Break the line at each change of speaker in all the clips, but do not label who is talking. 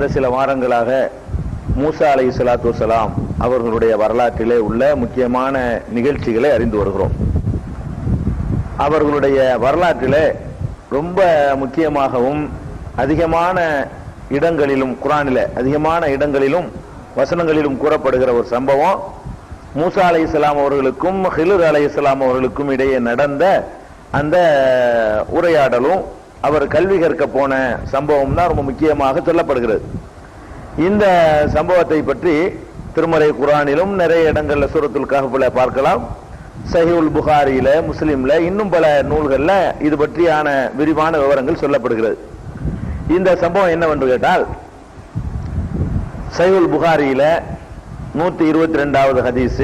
கடந்த சில வாரங்களாக மூசா அலைஹிஸ்ஸலாத்து வஸ்ஸலாம் அவர்களுடைய வரலாற்றிலே உள்ள முக்கியமான நிகழ்ச்சிகளை அறிந்து வருகிறோம். அவர்களுடைய வரலாற்றிலே ரொம்ப முக்கியமாகவும் அதிகமான இடங்களிலும், குர்ஆனிலே அதிகமான இடங்களிலும் வசனங்களிலும் கூறப்படுகிற ஒரு சம்பவம், மூசா அலைஹிஸ்ஸலாம் அவர்களுக்கும் ஹிலுர் அலைஹிஸ்ஸலாம் அவர்களுக்கும் இடையே நடந்த அந்த உரையாடலும் அவர் கல்வி கற்க போன சம்பவம் தான் ரொம்ப முக்கியமாக சொல்லப்படுகிறது. இந்த சம்பவத்தை பற்றி திருமறை குர்ஆனிலும் நிறைய இடங்கள்ல சூரத்துல் கஹ்ஃப்ல பார்க்கலாம். சஹீஹுல் புகாரியில, முஸ்லிம்ல, இன்னும் பல நூல்கள்ல இது பற்றியான விரிவான விவரங்கள் சொல்லப்படுகிறது. இந்த சம்பவம் என்னவென்று கேட்டால், சஹீஹுல் புகாரியில 122வது ஹதீஸ்,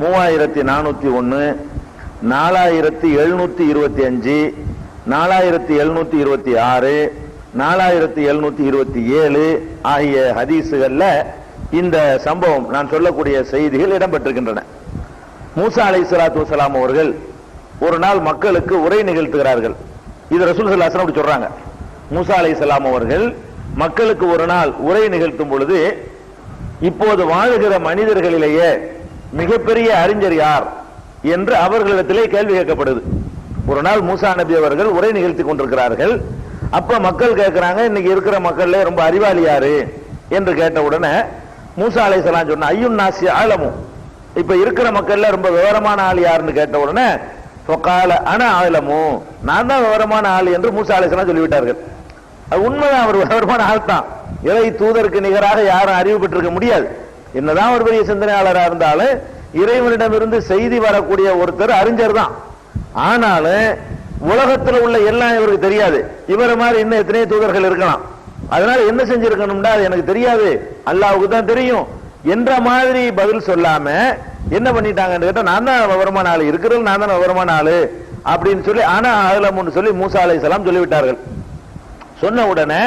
3401, 4725, 4726, 4727 ஆகிய ஹதீசுகள்ல இந்த சம்பவம், நான் சொல்லக்கூடிய செய்திகள் இடம்பெற்றிருக்கின்றன. மூசா அலைஹிஸ்ஸலாத்து வஸ்ஸலாம் அவர்கள் ஒரு நாள் மக்களுக்கு உரை நிகழ்த்துகிறார்கள். இது ரசூல் ஸல்லல்லாஹு அலைஹி வஸல்லம் சொல்றாங்க. மூசா அலைஹிஸ்ஸலாம் அவர்கள் மக்களுக்கு ஒரு நாள் உரை நிகழ்த்தும் பொழுது, இப்போது வாழுகிற மனிதர்களிலேயே மிகப்பெரிய அறிஞர் யார் என்று அவர்களிடத்திலே கேள்வி கேட்கப்படுது. ஒரு நாள் மூசா நபி அவர்கள் உரை நிகழ்த்தி கொண்டிருக்கிறார்கள். அப்ப மக்கள் கேட்கிறாங்க, இன்னைக்கு இருக்கிற மக்கள்ல ரொம்ப அறிவாளி யாரு என்று கேட்ட உடனே மூசா அலைஹிஸ்ஸலாம் சொன்ன, ஐயுன் நாசி ஆலமு, இப்ப இருக்கிற மக்கள்ல ரொம்ப விவரமான ஆள் யாருன்னு கேட்ட உடனே ஃபகால அன ஆலமு, நான் தான் விவரமான ஆள் என்று மூசா அலைஹிஸ்ஸலாம் சொல்லிவிட்டார்கள். அது உண்மைதான், அவர் விவரமான ஆள் தான். இறை தூதருக்கு நிகராக யாரும் அறிவு பெற்றிருக்க முடியாது. என்னதான் ஒரு பெரிய சிந்தனையாளராக இருந்தாலும் இறைவனிடமிருந்து செய்தி வரக்கூடிய ஒருத்தர் அறிஞர் தான். ஆனாலும் உலகத்தில் உள்ள எல்லாம் இவருக்கு தெரியாது. இவரை மாதிரி இன்னும் எத்தனையோ தூதர்கள் இருக்கலாம். அதனால என்ன செஞ்சிருக்கணும்னா அது எனக்கு தெரியாது, அல்லாஹ்வுக்கு தான் தெரியும் என்ற மாதிரி பதில் சொல்லாம என்ன பண்ணிட்டாங்கன்னு கேட்டா, நான் தான் விவரமான ஆளு, இருக்கிறது நான் தான் விவரமான ஆளு அப்படின்னு சொல்லி ஆனா ஆலமுன்னு சொல்லி மூசா அலைஹிஸ்ஸலாம் சொல்லிவிட்டார்கள். சொன்ன உடனே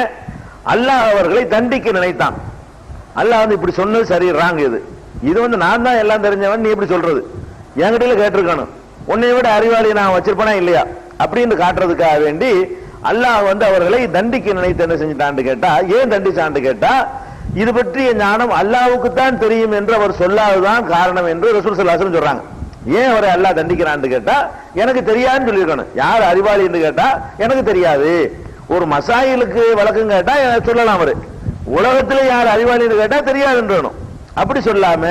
அல்லாஹ் அவர்களை தண்டிக்க நினைத்தான். அல்லாஹ் வந்து இப்படி சொன்னது சரி, ராங், இது வந்து நான் தான் எல்லாம் தெரிஞ்சவன், நீ எப்படி சொல்றது, என்கிட்ட கேட்டிருக்கணும், உன்னை விட அறிவாளி நான் வச்சிருப்பேனா இல்லையா அப்படின்னு காட்டுறதுக்காக வேண்டி அல்லாஹ் வந்து அவர்களை தண்டிக்க நினைத்து என்ன செஞ்சிட்டான்னு கேட்டா, ஏன் தண்டிச்சான்னு கேட்டா, இது பற்றிய ஞானம் அல்லாஹ்வுக்கு தான் தெரியும் என்று அவர் சொல்லாததான் காரணம் என்று ரசூல் ஸல்லல்லாஹு அலைஹி வஸல்லம் சொல்றாங்க. ஏன் அவரை அல்லாஹ் தண்டிக்கிறான்னு கேட்டா, எனக்கு தெரியாதுன்னு சொல்லியிருக்கணும். யார் அறிவாளி என்று கேட்டா எனக்கு தெரியாது. ஒரு மசாயிலுக்கு வழக்கம் கேட்டா சொல்லலாம், அவரு உலகத்துல யார் அறிவாளின்னு கேட்டா தெரியாதுன்றணும். அப்படி சொல்லாம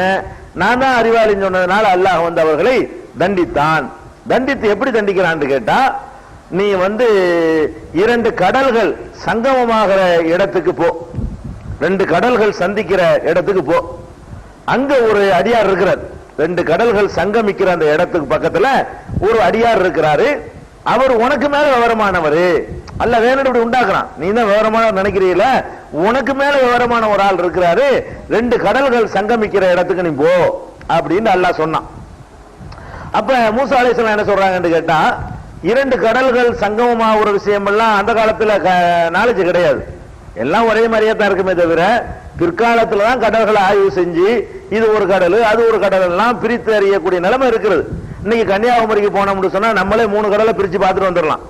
நான் தான் அறிவாளின்னு சொன்னதுனால அல்லாஹ் வந்து அவர்களை தண்டித்தான். தண்டித்து எப்படி தண்டிக்கிறான்னு கேட்டா, நீ வந்து 2 கடல்கள் சங்கமமாகிற இடத்துக்கு போ, 2 கடல்கள் சந்திக்கிற இடத்துக்கு போ, அங்க ஒரு அடியார் இருக்கிறார். 2 கடல்கள் சங்கமிக்கிற அந்த இடத்துக்கு பக்கத்துல ஒரு அடியார் இருக்கிறாரு. அவர் உனக்கு மேல விவரமானவர். அல்ல வேணும் இப்படி உண்டாக்குறான், நீ தான் விவரமான நினைக்கிறீல, உனக்கு மேல விவரமான ஒரு ஆள் இருக்கிறாரு, 2 கடல்கள் சங்கமிக்கிற இடத்துக்கு நீ போ அப்படின்னு அல்லாஹ் சொன்னான். அப்ப மூசா அலைஹிஸ்ஸலாம் என்ன சொல்றாங்கன்னு கேட்டா, 2 கடல்கள் சங்கமமா ஒரு விஷயம் எல்லாம் அந்த காலத்துல நாலேஜ் கிடையாது. எல்லாம் ஒரே மாதிரியே தான் இருக்குமே தவிர, பிற்காலத்துல தான் கடல்களை ஆய்வு செஞ்சு இது ஒரு கடல் அது ஒரு கடல் எல்லாம் பிரித்து அறியக்கூடிய நிலைமை இருக்கிறது. இன்னைக்கு கன்னியாகுமரிக்கு போனோம்னு சொன்னா நம்மளே 3 கடலை பிரிச்சு பார்த்துட்டு வந்துடலாம்.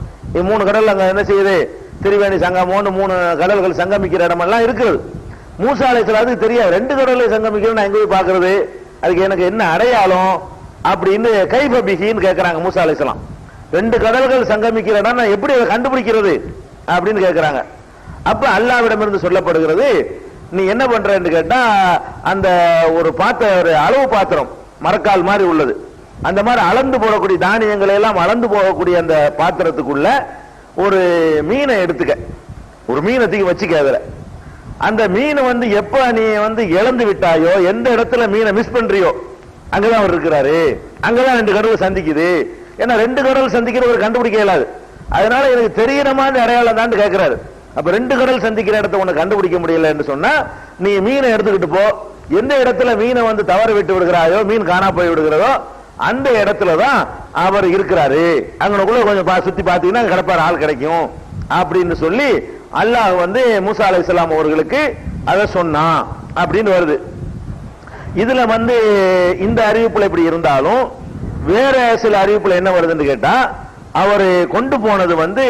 3 கடல் அங்க என்ன செய்யுது, திரிவேணி சங்கமோன்னு 3 கடல்கள் சங்கமிக்கிற இடமெல்லாம் இருக்கிறது. மூசா அலைஹிஸ்ஸலாத்துக்கு தெரியாது 2 கடலை சங்கமிக்கிறேன், நான் எங்க போய் பாக்குறது, அதுக்கு எனக்கு என்ன அடையாளம் அப்படின்னு கைஃப பிஹின்னு கேட்கறாங்க மூசா அலைஹிஸ்ஸலாம். 2 கடல்கள் சங்கமிக்கிற இடம் நான் எப்படி அதை கண்டுபிடிக்கிறது அப்படின்னு கேட்கறாங்க. அப்ப அல்லாஹ்விடமிருந்து சொல்லப்படுகிறது, நீ என்ன பண்றன்னு கேட்டா, அந்த ஒரு ஒரு அளவு பாத்திரம் மரக்கால் மாதிரி உள்ளது, அந்த மாதிரி அளந்து போடக்கூடிய தானியங்களை எல்லாம் அளந்து போகக்கூடிய அந்த பாத்திரத்துக்குள்ள ஒரு மீனை எடுத்துக்க, ஒரு மீனை தூக்கி வச்சுக்க. அதுல அந்த மீன் வந்து எப்ப நீ வந்து இழந்து விட்டாயோ, எந்த இடத்துல மீனை மிஸ் பண்றியோ அங்கதான் அவர் இருக்கிறாரு, அங்கதான் 2 கடல் சந்திக்குது. ஏன்னா 2 கடல் சந்திக்கிறவர் கண்டுபிடிக்க இயலாது, அதனால எனக்கு தெரிகிற மாதிரி அடையாளம் தான் கேட்கிறாரு. அப்ப 2 கடல் சந்திக்கிற இடத்தை உனக்கு கண்டுபிடிக்க முடியல என்று சொன்னா, நீ மீனை எடுத்துக்கிட்டு போ, எந்த இடத்துல மீனை வந்து தவற விட்டு விடுகிறாயோ, மீன் காணா போய் விடுகிறதோ அந்த இடத்துலதான் அவர் இருக்கிறாரு, அங்கனக்குள்ள கொஞ்சம் சுத்தி பாத்தீங்கன்னா கிடப்பாரு, ஆள் கிடைக்கும் அப்படின்னு சொல்லி அல்லாஹ் வந்து மூசா அலைஹிஸ்ஸலாம் அவர்களுக்கு அதை சொன்னான் அப்படின்னு வருது. இதுல வந்து இந்த அறிவிப்புல இப்படி இருந்தாலும் வேற சில அறிவிப்புல என்ன வருதுன்னு கேட்டா, அவரு கொண்டு போனது வந்து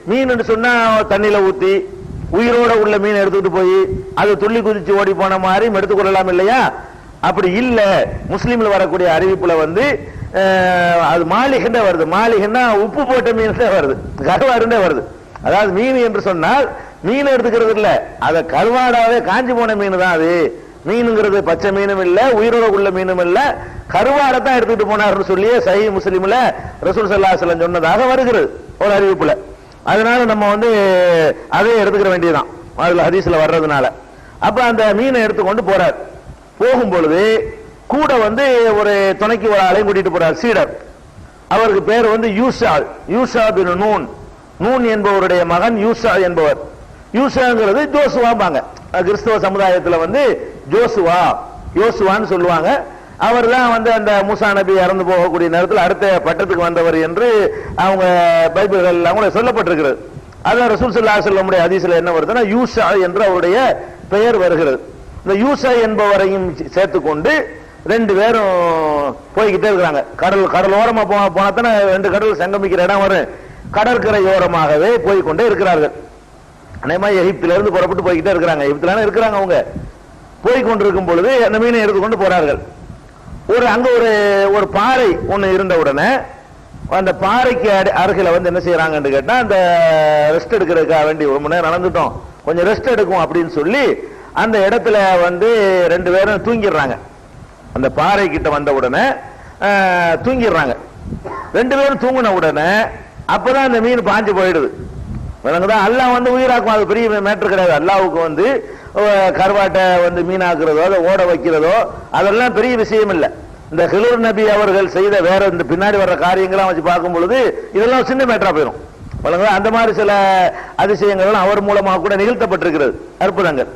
மீன் சொன்னா தண்ணியில ஊத்தி உயிரோட உள்ள மீன் எடுத்துக்கிட்டு போய் அது துள்ளி குதிச்சு ஓடி போன மாதிரி எடுத்துக்கொள்ளலாம் இல்லையா? அப்படி இல்ல. முஸ்லீம்ல வரக்கூடிய அறிவிப்புல வந்து அது மாளிகை வருது. மாளிகைன்னா உப்பு போட்ட மீன் வருது, கருவாடுன்னே வருது. அதாவது மீன் என்று சொன்னால் மீன் எடுத்துக்கிறது இல்ல, அத கருவாடாவே காஞ்சி போன மீன் தான் அது. மீனுங்கிறது பச்சை மீனும் இல்ல, உயிரோட உள்ள மீனும் இல்ல, கருவாடை தான் எடுத்துட்டு போனார்னு சொல்லி சஹீஹ் முஸ்லிம்ல ரசூல் ஸல்லல்லாஹு அலைஹி வஸல்லம் சொன்னதாக வருகிறது ஒரு அறிவிப்புல. அதனால நம்ம வந்து அதே எடுத்துக்கிற வேண்டியதுதான் அதுல ஹதீஸ்ல வர்றதுனால. அப்ப அந்த மீனை எடுத்துக்கொண்டு போறார். போகும் பொழுது கூட வந்து ஒரு துணைக்கு ஒரு ஆளையும் கூட்டிட்டு போறார், சீடர். அவருக்கு பேர் வந்து யூஷா பின் நூன். நூன் என்பவருடைய மகன் யூஷா என்பவர். யூஷாங்கிறது ஜோசுவாம்பாங்க. கிறிஸ்தவ சமுதாயத்துல வந்து யோசுவான்னு சொல்லுவாங்க. அவர் தான் வந்து அந்த மூசா நபி இறந்து போகக்கூடிய நேரத்தில் அடுத்த பட்டத்துக்கு வந்தவர் என்று அவங்க பைபிள்கள் அவங்க சொல்லப்பட்டிருக்கிறது. அதான் ரசூல் ஸல்லல்லாஹு அலைஹி வஸல்லம் ஹதீஸ்ல என்ன வருதுன்னா யூஷா என்று அவருடைய பெயர் வருகிறது. இந்த யூஷா என்பவரையும் சேர்த்துக்கொண்டு ரெண்டு பேரும் போய்கிட்டே இருக்கிறாங்க. கடலோரமா போனா தானே ரெண்டு கடல் சங்கமிக்கிற இடம் வரும். கடற்கரையோரமாகவே போய்கொண்டே இருக்கிறார்கள். அநேகமா எகிப்தில இருந்து புறப்பட்டு போய்கிட்டே இருக்கிறாங்க. எகிப்தில இருக்கிறாங்க. அவங்க போய்கொண்டிருக்கும் பொழுது அந்த மீனை எடுத்துக்கொண்டு போறார்கள். அங்க ஒரு பாறை ஒண்ணு இருந்த உடனே அந்த பாறைக்கு அருகில வந்து என்ன செய்யறாங்கன்னு கேட்டா, அந்த ரெஸ்ட் எடுக்கிறதுக்காக வேண்டி ஒரு மணி நேரம் நடந்துட்டோம், கொஞ்சம் ரெஸ்ட் எடுக்கும் அப்படின்னு சொல்லி அந்த இடத்துல வந்து ரெண்டு பேரும் தூங்கிடுறாங்க. அந்த பாறை கிட்ட வந்த உடனே தூங்கிடுறாங்க. ரெண்டு பேரும் தூங்கின உடனே அப்பதான் அந்த மீன் பாஞ்சு போயிடுது. அல்லாஹ் வந்து உயிராக்கும். அது பெரிய மேட்டர் கிடையாது. அல்லாஹ்வுக்கு வந்து கருவாட்டை வந்து மீனாக்குறதோ அதை ஓட வைக்கிறதோ அதெல்லாம் பெரிய விஷயம் இல்லை. இந்த ஹிலர் நபி அவர்கள் செய்த வேற இந்த பின்னாடி வர்ற காரியங்கள்லாம் வச்சு பார்க்கும் பொழுது இதெல்லாம் சின்ன மேட்டரா போயிடும். அந்த மாதிரி சில அதிசயங்கள் அவர் மூலமாக கூட நிகழ்த்தப்பட்டிருக்கிறது, அற்புதங்கள்.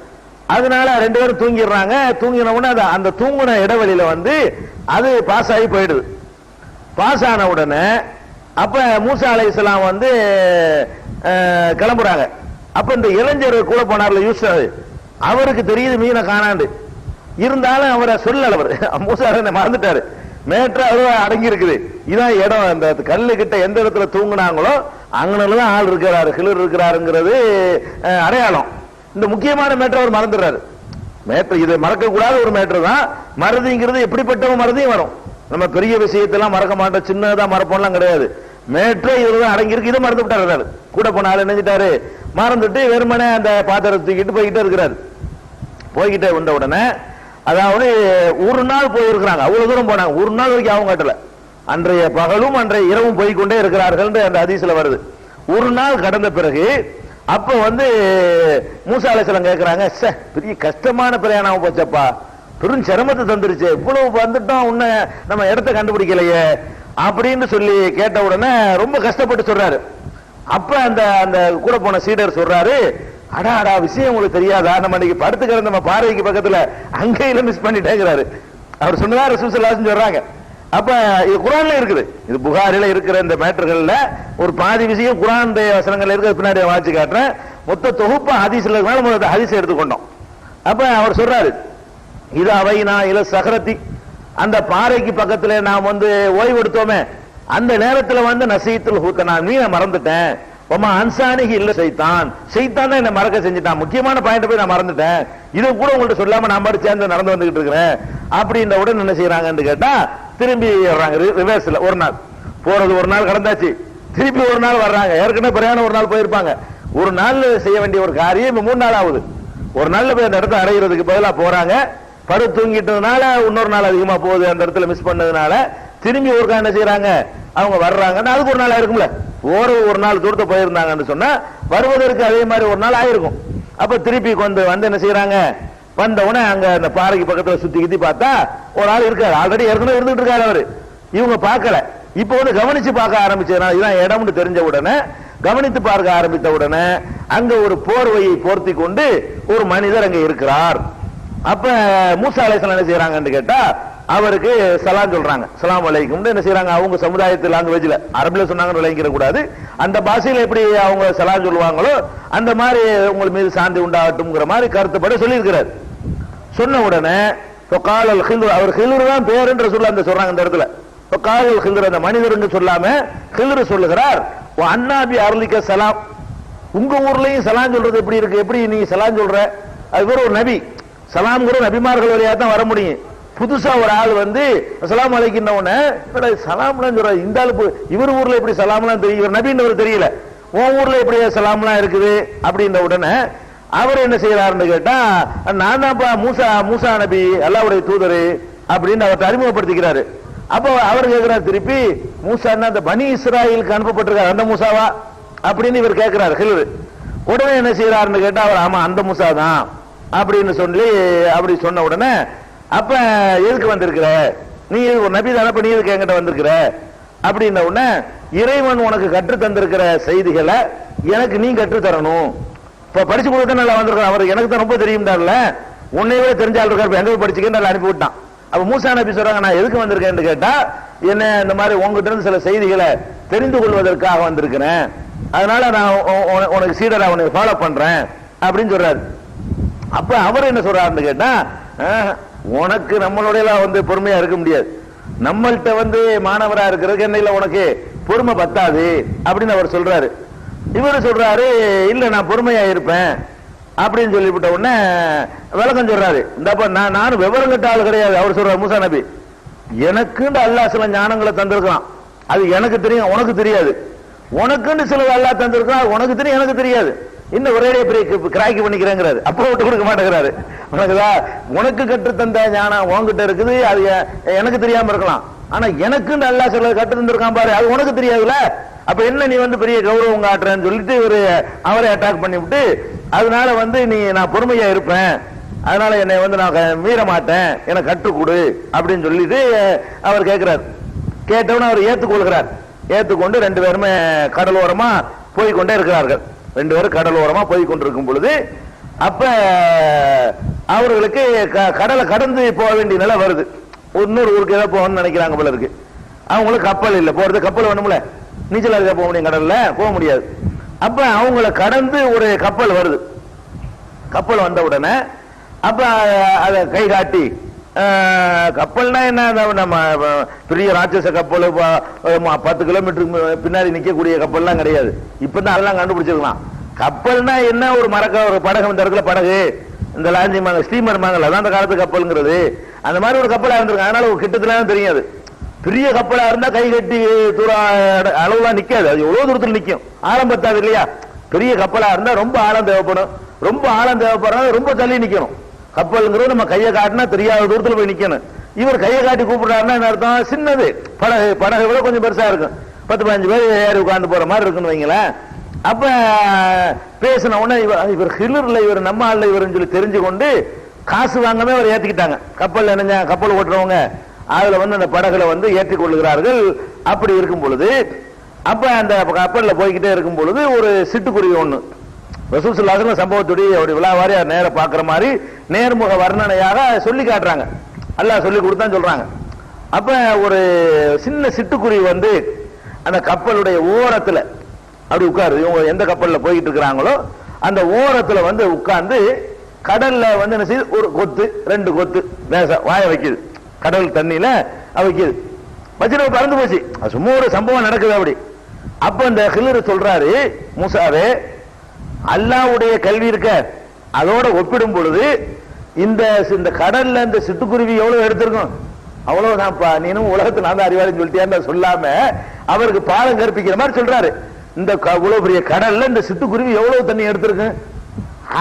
அதனால ரெண்டு பேரும் தூங்கிடுறாங்க. தூங்கின உடனே அந்த தூங்கின இடைவெளியில வந்து அது பாஸ் ஆகி போயிடுது. பாஸ் ஆன உடனே அப்ப மூசா அலைஹிஸ்ஸலாம் வந்து கிளம்புறாங்க. அப்ப இந்த இளைஞர் கூட போனார்ல யூசுப், அவருக்கு தெரியுது மீனை காணாண்டு. இருந்தாலும் அவரை சொல்லல. அவர் மூசா மறந்துட்டாரு. மேற்ற அடங்கி இருக்குது. இதான் இடம். அந்த கல்லு கிட்ட எந்த இடத்துல தூங்குனாங்களோ அங்கனதான் ஆள் இருக்கிறாரு, கிளர் இருக்கிறாருங்கிறது அடையாளம். இந்த முக்கியமான மேட்டர் அவர் மறந்துடுறாரு. மேட்டர் இது மறக்க கூடாத ஒரு மேட்டர் தான். மறதிங்கிறது எப்படிப்பட்ட மறதியும் வரும். நம்ம பெரிய விஷயத்தெல்லாம் மறக்க மாட்டோம், சின்னதான் மறப்போம்லாம் கிடையாது. மேற்ற இதுதான் அடங்கியிருக்கு. இதை மறந்து விட்டாரு. கூட போனாலும் நினைஞ்சிட்டாரு, மறந்துட்டு வெறுமனே அந்த பாத்திரத்தை தூக்கிட்டு போய்கிட்டே இருக்கிறாரு. போய்கிட்டே வந்த உடனே அதாவது ஒரு நாள் போயிருக்கிறாங்க. அவ்வளவு தூரம் போனாங்க. ஒரு நாள் வரைக்கும் அவங்க கட்டல. அன்றைய பகலும் அன்றைய இரவும் போய்கொண்டே இருக்கிறார்கள் அந்த ஹதீஸ்ல வருது. ஒரு நாள் கடந்த பிறகு அப்ப வந்து மூசா அலைஹிஸ்ஸலாம் கேட்கிறாங்க, பெரிய கஷ்டமான பிரயாணம் போச்சப்பா, பெரும் சிரமத்தை தந்துருச்சு, இவ்வளவு வந்துட்டோம், உன்னை நம்ம இடத்தை கண்டுபிடிக்கலையே அப்படின்னு சொல்லி கேட்ட உடனே ரொம்ப கஷ்டப்பட்டு சொல்றாரு. அப்ப அந்த அந்த கூட போன சீடர் சொல்றாரு, அடா விஷயம் உங்களுக்கு தெரியாதா, நம்ம இன்னைக்கு படுத்துக்கிற நம்ம பாறைக்கு பக்கத்துல அங்கேயில மிஸ் பண்ணிட்டேங்கிறாரு. அவர் சொன்னதா ரசூல் ஸல்லல்லாஹு அலைஹி வஸல்லம் சொல்றாங்க. அப்ப இது குர்ஆன்ல இருக்குது. இது புகாரில இருக்கிற இந்த மேட்டர்கள்ல ஒரு பாதி விஷயம் குர்ஆன் வசனங்கள்ல இருக்கு. பின்னாடி வாட்சி காட்டுறேன். மொத்த தொகுப்பு ஹதீஸ்ல இருக்கனால நம்ம ஹதீஸை எடுத்துக்கொண்டோம். அப்ப அவர் சொல்றாரு, இது அவைனா இல சஹரத்தி, அந்த பாறைக்கு பக்கத்துல நாம் வந்து ஓய்வு எடுத்தோமே அந்த நேரத்துல வந்து நசீத்துல் ஹூத்த, நான் மீனை மறந்துட்டேன். ஒமா அன்சானிக்கு இல்ல சைத்தான் தான் என்ன மறக்க செஞ்சுட்டான். முக்கியமான பாயிண்ட் போய் நான் மறந்துட்டேன். இது கூட உங்கள்ட்ட சொல்லாம நான் பாட்டு சேர்ந்து நடந்து வந்துகிட்டு இருக்கிறேன் அப்படின்ற உடனே என்ன செய்யறாங்கன்னு கேட்டா திரும்பி வர்றாங்க. ரிவர்ஸ்ல ஒரு நாள் போறது, ஒரு நாள் கடந்தாச்சு, திருப்பி ஒரு நாள் வர்றாங்க. ஏற்கனவே பிரயாணம் ஒரு நாள் போயிருப்பாங்க. ஒரு நாள் செய்ய வேண்டிய ஒரு காரியம் 3 நாள் ஆகுது. ஒரு நாள்ல போய் அந்த இடத்த அடைகிறதுக்கு பதிலா போறாங்க. படு தூங்கிட்டதுனால இன்னொரு நாள் அதிகமா போகுது, அந்த இடத்துல மிஸ் பண்ணதுனால திரும்பி ஒரு என்ன செய்யறாங்க, அவங்க வர்றாங்கன்னா அதுக்கு ஒரு நாள் ஆயிருக்கும்ல. ஒரு நாள் தூரத்தை போயிருந்தாங்கன்னு சொன்னா வருவதற்கு அதே மாதிரி ஒரு நாள் ஆயிருக்கும். அப்ப திருப்பி வந்து என்ன செய்யறாங்க, வந்த உடனே அங்க அந்த பாறைக்கு பக்கத்துல சுத்தி கித்தி பார்த்தா ஒரு ஆள் இருக்காரு. ஆல்ரெடி ஏற்கனவே இருந்துட்டு இருக்காரு அவரு. இவங்க பார்க்கல. இப்ப வந்து கவனிச்சு பார்க்க ஆரம்பிச்சதுனால இதான் இடம்னு தெரிஞ்ச உடனே கவனித்து பார்க்க ஆரம்பித்த உடனே அங்க ஒரு போர்வையை போர்த்தி கொண்டு ஒரு மனிதர் அங்க இருக்கிறார். அப்ப மூசா அலைஹிஸ்ஸலாம் என்ன செய்யறாங்கன்னு கேட்டா அவருக்கு சலாம் சொல்றாங்க. சலாம் அலைக்கும் என்ன செய்யறாங்க, அவங்க சமுதாயத்து லாங்குவேஜ்ல, அரபில சொன்னாங்கன்னு விளங்கிட கூடாது, அந்த பாஷையில எப்படி அவங்க சலாம் சொல்லுவாங்களோ அந்த மாதிரி உங்கள் மீது சாந்தி உண்டாகட்டும்ங்கிற மாதிரி கருத்துப்பட சொல்லி இருக்கிறார். சொன்ன உடனே அவர் ஹில்ர் தான் பேருன்ற சொல்ல அந்த சொல்றாங்க இந்த இடத்துல. ஹில்ர் அந்த மனிதர் சொல்லாம ஹில்ர் சொல்லுகிறார், அன்னாபி அருளிக்க சலாம், உங்க ஊர்லயும் சலாம் சொல்றது எப்படி இருக்கு? எப்படி நீ சலாம் சொல்ற? அது ஒரு நபி, சலாம்ங்கிற நபிமார்கள் வழியா தான் வர முடியும். புதுசா ஒரு ஆள் வந்து அஸ்ஸலாமு அலைக்கும் உடனே சலாம்லாம் சொல்ற, இந்த ஆளு இவர் ஊர்ல எப்படி சலாம்லாம் தெரியும், இவர் நபின்னு தெரியல, உன் ஊர்ல எப்படி சலாம்லாம் இருக்குது அப்படின்ற உடனே அவர் என்ன செய்யறாருன்னு கேட்டா, நான் தான்ப்பா மூசா நபி, அல்லாஹ்வுடைய தூதர் அப்படின்னு அவர்கிட்ட அறிமுகப்படுத்திக்கிறாரு. அப்போ அவர் கேட்கிறார் திருப்பி, மூசா அந்த பனி இஸ்ராயலுக்கு அனுப்பப்பட்டிருக்காரு அந்த மூசாவா அப்படின்னு இவர் கேட்கிறார் ஹிலர். உடனே என்ன செய்யறாருன்னு கேட்டா அவர் ஆமா அந்த மூசா தான் அப்படின்னு சொல்லி அப்படி சொன்ன உடனே, அப்ப எதுக்கு வந்திருக்கிற நீ, ஒரு நபி தானே, நீ எதுக்கு என்கிட்ட வந்திருக்கிற அப்படின்ன உடனே, இறைவன் உனக்கு கற்று தந்திருக்கிற செய்திகளை எனக்கு நீ கற்று தரணும். இப்ப படிச்சு கொடுக்க நல்லா வந்திருக்கான், அவர் எனக்கு தான் ரொம்ப தெரியும்டார்ல, உன்னையே தெரிஞ்சால் இருக்காரு, எங்க படிச்சுக்கன்னு நல்லா அனுப்பி விட்டான். அப்ப மூசா நபி சொல்றாங்க, நான் எதுக்கு வந்திருக்கேன்னு கேட்டா, என்ன இந்த மாதிரி உங்ககிட்ட இருந்து சில செய்திகளை தெரிந்து கொள்வதற்காக வந்திருக்கிறேன், அதனால நான் உனக்கு சீடரா உனக்கு ஃபாலோ பண்றேன் அப்படின்னு சொல்றாரு. அப்ப அவர் என்ன சொல்றாருன்னு கேட்டா, உனக்கு நம்மளுடைய வந்து பொறுமையா இருக்க முடியாது, நம்மள்கிட்ட வந்து மாணவரா இருக்கிறதுக்கு என்ன உனக்கு பொறுமை பத்தாது அப்படின்னு அவர் சொல்றாரு. இவரு சொல்றாரு, இல்ல நான் பொறுமையா இருப்பேன் அப்படின்னு சொல்லிவிட்ட உடனே விளக்கம் சொல்றாரு. இந்தப்ப நானும் விவரம் கட்ட ஆள் கிடையாது. அவர் சொல்றாரு, மூசா நபி எனக்குன்னு அல்லாஹ் சில ஞானங்களை தந்திருக்கான், அது எனக்கு தெரியும் உனக்கு தெரியாது, உனக்குன்னு சில அல்லாஹ் தந்திருக்கான், உனக்கு தெரியும் எனக்கு தெரியாது, இன்னும் ஒரே கிராக்கி பண்ணிக்கிறேங்கிறாரு. அப்போ விட்டு கொடுக்க மாட்டேங்கிறாரு. உனக்கு கற்று தந்த ஞானம் உன்கிட்ட இருக்குது, அது எனக்கு தெரியாம இருக்கலாம், ஆனா எனக்குன்னு அல்லாஹ் சில கற்று தந்திருக்கான் பாரு, அது உனக்கு தெரியாதுல, அப்ப என்ன நீ வந்து பெரிய கௌரவம் காட்டுறேன்னு சொல்லிட்டு இவரு அவரை அட்டாக் பண்ணி விட்டு, அதனால வந்து நான் பொறுமையா இருப்பேன், அதனால என்னை வந்து நான் மீற மாட்டேன், எனக்கு கற்றுக் கொடு அப்படின்னு சொல்லிட்டு அவர் கேட்கிறார். கேட்டவன அவர் ஏத்துக்கொள்கிறார். ஏத்துக்கொண்டு ரெண்டு பேருமே கடலோரமா போய்கொண்டே இருக்கிறார்கள். ரெண்டு பேரும் கடலோரமா போய் கொண்டிருக்கும் பொழுது, அப்ப அவர்களுக்கு கடலை கடந்து போக வேண்டிய நிலை வருது. இன்னொரு ஊருக்கு ஏதாவது போகணும்னு நினைக்கிறாங்க போல இருக்கு. அவங்களுக்கு கப்பல் இல்லை, போறது கப்பல் வேணும்ல, நீச்சல் அடிக்க போக முடியும், கடல்ல போக முடியாது. அப்ப அவங்கள கடந்து ஒரு கப்பல் வருது. கப்பல் வந்த உடனே அப்ப அதை கை காட்டி, கப்பல்னா என்ன, நம்ம பெரிய ராட்சச கப்பல் 10 கிலோமீட்டருக்கு பின்னாடி நிக்கக்கூடிய கப்பல்லாம் கிடையாது. இப்பதான் அதெல்லாம் கண்டுபிடிச்சிருக்கலாம். கப்பல்னா என்ன, ஒரு ஒரு படகு, இந்த இடத்துல படகு, இந்த லாஞ்சி மாங்க ஸ்டீமர் மாங்கல, அதான் அந்த காலத்து கப்பல்ங்கிறது. அந்த மாதிரி ஒரு கப்பலா இருந்திருக்கு. அதனால ஒரு கிட்டத்துல தெரியாது. பெரிய கப்பலா இருந்தா கை கட்டி தூரம் அளவுலாம் நிக்காது, அது எவ்வளவு தூரத்தில் நிக்கும், ஆழம் பத்தாது இல்லையா. பெரிய கப்பலா இருந்தா ரொம்ப ஆழம் தேவைப்படும், ரொம்ப ஆழம் தேவைப்படுறது ரொம்ப தள்ளி நிக்கணும். கப்பல்ங்கிறது நம்ம கையை காட்டினா தெரியாத தூரத்துல போய் நிக்கணும். இவர் கையை காட்டி கூப்பிடுறாருன்னா என்ன அர்த்தம், சின்னது படகு, படகை விட கொஞ்சம் பெருசா இருக்கும், 10-15 பேர் ஏறி உட்கார்ந்து போற மாதிரி இருக்குன்னு வைங்களேன். அப்ப பேசின உடனே இவர் ஹிலர்ல, இவர் நம்ம ஆள்ல இவருன்னு சொல்லி தெரிஞ்சு கொண்டு காசு வாங்காம அவர் ஏத்திக்கிட்டாங்க. கப்பல் என்ன, கப்பல் ஓட்டுறவங்க அதுல வந்து அந்த படகுல வந்து ஏற்றிக் கொள்ளுகிறார்கள். அப்படி இருக்கும் பொழுது, அப்ப அந்த கப்பல்ல போய்கிட்டே இருக்கும் பொழுது ஒரு சிட்டுக்குருவி ஒண்ணு, ரசூல் ஸல்லல்லாஹு அலைஹி வஸல்லம் சம்பவத்துடைய ஒரு விலாவாரியா நேர பாக்குற மாதிரி நேர்முக வர்ணனையாக சொல்லி காட்டுறாங்க, அல்லாஹ் சொல்லி கொடுத்தான் சொல்றாங்க. அப்ப ஒரு சின்ன சிட்டுக்குருவி வந்து அந்த கப்பலுடைய ஓரத்துல அப்படி உட்காரு, இவங்க எந்த கப்பல்ல போயிட்டு இருக்கிறாங்களோ அந்த ஓரத்துல வந்து உட்கார்ந்து கடல்ல வந்து என்ன செய்யுது, ஒரு கொத்து 2 கொத்து வாய வைக்குது, கடல் தண்ணியில வைக்குது, வச்சுட்டு பறந்து போச்சு. சும்மா ஒரு சம்பவம் நடக்குது அப்படி. அப்ப இந்த ஹிலர் சொல்றாரு, மூசாவே அல்லாஹ்வுடைய கல்வி இருக்க அதோட ஒப்பிடும் பொழுது இந்த கடல்ல இந்த சிட்டுக்குருவி எவ்வளவு எடுத்திருக்கும், அவ்வளவுதான்ப்பா, நீனும் உலகத்துல நான் அறிவாளின்னு சொல்லிட்டியான்னு சொல்லாம அவருக்கு பாடம் கற்பிக்கிற மாதிரி சொல்றாரு. இந்த இவ்வளவு பெரிய கடல்ல இந்த சிட்டுக்குருவி எவ்வளவு தண்ணி எடுத்திருக்கு,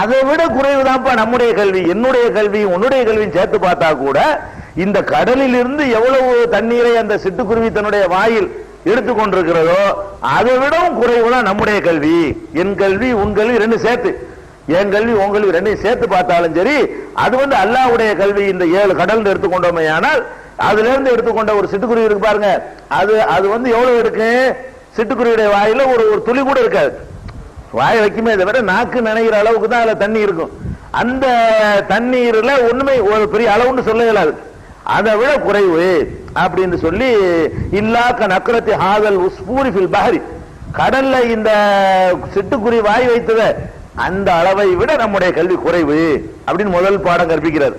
அதை விட குறைவுதான்ப்பா நம்முடைய கல்வி, என்னுடைய கல்வி உன்னுடைய கல்வியும் சேர்த்து பார்த்தா கூட இந்த கடலில் இருந்து எவ்வளவு தண்ணீரை அந்த சிட்டுக்குருவி தன்னுடைய வாயில் எடுத்துக்கொண்டிருக்கிறதோ அதை விடவும் குறைவுதான் நம்முடைய கல்வி. என் கல்வி உன் கல்வி ரெண்டு சேர்த்து, என் கல்வி உன் கல்வி ரெண்டையும் சேர்த்து பார்த்தாலும் சரி, அது வந்து அல்லாஹ்வுடைய கல்வி. இந்த 7 கடல் எடுத்துக்கொண்டோமே, ஆனால் அதுல இருந்து எடுத்துக்கொண்ட ஒரு சிட்டுக்குருவி இருக்கு பாருங்க, அது வந்து எவ்வளவு இருக்கு, சிட்டுக்குருவியுடைய வாயில ஒரு துளி கூட இருக்காது, வாய வைக்குமே தவிர நாக்கு நினைக்கிற அளவுக்கு தான் அதுல தண்ணி இருக்கும். அந்த தண்ணீர்ல ஒண்ணுமே ஒரு பெரிய அளவுன்னு சொல்ல இயலாது, அதை விட குறைவு அப்படின்னு சொல்லி, இல்லாக்க நக்கரத்தி ஹாதல் உஸ்பூரி ஃபில் பஹரி, கடல்ல இந்த சிட்டுக்குருவி வாய் வைத்தத அந்த அளவை விட நம்முடைய கல்வி குறைவு அப்படின்னு முதல் பாடம் கற்பிக்கிறார்.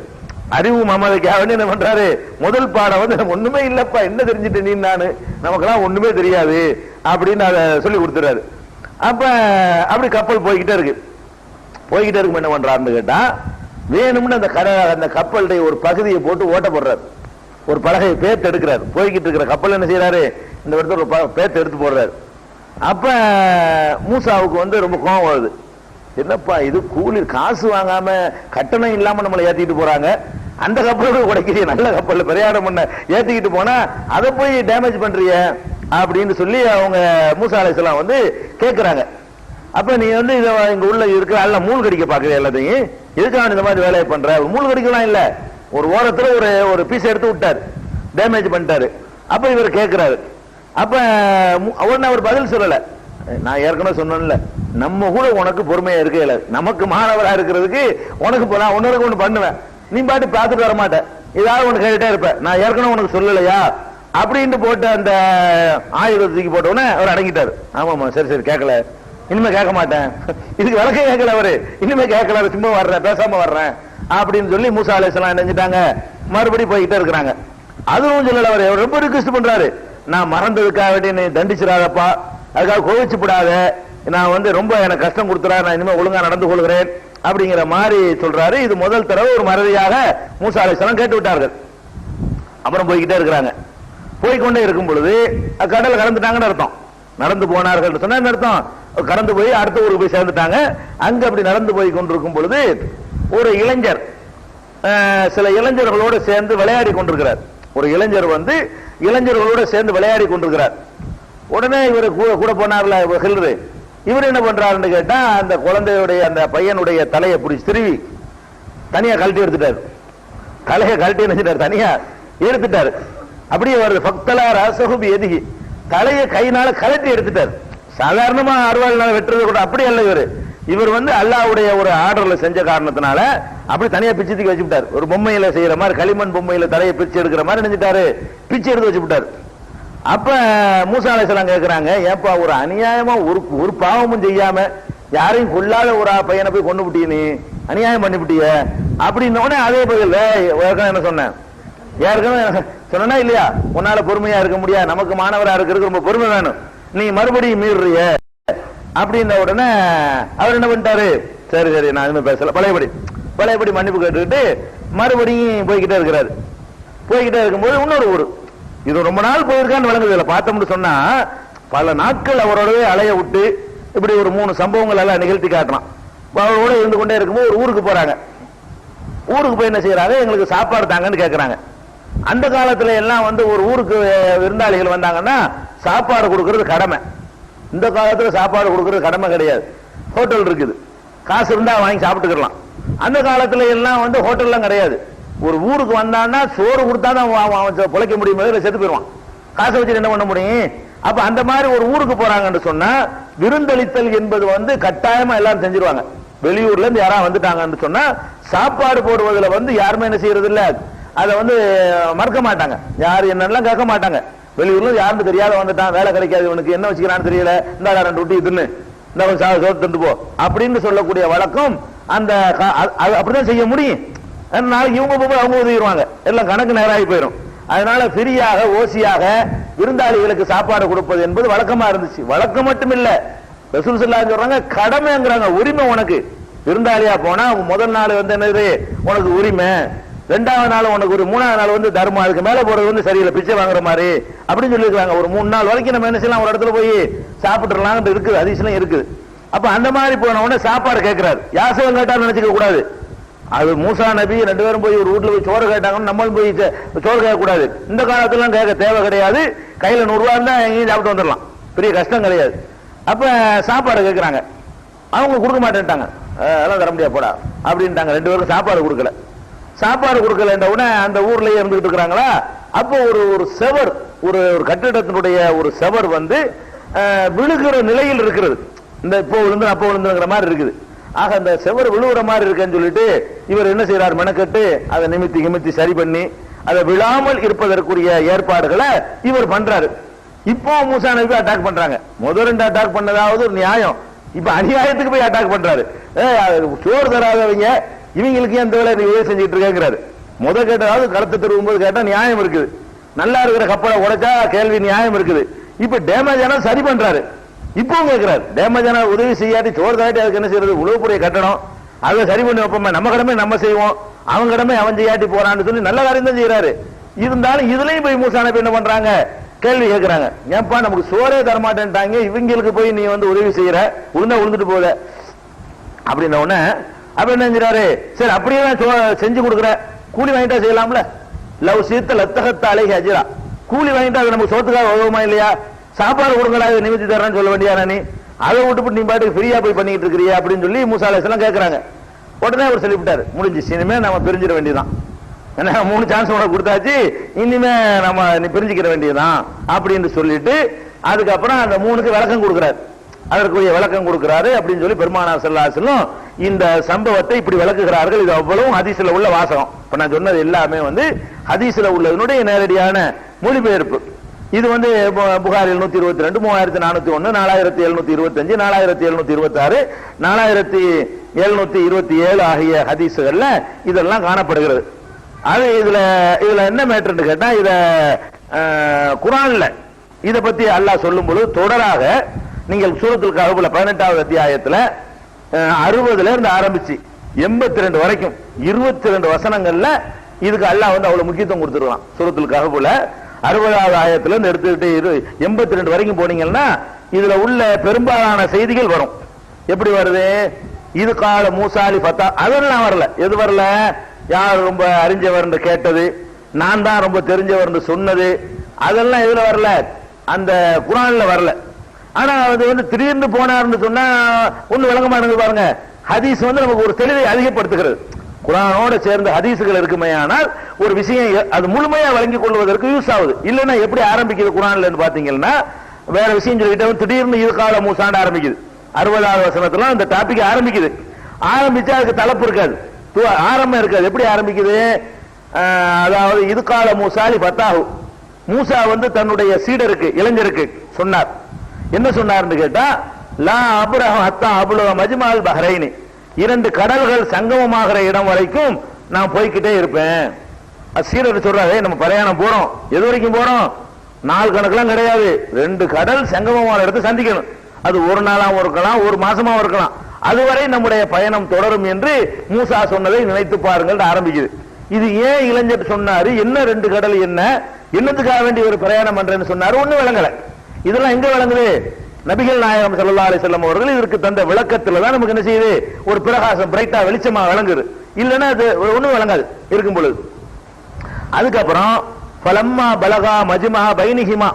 அறிவு மமதைக்காக என்ன பண்றாரு, முதல் பாடம் வந்து ஒண்ணுமே இல்லப்பா, என்ன தெரிஞ்சுட்டு நீ நானு, நமக்கெல்லாம் ஒண்ணுமே தெரியாது அப்படின்னு அதை சொல்லி கொடுத்துறாரு. அப்ப அப்படி கப்பல் போய்கிட்டே இருக்கு. போய்கிட்டே இருக்கும் என்ன பண்றாருன்னு கேட்டா, வேணும்னு அந்த கப்பலுடைய ஒரு பகுதியை போட்டு ஓட்ட போடுறாரு. ஒரு பலகையை பேத்து எடுக்கிறார். போய்கிட்டு இருக்கிற கப்பல் என்ன செய்யறாரு, இந்த இடத்துல ஒரு பேத்து எடுத்து போடுறாரு. அப்ப மூசாவுக்கு ரொம்ப கோபம் வருது. என்னப்பா இது, கூலி காசு வாங்காம கட்டணம் இல்லாம நம்மளை ஏத்திட்டு போறாங்க, அந்த கப்பலோட உடைக்கிறிய, நல்ல கப்பல் பிரயாணம் பண்ண ஏத்திக்கிட்டு போனா அதை போய் டேமேஜ் பண்றிய அப்படின்னு சொல்லி அவங்க மூசா அலைஹிஸ்ஸலாம் கேட்கிறாங்க. அப்ப நீ இங்க உள்ள இருக்கிற அல்ல மூல் கடிக்க பாக்குற எல்லாத்தையும், எதுக்கான இந்த மாதிரி வேலையை பண்ற? மூல் கடிக்கலாம் இல்ல, ஒரு ஓரத்துல ஒரு பீஸ் எடுத்து விட்டாரு, டேமேஜ் பண்ணிட்டாரு. அப்ப இவர் கேட்கிறாரு. அப்ப உடனே அவர் பதில் சொல்லல. நான் ஏற்கனவே சொன்னேன்ல, நம்ம கூட உனக்கு பொறுமையா இருக்கல, நமக்கு மாணவரா இருக்கிறதுக்கு உனக்கு நான் ஒன்னு ஒண்ணு பண்ணுவேன், நீ பாட்டு பார்த்துட்டு வர மாட்டேன், ஏதாவது ஒண்ணு கேட்டுட்டே இருப்ப, நான் ஏற்கனவே உனக்கு சொல்லலையா அப்படின்னு போட்டு அந்த ஆயுதத்துக்கு போட்ட உடனே அவர் அடங்கிட்டாரு. ஆமாமா சரி சரி கேட்கல, இனிமே கேட்க மாட்டேன், இதுக்கு விளக்க கேட்கல அவரு, இனிமே கேட்கல, சும்மா வர்றேன், பேசாம வர்றேன் அப்படின்னு சொல்லி மூசா அலைஹிஸ்ஸலாம் என்ன செஞ்சிட்டாங்க, மறுபடியும் போய்கிட்டே இருக்கிறாங்க. அதுவும் சொல்லல, அவர் ரொம்ப ரிக்வெஸ்ட் பண்றாரு, நான் மறந்ததுக்காக வேண்டி நீ தண்டிச்சிடாதப்பா, அதுக்காக கோவிச்சுப்படாத, நான் ரொம்ப எனக்கு கஷ்டம் கொடுத்துறா, நான் இனிமே ஒழுங்கா நடந்து கொள்கிறேன் அப்படிங்கிற மாதிரி சொல்றாரு. இது முதல் தடவை ஒரு மறதியாக மூசா அலைஹிஸ்ஸலாம் கேட்டு விட்டார்கள். அப்புறம் போய்கிட்டே இருக்கிறாங்க. போய்கொண்டே இருக்கும் பொழுது கடல் கடந்துட்டாங்கன்னு அர்த்தம். நடந்து போனார்கள் சொன்னா அர்த்தம், கடந்து போய் அடுத்த ஊருக்கு போய் சேர்ந்துட்டாங்க. அங்க அப்படி நடந்து போய் கொண்டிருக்கும் பொழுது ஒரு இளைஞர் சில இளைஞர்களோடு சேர்ந்து விளையாடி கொண்டிருக்கிறார். ஒரு இளைஞர் இளைஞர்களோடு சேர்ந்து விளையாடி கொண்டிருக்கிறார். உடனே இவர் கூட போனார்ல ஹில்ரு, இவர் என்ன பண்றாருன்னு கேட்டா, அந்த குழந்தையுடைய அந்த பையனுடைய தலையை பிடிச்சி திருவி தனியா கழட்டி எடுத்துட்டாரு. தலையை கழட்டி நினைச்சிட்டாரு, தனியா எடுத்துட்டாரு. அப்படியே வருது பக்தலா ரசகுபி எதுகி, தலையை கையினால கழட்டி எடுத்துட்டாரு. சாதாரணமா அறுவாள் வெட்டுறது கூட அப்படி அல்ல, இவர் அல்லாஹ்வுடைய ஒரு ஆர்டர்ல செஞ்ச காரணத்தினால அப்படி தனியா பிச்சு தூக்கி வச்சுட்டாரு. ஒரு பொம்மையில செய்யற மாதிரி, களிமண் பொம்மையில தலையை பிச்சு எடுக்கிற மாதிரி நினைச்சிட்டாரு, பிச்சு எடுத்து வச்சுட்டாரு. அப்ப மூசா அலைஹிஸ்ஸலாம் கேட்கிறாங்க, ஏப்பா ஒரு அநியாயமா ஒரு பாவமும் செய்யாம யாரையும் கொல்லாத ஒரு பையனை போய் கொண்டு விட்டிய, நீ அநியாயம் பண்ணிவிட்டிய அப்படின்ன உடனே அதே பதில், ஏற்கனவே என்ன சொன்னேன், ஏற்கனவே சொன்னா இல்லையா, உன்னால பொறுமையா இருக்க முடியாது, நமக்கு மாணவரா இருக்கிறதுக்கு ரொம்ப பொறுமை வேணும், நீ மறுபடியும் மீறுறிய அப்படின்ன உடனே அவர் என்ன பண்ணிட்டாரு, சரி சரி நான் இனிமே பேசல, பழையபடி மன்னிப்பு கேட்டுக்கிட்டு மறுபடியும் போய்கிட்டே இருக்கிறாரு. போய்கிட்டே இருக்கும்போது இன்னொரு ஊரு, இது ரொம்ப நாள் போயிருக்கான்னு விளங்குது, பார்த்தோம்னு சொன்னா பல நாட்கள் அவரோடவே அலைய விட்டு இப்படி ஒரு 3 சம்பவங்கள் எல்லாம் நிகழ்த்தி காட்டலாம். அவரோட இருந்து கொண்டே இருக்கும்போது ஒரு ஊருக்கு போறாங்க. ஊருக்கு போய் என்ன செய்யறாங்க, எங்களுக்கு சாப்பாடு தாங்கன்னு கேட்கறாங்க. அந்த காலத்துல எல்லாம் ஒரு ஊருக்கு விருந்தாளிகள் வந்தாங்கன்னா சாப்பாடு கொடுக்கறது கடமை. இந்த காலத்துல சாப்பாடு கொடுக்கறது கடமை கிடையாது, ஹோட்டல் இருக்குது, காசு இருந்தா வாங்கி சாப்பிட்டுக்கலாம். அந்த காலத்துல எல்லாம் ஹோட்டல்லாம் கிடையாது. ஒரு ஊருக்கு வந்தான்னா சோறு கொடுத்தாதான் பிழைக்க முடியும், செத்து போயிடுவான், காசை வச்சுட்டு என்ன பண்ண முடியும். அப்ப அந்த மாதிரி ஒரு ஊருக்கு போறாங்கன்னு சொன்னா விருந்தளித்தல் என்பது கட்டாயமா எல்லாரும் செஞ்சிருவாங்க. வெளியூர்ல இருந்து யாராவது வந்துட்டாங்கன்னு சொன்னா சாப்பாடு போடுவதில் யாருமே என்ன செய்யறது இல்ல, அதை மறக்க மாட்டாங்க, யாரு என்னெல்லாம் கேட்க மாட்டாங்க. வெளியூர்ல யாருன்னு தெரியாத வந்துட்டான், வேலை கிடைக்காது, இவனுக்கு என்ன வச்சுக்கிறான்னு தெரியல, இந்த 2 ரொட்டி தின்னு, இந்த சோறு தின்னு போ அப்படின்னு சொல்லக்கூடிய வழக்கம் அந்த அப்படிதான் செய்ய முடியும். நாளைக்கு இவங்க போய் அவங்க உதவிடுவாங்க, எல்லாம் கணக்கு நேராகி போயிடும். அதனால ஃப்ரீயாக ஓசியாக விருந்தாளிகளுக்கு சாப்பாடு கொடுப்பது என்பது வழக்கமா இருந்துச்சு. வழக்கம் மட்டும் இல்ல, ரசூல் ஸல்லல்லாஹு அலைஹி சொல்றாங்க கடமைங்கிறாங்க, உரிமை உனக்கு. விருந்தாளியா போனா முதல் நாள் என்னது உனக்கு உரிமை, 2வது நாள் உனக்கு ஒரு, 3வது நாள் தர்மம், அதுக்கு மேல போறது சரியில்லை, பிச்சை வாங்குற மாதிரி அப்படின்னு சொல்லிருக்காங்க. ஒரு 3 நாள் வரைக்கும் நம்ம என்ன செய்யலாம், ஒரு இடத்துல போய் சாப்பிட்டுலாம் இருக்குது, அதிசயம் இருக்குது. அப்ப அந்த மாதிரி போன உடனே சாப்பாடு கேட்கிறாரு. யாசகம் கேட்டா நினைச்சுக்க கூடாது, அது மூசா நபி 2 பேரும் போய் ஒரு வீட்டுல போய் சோறு கேட்டாங்கன்னு நம்மளும் போய் சோறு கேட்க கூடாது. இந்த காலத்துல கேட்க தேவை கிடையாது, கையில 100 ரூபா இருந்தா எங்கேயும் சாப்பிட்டு வந்துடலாம், பெரிய கஷ்டம் கிடையாது. அப்ப சாப்பாடு கேட்கிறாங்க, அவங்க கொடுக்க மாட்டேன்ட்டாங்க, அதெல்லாம் தர முடியாது போடா அப்படின்ட்டாங்க. 2 பேரும் சாப்பாடு கொடுக்கல. சாப்பாடு கொடுக்கல உடனே அந்த ஊர்லயே இருந்துகிட்டு இருக்கிறாங்களா, அப்போ ஒரு செவர், ஒரு கட்டிடத்தினுடைய ஒரு செவர் விழுகிற நிலையில் இருக்கிறது. இந்த இப்போ விழுந்து அப்போ விழுந்துங்கிற மாதிரி இருக்குது. ஆக அந்த செவர் விழுகிற மாதிரி இருக்குன்னு சொல்லிட்டு இவர் என்ன செய்யறார், மெனக்கட்டு அதை நிமித்தி சரி பண்ணி அதை விழாமல் இருப்பதற்குரிய ஏற்பாடுகளை இவர் பண்றாரு. இப்போ மூசா நபி அட்டாக் பண்றாங்க. முதல் 2 அட்டாக் பண்ணதாவது ஒரு நியாயம், இப்ப அநியாயத்துக்கு போய் அட்டாக் பண்றாரு. சோறு தராதவங்க இவங்களுக்கு எந்த வேலை நீ உதவி செஞ்சுட்டு இருக்கேங்கிறாரு. கேட்டதாவது களத்தை திரும்பும்போது கேட்டா நியாயம் இருக்குது, நல்லா இருக்கிற கப்பலை உடைச்சா கேள்வி நியாயம் இருக்குது. இப்ப டேமேஜ் ஆனா சரி பண்றாரு. இப்பவும் கேட்கிறாரு, டேமேஜான உதவி செய்யாட்டி சோறு தாட்டி அதுக்கு என்ன செய்யறது, உழவு புரிய கட்டணும், அதை சரி பண்ணி வைப்போமே, நம்ம கடமை நம்ம செய்வோம், அவன் கடமை அவன் செய்யாட்டி போறான்னு சொல்லி நல்ல காரியம் தான் செய்யறாரு. இருந்தாலும் இதுலயும் போய் மூசா நபி என்ன பண்றாங்க, கேள்வி கேட்கிறாங்க. ஏன்பா நமக்கு சோறே தரமாட்டேன்ட்டாங்க, இவங்களுக்கு போய் நீ வந்து உதவி செய்யற, உளுந்தா உளுந்துட்டு போகுத அப்படின்ன உடனே அப்ப என்ன செஞ்சாரு, சரி அப்படியே செஞ்சு கொடுக்குற, கூலி வாங்கிட்டா செய்யலாம்ல, லவ் சீத்த லத்தகத்த அழகி அஜிரா, கூலி வாங்கிட்டா அது நமக்கு சோத்துக்காக உதவுமா இல்லையா, சாப்பாடு கொடுங்களா நிமித்தி தர்றேன்னு சொல்ல வேண்டியா, நீ அதை விட்டு நீ பாட்டுக்கு ஃப்ரீயா போய் பண்ணிட்டு இருக்கிறியா அப்படின்னு சொல்லி மூசா அலைஹிஸ்ஸலாம் கேட்கறாங்க. உடனே அவர் சொல்லிவிட்டாரு, முடிஞ்சு இனிமே நம்ம பிரிஞ்சிட வேண்டியதான், ஏன்னா 3 சான்ஸ் உனக்கு கொடுத்தாச்சு, இனிமே நம்ம நீ பிரிஞ்சுக்கிற வேண்டியதான் அப்படின்னு சொல்லிட்டு அதுக்கப்புறம் அந்த 3க்கு விளக்கம் கொடுக்கிறார், அதற்குரிய விளக்கம் கொடுக்கிறாரு அப்படின்னு சொல்லி பெருமானார் ஸல்லல்லாஹு அலைஹி வஸல்லம் இந்த சம்பவத்தை இப்படி விளக்குகிறார்கள். இது அவ்வளவு ஹதீஸ்ல உள்ள வாசகம். இப்ப நான் சொன்னது எல்லாமே வந்து ஹதீஸ்ல உள்ளதனுடைய நேரடியான மொழிபெயர்ப்பு. இது வந்து புகாரில் 122, 3401, 4725, 4726, 4727 ஆகிய ஹதீஸ்கள்ல இதெல்லாம் காணப்படுகிறது. அது இதுல என்ன மேட்டர்னு கேட்டா, இத குர்ஆன்ல இத பத்தி அல்லாஹ் சொல்லும் பொழுது தொடராக நீங்கள் சூரத்துல் கஹ்ஃப்ல 18வது அத்தியாயத்துல 60ல இருந்து ஆரம்பிச்சு 82 வரைக்கும் 22 வசனங்கள்ல இதுக்கு அல்லாஹ் வந்து அவ்வளவு முக்கியத்துவம் கொடுத்துருக்கான். சூரத்துல் கஹ்ஃப்ல 60வது ஆயத்துல இருந்து எடுத்துக்கிட்டு 82 வரைக்கும் போனீங்கன்னா இதுல உள்ள பெரும்பாலான செய்திகள் வரும். எப்படி வருது, இது கால மூசாலி ஃபத்தா, அதெல்லாம் வரல. எது வரல, யார் ரொம்ப அறிஞ்சவர் கேட்டது, நான் தான் ரொம்ப தெரிஞ்சவர் சொன்னது, அதெல்லாம் எதுல வரல, அந்த குர்ஆன்ல வரல. ஆனா அது வந்து திடீர்னு போனார்னு சொன்னா ஒண்ணு விளங்க மாட்டேங்குது பாருங்க. ஹதீஸ் வந்து நமக்கு ஒரு தெளிவை அதிகப்படுத்துகிறது. குர்ஆனோட சேர்ந்த ஹதீஸ்கள் இருக்குமே, ஆனால் ஒரு விஷயம் அது முழுமையா வழங்கிக் கொள்வதற்கு யூஸ் ஆகுது. இல்லைன்னா எப்படி ஆரம்பிக்குது குர்ஆன்ல பாத்தீங்கன்னா, வேற விஷயம் சொல்லிட்டு திடீர்னு இது கால மூசாண்டு ஆரம்பிக்குது. 60வது வசனத்துல அந்த டாபிக் ஆரம்பிக்குது. ஆரம்பிச்சா அதுக்கு தலைப்பு இருக்காது, ஆரம்பம் இருக்காது. எப்படி ஆரம்பிக்குது, அதாவது இது கால மூசாலி ஃபத்தாஹு, மூசா வந்து தன்னுடைய சீடருக்கு இளைஞருக்கு சொன்னார். என்ன சொன்னார்னு கேட்டா, லா அப்ரஹ ஹத்தா அப்லுக மஜ்மல் பஹ்ரைனி, 2 கடல்கள் சங்கமமாகிற இடம் வரைக்கும் நான் போய்கிட்டே இருப்பேன். சீடர் சொல்றாரு, நம்ம பிரயாணம் போறோம், எது வரைக்கும் போறோம், நாள் கணக்கெல்லாம் கிடையாது, 2 கடல் சங்கமமான இடத்தை சந்திக்கணும். அது ஒரு நாளாவும் இருக்கலாம், ஒரு மாசமாவும் இருக்கலாம், அதுவரை நம்முடைய பயணம் தொடரும் என்று மூசா சொன்னதை நினைத்து பாருங்கள் ஆரம்பிக்குது. இது ஏன் இளைஞர் சொன்னாரு, என்ன 2 கடல், என்னத்துக்காக வேண்டி ஒரு பிரயாணம் பண்றேன்னு சொன்னாரு, ஒண்ணு விளங்கல. இதெல்லாம் எங்க விளங்குது, நபிகள் நாயகம் ஸல்லல்லாஹு அலைஹி வஸல்லம் அவர்கள் இதற்கு தந்த விளக்கத்துல தான் நமக்கு என்ன செய்யுது, ஒரு பிரகாசம் பிரைட்டா வெளிச்சமா விளங்குது. இல்லைன்னா அது ஒண்ணும் விளங்காது இருக்கும் பொழுது. அதுக்கப்புறம் ஃபலம்மா பலகா மஜ்மா பைனிஹிமா,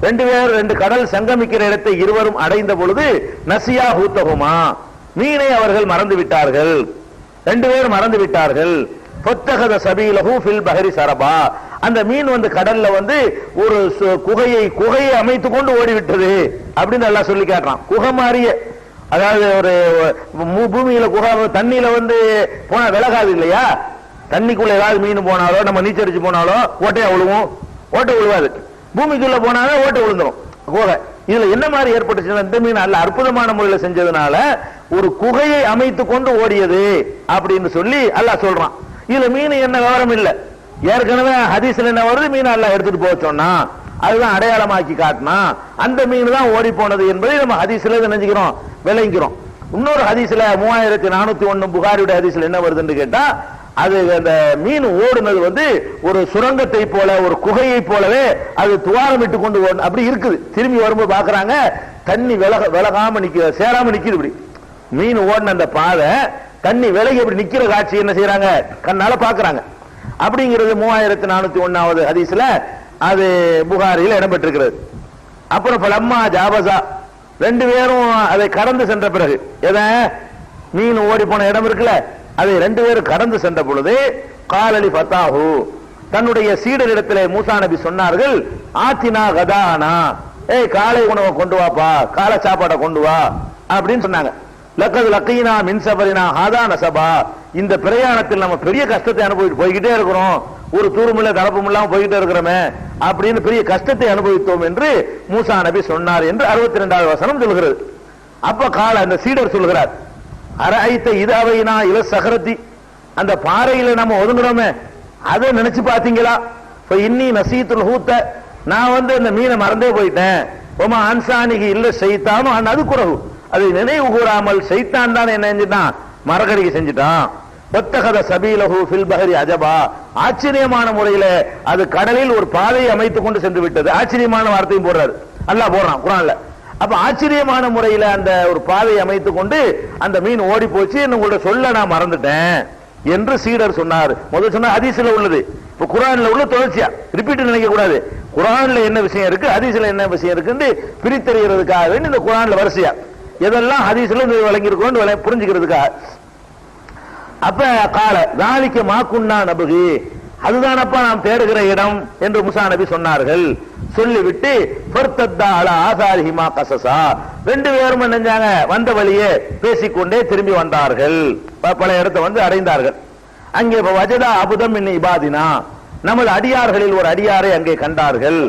2 பேர் 2 கடல் சங்கமிக்கிற இடத்தை இருவரும் அடைந்த பொழுது நசியா ஹூத்தஹுமா, மீனை அவர்கள் மறந்து விட்டார்கள், 2 பேர் மறந்து விட்டார்கள். ஃபத்தஹத சபீலஹு ஃபில் பஹரி சரபா, அந்த மீன் வந்து கடல்ல வந்து ஒரு குகையை அமைத்துக் கொண்டு ஓடிவிட்டது அப்படின்னு எல்லாம் சொல்லி காட்டுறான். குகை மாறிய, அதாவது ஒரு பூமியில குகை, தண்ணியில வந்து போனா விலகாது இல்லையா, தண்ணிக்குள்ள ஏதாவது மீன் போனாலோ நம்ம நீச்சரிச்சு போனாலோ ஓட்டையா விழுவும், ஓட்டை விழுவாது. பூமிக்குள்ள போனாலும் ஓட்டை விழுந்துடும் குகை. இதுல என்ன மாதிரி ஏற்பட்டுச்சுன்னா, இந்த மீன் நல்ல அற்புதமான முறையில் செஞ்சதுனால ஒரு குகையை அமைத்து கொண்டு ஓடியது அப்படின்னு சொல்லி அல்லாஹ் சொல்றான். இதுல மீன் என்ன விவரம் இல்ல, ஏற்கனவே ஹதீஸ்ல என்ன வருது, மீன் அல்லாஹ் எடுத்துட்டு போக சொன்னா, அதுதான் அடையாளமாக்கி காட்டினா, அந்த மீன் தான் ஓடி போனது என்பதை நம்ம ஹதீஸ்ல நினைச்சுக்கிறோம், விளங்கிறோம். இன்னொரு ஹதீஸ்ல 3401 புகாரியுடைய ஹதீஸ்ல என்ன வருதுன்னு கேட்டா, அது அந்த மீன் ஓடுனது வந்து ஒரு சுரங்கத்தை போல, ஒரு குகையை போலவே அது துவாரமிட்டு கொண்டு ஓடும் அப்படி இருக்குது. திரும்பி வரும்போது பாக்குறாங்க, தண்ணி விலகாம நிக்கிற, சேராம நிக்குது. இப்படி மீன் ஓடின அந்த பாதை தண்ணி விலகி அப்படி நிக்கிற காட்சி என்ன செய்யறாங்க, கண்ணால பாக்குறாங்க. அப்படிங்கிறது 3401வது ஹதீஸ்ல அது புகாரியில் இடம்பெற்றிருக்கிறது. அப்புறம் ஃபலம்மா ஜாபஸா, 2 பேரும் அதை கடந்து சென்ற பிறகு, எதை மீன் ஓடி போன இடம் இருக்குல்ல, அதை 2 பேரும் கடந்து சென்ற பொழுது காலலி ஃபத்தாஹு, தன்னுடைய சீடரிடத்திலே மூசா நபி சொன்னார்கள், ஆத்தினா கதானா, காலை உணவை கொண்டு வாப்பா, காலை சாப்பாடை கொண்டு வா அப்படின்னு சொன்னாங்க. லக்கது லக்கீனா மின் சபரினா ஹாதா நசபா, இந்த பிரயாணத்தில் நம்ம பெரிய கஷ்டத்தை அனுபவித்து போய்கிட்டே இருக்கிறோம், ஒரு தூரமுள்ள தளப்பும் இல்லாம போய்கிட்டே இருக்கிறோமே அப்படின்னு பெரிய கஷ்டத்தை அனுபவித்தோம் என்று மூசா நபி சொன்னார் என்று 62வது வசனம் சொல்கிறது. அப்ப கால அந்த சீடர் சொல்கிறார், அரைத்த இதாவைனா இல சகரத்தி, அந்த பாறையில நம்ம ஒதுங்குறோமே அதை நினைச்சு பாத்தீங்களா, இன்னி நசீத்துல் ஹூத்த, நான் வந்து அந்த மீனை மறந்தே போயிட்டேன், ஒமா அன்சானிகி இல்ல ஷைத்தானும் அது குறவு, அதை நினைவு கூறாமல் ஷைத்தான் தான் என்ன செஞ்சுட்டான், மரகடிக்க செஞ்சுட்டான். ஒத்தகத சபீலஹு ஃபில் பஹரி அஜபா, ஆச்சரியமான முறையில அது கடலில் ஒரு பாதையை அமைத்துக் கொண்டு சென்று விட்டது. ஆச்சரியமான வார்த்தையும் போடுறாரு, அல்லாஹ் போடுறான் குர்ஆன்ல. அப்ப ஆச்சரியமான முறையில அந்த ஒரு பாதையை அமைத்துக் கொண்டு அந்த மீன் ஓடி போச்சு, உங்களோட சொல்ல நான் மறந்துட்டேன் என்று சீடர் சொன்னார். முதல் சொன்ன ஹதீஸ்ல உள்ளது, இப்ப குர்ஆன்ல உள்ள தொடர்ச்சியா ரிப்பீட் நினைக்க கூடாது. குர்ஆன்ல என்ன விஷயம் இருக்கு, ஹதீஸ்ல என்ன விஷயம் இருக்குன்னு பிரித்தறிகிறதுக்காக இந்த குர்ஆன்ல வரிசையா எதெல்லாம் ஹதீஸ்ல வழங்கி இருக்கோம் புரிஞ்சுக்கிறதுக்காக. அப்ப கால தாலிக்க மாக்குன்னா நபுகி, அதுதானப்பா நாம் தேடுகிற இடம் என்று மூசா நபி சொன்னார்கள். சொல்லிவிட்டு ரெண்டு பேரும் நினைஞ்சாங்க, வந்த வழியே பேசிக்கொண்டே திரும்பி வந்தார்கள். பல இடத்தை வந்து அடைந்தார்கள். அங்கே வஜதா அபுதம் மின் இபாதினா, நமது அடியார்களில் ஒரு அடியாரை அங்கே கண்டார்கள்.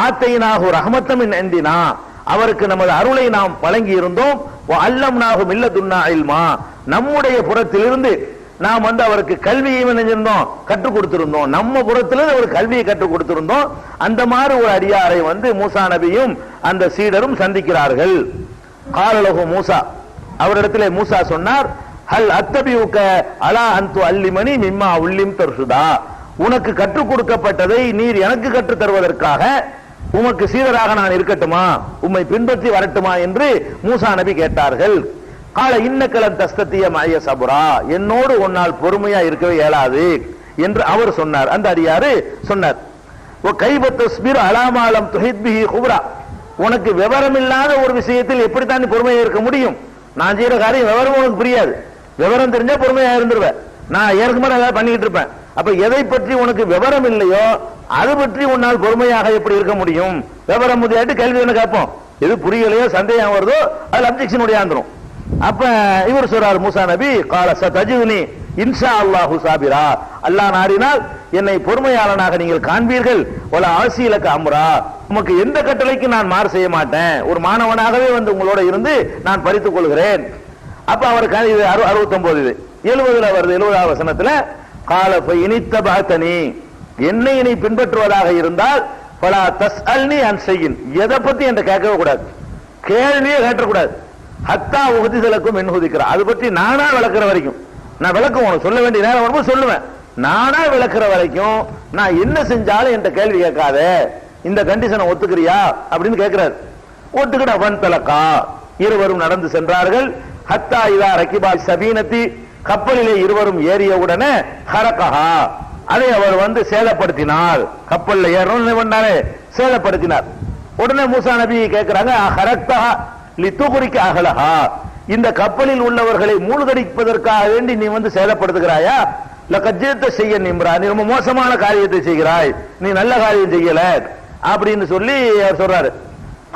ஆத்தைனாஹு ரஹமத்தம் மின் இந்தினா, அவருக்கு நமது அருளை நாம் வழங்கி இருந்தோம். அல்லம்னாஹு மில்லதுன்னா இல்மா, நம்முடைய புறத்திலிருந்து நாம் வந்து அவருக்கு கல்வியை நினைஞ்சிருந்தோம், கற்றுக் கொடுத்திருந்தோம். நம்ம புறத்திலிருந்து ஒரு கல்வியை கற்றுக் கொடுத்திருந்தோம். அந்த மாதிரி ஒரு அடியாரை வந்து மூசா நபியும் அந்த சீடரும் சந்திக்கிறார்கள். காலலகு மூசா, அவரிடத்திலே மூசா சொன்னார், ஹல் அத்தபியுக்க அலா அந்து அல்லிமணி மிம்மா உள்ளிம் தர்சுதா, உனக்கு கற்றுக் கொடுக்கப்பட்டதை நீர் எனக்கு கற்றுத் தருவதற்காக உமக்கு சீடராக நான் இருக்கட்டுமா, உம்மை பின்பற்றி வரட்டுமா என்று மூசா நபி கேட்டார்கள். கால இன்னக்கலன் தஸ்தத்திய மாய சபுரா, என்னோடு உன்னால் பொறுமையா இருக்கவே இயலாது என்று அவர் சொன்னார். அந்த அடியாரு சொன்னார், ஓ கைபத்தஸ்பிர் அலாமாலம் துஹித்பிஹி குப்ரா, உனக்கு விவரம் இல்லாத ஒரு விஷயத்தில் எப்படித்தான் நீ பொறுமையா இருக்க முடியும்? நான் செய்யற காரியம் விவரம் உனக்கு புரியாது, விவரம் தெரிஞ்சா பொறுமையா இருந்துருவேன், நான் ஏற்கனவே ஏதாவது பண்ணிட்டு இருப்பேன். அப்ப எதை பற்றி உனக்கு விவரம் இல்லையோ அது பற்றி உன்னால் பொறுமையாக எப்படி இருக்க முடியும்? விவரம் முடியாட்டு கேள்வி என்ன கேட்போம், எது புரியலையோ சந்தேகம் வருதோ அதுல அப்ஜெக்ஷன் உடையாந்துரும். அப்ப இவர் சொல்றார் மூசா நபி, கால சதஜுனி இன்ஷா அல்லாஹு சாபிரா, அல்லாஹ் நாடினால் என்னை பொறுமையாளனாக நீங்கள் காண்பீர்கள். ஒல ஆசிலக அம்ரா, உமக்கு எந்த கட்டளைக்கு நான் மாறு செய்ய மாட்டேன், ஒரு மாணவனாகவே வந்து உங்களோட இருந்து நான் பறித்துக் கொள்கிறேன். அப்ப அவருக்கு 69 70 வருது, 70வது வசனத்துல கால இனித்தபாத்தனி, என்னை நீ பின்பற்றுவதாக இருந்தால் பலா தஸ்அல்னி அன் ஷைஇன், எதை பத்தி என்கிட்ட கேட்கவே கூடாது, கேள்வியே கேட்டக்கூடாது. ஹத்தா உஹதிசலக்கும் என்ஹுதிக்கிற, அது பற்றி நானா விளக்குற வரைக்கும், நான் விளக்கம் உனக்கு சொல்ல வேண்டிய நேரம் வரும்போது சொல்லுவேன், நானா விளக்குற வரைக்கும் நான் என்ன செஞ்சாலும் என்கிட்ட கேள்வி கேட்காத, இந்த கண்டிஷனை ஒத்துக்கிறியா அப்படின்னு கேட்கிறார். ஒத்துக்கிட வன் தலக்கா, இருவரும் நடந்து சென்றார்கள். ஹத்தா இதா ரக்கிபா சபீனத்தி, கப்பலிலே இருவரும் ஏறிய உடனே ஹரகஹா, அதை அவர் வந்து சேதப்படுத்தினார். கப்பல்ல ஏறணும் பண்ணாரு, சேதப்படுத்தினார். உடனே மூசா நபி கேட்கிறாங்க, ஹரக்தஹா லித்துகுரிக்க அகலஹா, இந்த கப்பலில் உள்ளவர்களை மூழ்கடிப்பதற்காக வேண்டி நீ வந்து சேதப்படுத்துகிறாயா? லகஜ்ஜத செய்ய நிம்ரா, நீ ரொம்ப மோசமான காரியத்தை செய்கிறாய், நீ நல்ல காரியம் செய்யல அப்படின்னு சொல்லி அவர் சொல்றாரு.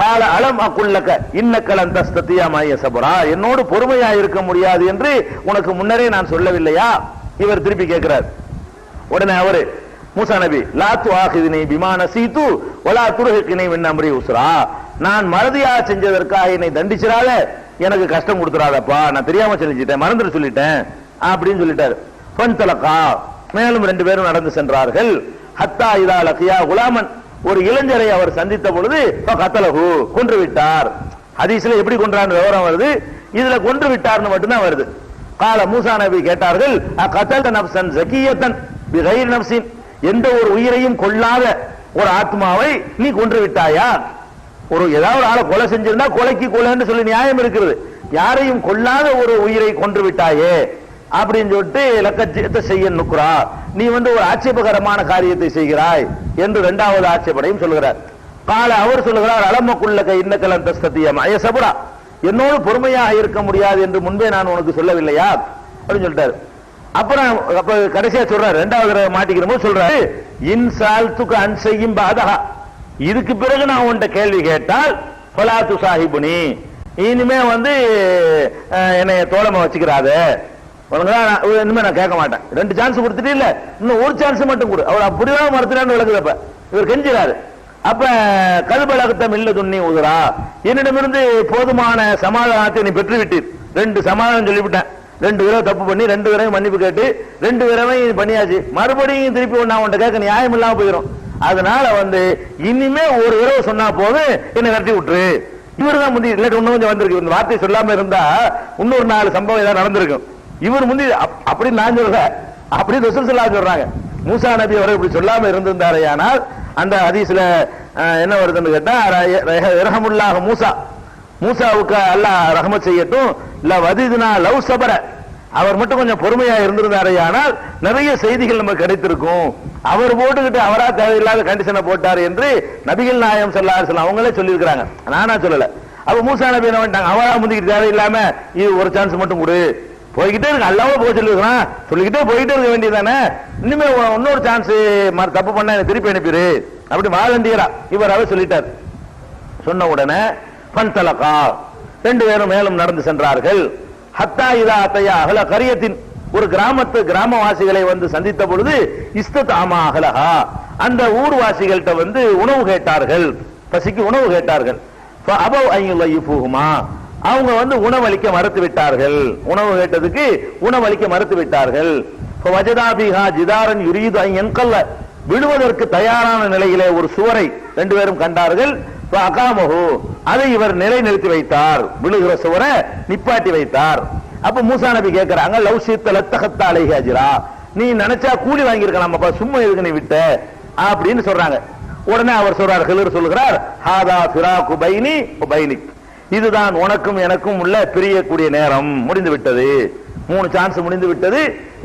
கால அலம் அக்குள்ளக்க இன்னக்கலன் தஸ்தத்தியா மாய சபரா, என்னோடு பொறுமையா இருக்க முடியாது என்று உனக்கு முன்னரே நான் சொல்லவில்லையா? இவர் திருப்பி கேட்கிறார். உடனே அவரு மூசா நபி, லா துஆகிதுனி பிமா நஸீது வலா துர்ஹிக்னி மின் அம்ரி உஸ்ரா, நான் மறதியா செஞ்சதற்காக என்னை தண்டிச்சிராத, எனக்கு கஷ்டம் கொடுத்துறாதப்பா, நான் தெரியாம செஞ்சிட்டேன், மறந்துட்டு சொல்லிட்டேன் அப்படின்னு சொல்லிட்டாரு. ஃபன்தலகா, மேலும் ரெண்டு பேரும் நடந்து சென்றார்கள். ஹத்தா இதா லகியா குலாமன், ஒரு இளைஞரை அவர் சந்தித்த பொழுது கத்தலகு, கொன்று விட்டார். ஹதீஸ்ல எப்படி கொன்றான்னு விவரம் வருது, இதுல கொன்று விட்டார்னு மட்டும்தான் வருது. கால மூசா நபி கேட்டார்கள், கத்தல்த நப்சன் ஜகியத்தன் பிகைர் நப்சின், எந்த ஒரு உயிரையும் கொல்லாத ஒரு ஆத்மாவை நீ கொன்று விட்டாயா? ஒரு ஏதாவது ஆளை கொலை செஞ்சிருந்தா கொலைக்கு கொலைன்னு சொல்லி நியாயம் இருக்கிறது, யாரையும் கொல்லாத ஒரு உயிரை கொன்று விட்டாயே அப்படின்னு சொல்லிட்டு லக்கஜ்ஜத செய்ய நுக்ரா, நீ வந்து ஒரு ஆட்சேபகரமான காரியத்தை செய்கிறாய் என்று இரண்டாவது ஆட்சேபனையும் சொல்கிறார். கால அவர் சொல்லுகிறார், அலமக்குள்ளக இன்னக்கலன் தஸ்தத்தியம் அயசபுரா, என்னோடு பொறுமையாக இருக்க முடியாது என்று முன்பே நான் உனக்கு சொல்லவில்லையா அப்படின்னு சொல்லிட்டாரு. அப்புறம் கடைசியா சொல்றாரு, இரண்டாவது மாட்டிக்கிற போது சொல்றாரு, இன்சால் துக அன்சையும் பாதகா, இதுக்கு பிறகு நான் உன்கிட்ட கேள்வி கேட்டால் ஃபலாத்து சாஹிபுனி, இனிமே வந்து என்னை தோழமை வச்சுக்கிறாத, இனிமே நான் கேட்க மாட்டேன். 2 சான்ஸ் கொடுத்துட்டு இல்ல, இன்னும் ஒரு சான்ஸ் மட்டும் கொடு. அவர் அப்படிதான் மறுத்துறான்னு விளக்குதப்ப இவர் கெஞ்சுறாரு. அப்ப கல்பலகத்தம் இல்ல துண்ணி உதுரா, என்னிடமிருந்து போதுமான சமாதானத்தை நீ பெற்றுவிட்டீர். 2 சமாதானம் சொல்லிவிட்டேன், 2 தடவை தப்பு பண்ணி 2 தடவை மன்னிப்பு கேட்டு 2 தடவை பண்ணியாச்சு, மறுபடியும் திருப்பி நான் உன்கிட்ட கேட்க நியாயம் இல்லாம போயிடும். அதனால இனிமே ஒரு தடவை சொன்னா போது என்ன விரட்டி விட்டுரு. இவர் தான் முந்தி இல்லாட்டி இன்னும் கொஞ்சம் வந்திருக்கு. இந்த வார்த்தை சொல்லாம இருந்தா இன்னொரு 4 சம்பவம் ஏதாவது நடந்திருக்கும். இவர் முந்தி அப்படி நான் சொல்றேன், அப்படி ரசூல் ஸல்லல்லாஹு சொல்றாங்க. மூசா நபி அவர்கள் இப்படி சொல்லாம இருந்திருந்தாரே ஆனால் அந்த ஹதீஸ்ல என்ன வருதுன்னு கேட்டா இரஹமுல்லாஹ் மூசாவுக்கு அல்லாஹ் ரஹமத் செய்யட்டும், ல வதிதுனா லவ் சபர, அவர் மட்டும் கொஞ்சம் பொறுமையா இருந்திருந்தாரே ஆனால் நிறைய செய்திகள் நமக்கு கிடைத்திருக்கும். அவர் போட்டுக்கிட்டு அவரா தேவையில்லாத கண்டிஷனை போட்டார் என்று நபிகள் நாயகம் ஸல்லல்லாஹு அலைஹி வஸல்லம் அவங்களே சொல்லியிருக்கிறாங்க, நானா சொல்லல. அப்ப மூசா நபி என்ன பண்ணிட்டாங்க, அவரா முந்திக்கிட்டு தேவையில்லாம இது ஒரு சான்ஸ் மட்டும் கொடு, போய்கிட்டே இருக்கு, அல்லாவே போக சொல்லிருக்கான், சொல்லிக்கிட்டே போயிட்டே இருக்க வேண்டியதானே, இனிமே இன்னொரு சான்ஸ் தப்பு பண்ண திருப்பி அனுப்பிடு அப்படி வாலண்டியரா இவராக சொல்லிட்டார். சொன்ன உடனே பன்தலகா, 2 பேரும் மேலும் நடந்து சென்றார்கள். ஹத்தா இதா அத்தையா அகல கரியத்தின், ஒரு கிராமவாசிகளை சந்தித்த பொழுது இஸ்ததாமா அகலஹா, அந்த ஊர்வாசிகள்கிட்ட உணவு கேட்டார்கள், பசிக்கு உணவு கேட்டார்கள். அபவ் ஐயுலைஃபுஹுமா, அவங்க உணவளிக்க மறுத்து விட்டார்கள், உணவு கேட்டதுக்கு உணவளிக்க மறுத்து விட்டார்கள். வஜதா பிஹா ஜிதாரன் யுரீது அன் யன்கல்ல, விழுவதற்கு தயாரான நிலையிலே ஒரு சுவரை 2 பேரும் கண்டார்கள். அகாமஹு, அதை இவர் நிலைநிறுத்தி வைத்தார், விழுகிற சுவரை நிப்பாட்டி வைத்தார். அப்ப மூசா நபி கேட்கிறாங்க, லவ் ஷீத்த லத்தகத்த அலைஹி அஜ்ரா, நீ நினைச்சா கூலி வாங்கியிருக்கலாமப்பா, சும்மா எதுக்கு நீ விட்ட அப்படின்னு சொல்றாங்க. உடனே அவர் சொல்றார், ஹிலர் சொல்லுகிறார், ஹாதா ஃபிராகு பைனி வ பைனிக், இதுதான் உனக்கும் எனக்கும் உள்ள பிரியக்கூடிய நேரம் முடிந்து விட்டது, 3 சான்ஸ் முடிந்து விட்டது,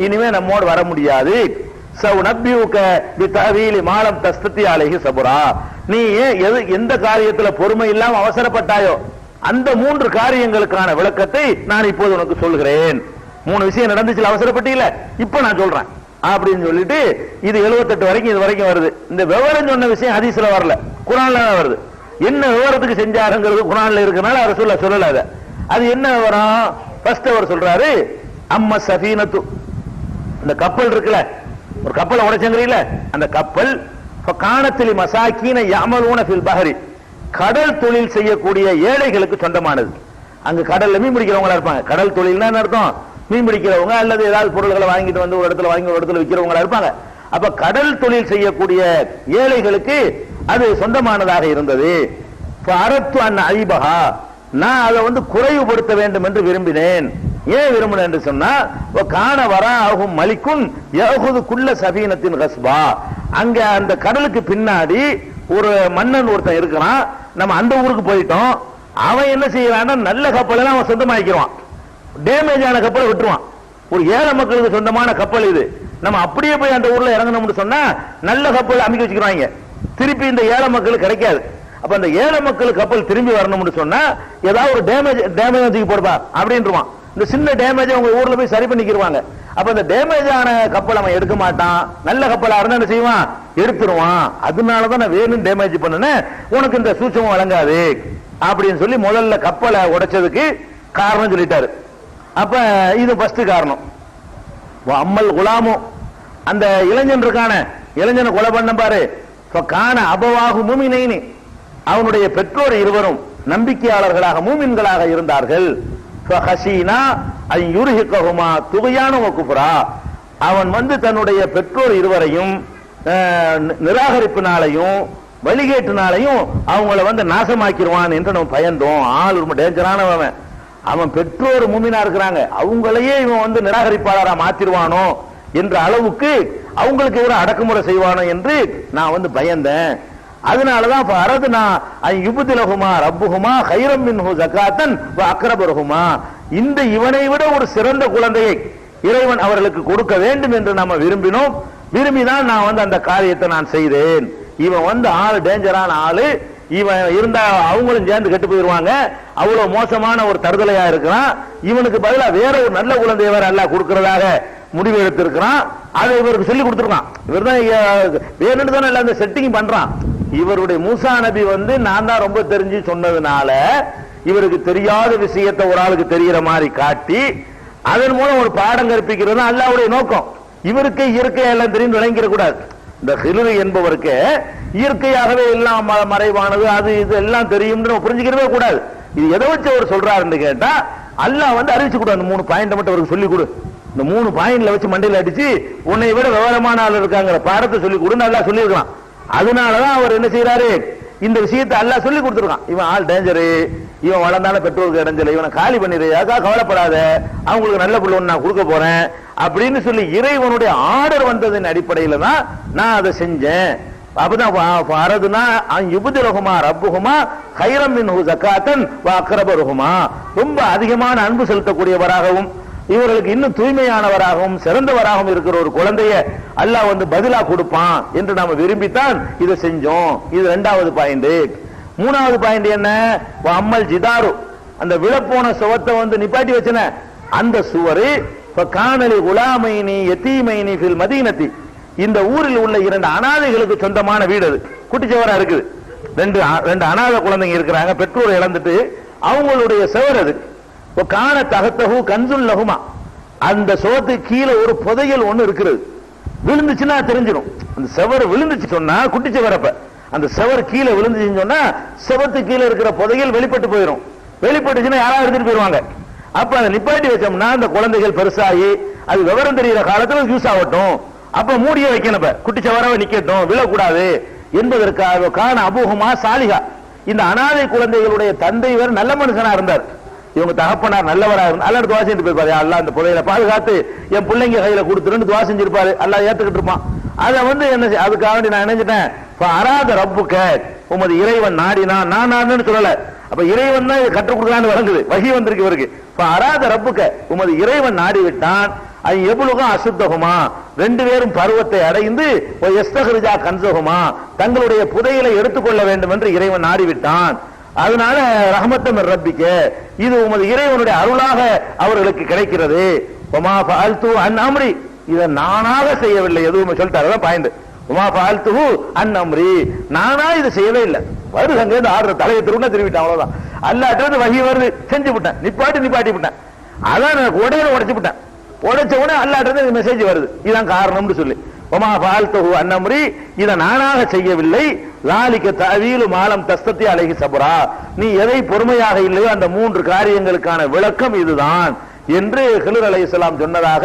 இனிமே நம்மோடு வர முடியாது. சவுனபியுக பிதவீலி மாலம் தஸ்ததி அலைஹி சபரா, நீ எந்த காரியத்துல பொறுமை இல்லாம அவசரப்பட்டாயோ அந்த 3 காரியங்களுக்கான விளக்கத்தை நான் இப்போது உனக்கு சொல்கிறேன். 3 விஷயம் நடந்துச்சு, அவசரப்பட்டீல, இப்ப நான் சொல்றேன் அப்படின்னு சொல்லிட்டு இது 78 வரைக்கும் இது வரைக்கும் வருது. இந்த விவரம் சொன்ன விஷயம் ஹதீஸ்ல வரல, குர்ஆன்ல தான் வருது. என்ன விவரத்துக்கு செஞ்சாருங்கிறது குர்ஆன்ல இருக்கனால ரசூலுல்லாஹ் சொல்லல. அது என்ன விவரம்? ஃபர்ஸ்ட் அவர் சொல்றாரு, அம்ம சஃபீனத்து, இந்த கப்பல் இருக்குல்ல, ஒரு கப்பலை உடைச்சங்கறீல, அந்த கப்பல் கானத்திலி மசாக்கீன யஅமலூன ஃபில் பஹரி, கடல் தொழில் செய்யக்கூடிய ஏழைகளுக்கு சொந்தமானது. அங்க கடல்ல மீன் பிடிக்கிறவங்களா இருப்பாங்க. கடல் தொழில்னா என்ன அர்த்தம்? மீன் பிடிக்கிறவங்க அல்லது ஏதாவது பொருள்களை வாங்கிட்டு ஒரு இடத்துல வாங்கி ஒரு இடத்துல விற்கிறவங்களா இருப்பாங்க. அப்ப கடல் தொழில் செய்யக்கூடிய ஏழைகளுக்கு அது சொந்தமானதாக இருந்தது. அரத்து அன் ஐபஹா, நான் அதை குறைவுபடுத்த வேண்டும் என்று விரும்பினேன். ஏன் விரும்பினேன் என்று சொன்னா, காண வரா ஆகும் மலிக்குன் யஹுது குல்ல சபீனத்தின் கஸ்பா, அங்க அந்த கடலுக்கு பின்னாடி ஒரு மன்னன் ஒருத்தன் இருக்கிறான். நம்ம அந்த ஊருக்கு போயிட்டோம், அவன் என்ன செய்யறான்னா நல்ல கப்பல் எல்லாம் அவன் சொந்தமாக்கிடுவான், டேமேஜ் ஆன கப்பலை விட்டுருவான். ஒரு ஏழை மக்களுக்கு சொந்தமான கப்பல் இது, நம்ம அப்படியே போய் அந்த ஊர்ல இறங்கணும்னு சொன்னா நல்ல கப்பல் அமைக்க வச்சுக்கிறாங்க, திருப்பி இந்த ஏழை மக்களுக்கு கிடைக்காது. அப்ப அந்த ஏழை மக்களுக்கு கப்பல் திரும்பி வரணும்னு சொன்னா ஏதாவது ஒரு டேமேஜ் போடுவா அப்படின்றான். இந்த சின்ன டேமேஜ் உங்க ஊர்ல போய் சரி பண்ணிக்கிடுவாங்க. அப்ப இந்த டேமேஜ் ஆன கப்பல் அவன் எடுக்க மாட்டான், நல்ல கப்பலா இருந்தா என்ன செய்வான், எடுத்துருவான். அதனாலதான் நான் வேணும் டேமேஜ் பண்ணுனேன், உனக்கு இந்த சூட்சமும் வழங்காது அப்படின்னு சொல்லி முதல்ல கப்பலை உடைச்சதுக்கு காரணம் சொல்லிட்டாரு. அப்ப இது ஃபர்ஸ்ட் காரணம். அம்மல் குலாமும், அந்த இளைஞன் இருக்கான, இளைஞனை கொலை பண்ண பாரு, காண அபவாகு மூமினைனி, அவனுடைய பெற்றோர் இருவரும் நம்பிக்கையாளர்களாக மூமின்களாக இருந்தார்கள். அவன் தன்னுடைய பெற்றோர் இருவரையும் நிராகரிப்பினாலையும் வழிகேட்டினாலையும் அவங்கள நாசமாக்கிடுவான் என்று நம்ம பயந்தோம். ஆள் ரொம்ப டேஞ்சரானவன், அவன் பெற்றோர் மூமினா இருக்கிறாங்க, அவங்களையே இவன் நிராகரிப்பாளரா மாத்திருவானோ என்ற அளவுக்கு அவங்களுக்கு இவரை அடக்குமுறை செய்வானோ என்று நான் பயந்தேன். அதனாலதான் அரதுனா யுபதிலகுமா ரப்புகுமா கைரம் மின்ஹு ஜகாத்தன் வ அக்ரபருகுமா, இந்த இவனை விட ஒரு சிறந்த குழந்தையை இறைவன் அவர்களுக்கு கொடுக்க வேண்டும் என்று நாம விரும்பினோம். விரும்பிதான் நான் அந்த காரியத்தை நான் செய்தேன். இவன் ஆளு டேஞ்சரான ஆளு, இவன் இருந்தா அவங்களும் சேர்ந்து கெட்டு போயிருவாங்க, அவ்வளவு மோசமான ஒரு தருதலையா இருக்கிறான். இவனுக்கு பதிலா வேற ஒரு நல்ல குழந்தைய வேற அல்லாஹ் கொடுக்கிறதாக முடிவு எடுத்திருக்கிறான். அதை இவருக்கு சொல்லி கொடுத்திருக்கான். இவர் தான் வேணும்னு தானே அந்த செட்டிங் பண்றான். இவருடைய மூசா நபி நான் தான் ரொம்ப தெரிஞ்சு சொன்னதுனால இவருக்கு தெரியாத விஷயத்தை ஒரு ஆளுக்கு தெரிகிற மாதிரி காட்டி அதன் மூலம் ஒரு பாடம் கற்பிக்கிறது அல்லாஹ்வுடைய நோக்கம். இவருக்கு இயற்கையா எல்லாம் தெரியும் விளங்கிட கூடாது. இந்த ஹிலரு என்பவருக்கு இயற்கையாகவே எல்லாம் மறைவானது அது இது எல்லாம் தெரியும் புரிஞ்சுக்கிறவே கூடாது. இது எதை வச்சு அவர் சொல்றாருன்னு கேட்டா, அல்லாஹ் அறிவிச்சு கொடு, அந்த 3 பாயிண்ட் மட்டும் அவருக்கு சொல்லி கொடு, இந்த 3 பாயிண்ட்ல வச்சு மண்டையில அடிச்சு உன்னை விட விவரமான ஆள் இருக்காங்கிற பாடத்தை சொல்லி கொடுன்னு அல்லாஹ் சொல்லியிருக்கலாம். அதனாலதான் அவர் என்ன செய்யறாரு, இந்த விஷயத்தை அல்லாஹ் சொல்லி கொடுத்துருக்கான். இவன் ஆள் டேஞ்சரு, இவன் வளர்ந்தாலும் பெற்றோருக்கு இடைஞ்சல, இவனை காலி பண்ணிடு, அதுக்காக கவலைப்படாத, அவங்களுக்கு நல்ல புள்ள ஒன்று நான் கொடுக்க போறேன் அப்படின்னு சொல்லி இறைவனுடைய ஆர்டர் வந்ததின் அடிப்படையில தான் நான் அதை செஞ்சேன். அப்பதான் அரதுனா யுபதிரகுமா ரப்புகுமா கைரம் மின்ஹு ஜகாத்தன் வ அக்ரபருகுமா, ரொம்ப அதிகமான அன்பு செலுத்தக்கூடியவராகவும் இவர்களுக்கு இன்னும் தூய்மையானவராகவும் சிறந்தவராகவும் இருக்கிற ஒரு குழந்தைய அல்லாஹ் வந்து பதிலா கொடுப்பான் என்று நாம விரும்பித்தான் இதை செஞ்சோம். இது இரண்டாவது பாயிண்ட். மூணாவது பாயிண்ட் என்ன, அம்மல் ஜிதாரு, அந்த விழப்போன சுவத்தை வந்து நிப்பாட்டி வச்சன அந்த சுவரு காணலி குலாமைனி யதீமைனி ஃபில் மதீனத்தி, இந்த ஊரில் உள்ள 2 அனாதைகளுக்கு சொந்தமான வீடு. அது குட்டிச்சவரா இருக்குது. ரெண்டு அனாதை குழந்தைங்க இருக்கிறாங்க, பெற்றோரை இழந்துட்டு அவங்களுடைய சுவர். அது காண தகத்தகு கன்சுல் லகுமா, அந்த சோத்து கீழே ஒரு புதையல் ஒண்ணு இருக்கிறது. விழுந்துச்சுன்னா தெரிஞ்சிடும். அந்த செவர் விழுந்துச்சு சொன்னா குட்டிச்சவரப்ப அந்த செவர் கீழே விழுந்துச்சுன்னு சொன்னா செவத்து கீழே இருக்கிற புதையல் வெளிப்பட்டு போயிடும். வெளிப்பட்டுச்சுன்னா யாராவது எடுத்துட்டு போயிருவாங்க. அப்ப அதை நிப்பாட்டி வச்சோம்னா அந்த குழந்தைகள் பெருசாகி அது விவரம் தெரிகிற காலத்துல யூஸ் ஆகட்டும். அப்ப மூடிய வைக்கணும், குட்டிச்சவராக நிக்கட்டும், விழக்கூடாது என்பதற்காக காண அபூஹுமா சாலிகா, இந்த அனாதை குழந்தைகளுடைய தந்தை வேறு நல்ல மனுஷனா இருந்தார், இவங்க தகப்பனார் நல்லவரா இருந்தார். அல்லாஹ் துவா செஞ்சுட்டு போயிருப்பாரு, அல்லாஹ் அந்த புதையலை பாதுகாத்து என் பிள்ளைங்க கையில கொடுத்துருன்னு துவா செஞ்சிருப்பாரு. அல்லாஹ் ஏத்துக்கிட்டு இருப்பான். அதை வந்து என்ன அதுக்காக வேண்டி நான் நினைச்சிட்டேன், அராத ரப்புக்க, உமது இறைவன் நாடினான், நான் நாடுன்னு சொல்லல. அப்ப இறைவன் தான் கற்றுக் கொடுக்கலான்னு வழங்குது, வகி வந்திருக்கு இவருக்கு. அராத ரப்புக்க, உமது இறைவன் நாடி விட்டான், எவ்வளவுக்கும் அசுத்தகுமா, 2 பேரும் பருவத்தை அடைந்து எஸ்தகரிஜா கன்சகுமா, தங்களுடைய புதையலை எடுத்துக்கொள்ள வேண்டும் என்று இறைவன் நாடிவிட்டான். அதனால ரஹமத்தம் ரப்பிக்க, இது உமது இறைவனுடைய அருளாக அவர்களுக்கு கிடைக்கிறது. ஒமா ஃஅல்து அன் அம்ரி, இதை நானாக செய்யவில்லை, எதுவுமே சொல்லிட்டாரு பாயிண்ட். ஒமா ஃஅல்து அன் அம்ரி, நானா இது செய்யவே இல்லை. வருது அங்க இருந்து ஆடுற தலையை திரும்ப திரும்பிட்டேன், அவ்வளவுதான். அல்லாஹ்ட்ட வஹி வருது, செஞ்சு விட்டேன், நிப்பாட்டி விட்டேன். அதான் உடையில உடைச்சு விட்டேன். உடைச்ச உடனே அல்லாஹ்ட்ட மெசேஜ் வருது, இதான் காரணம்னு சொல்லி. ஒமா ஃஅல்து அன் அம்ரி, இதை நானாக செய்யவில்லை. லாலிக தஅவீலு மாலம் தஸ்தத்தி அலைஹி சப்ரா, நீ எதை பொறுமையாக இல்லையோ அந்த 3 காரியங்களுக்கான விளக்கம் இதுதான் என்று ஹிலர் அலைஹிஸ்ஸலாம் சொன்னதாக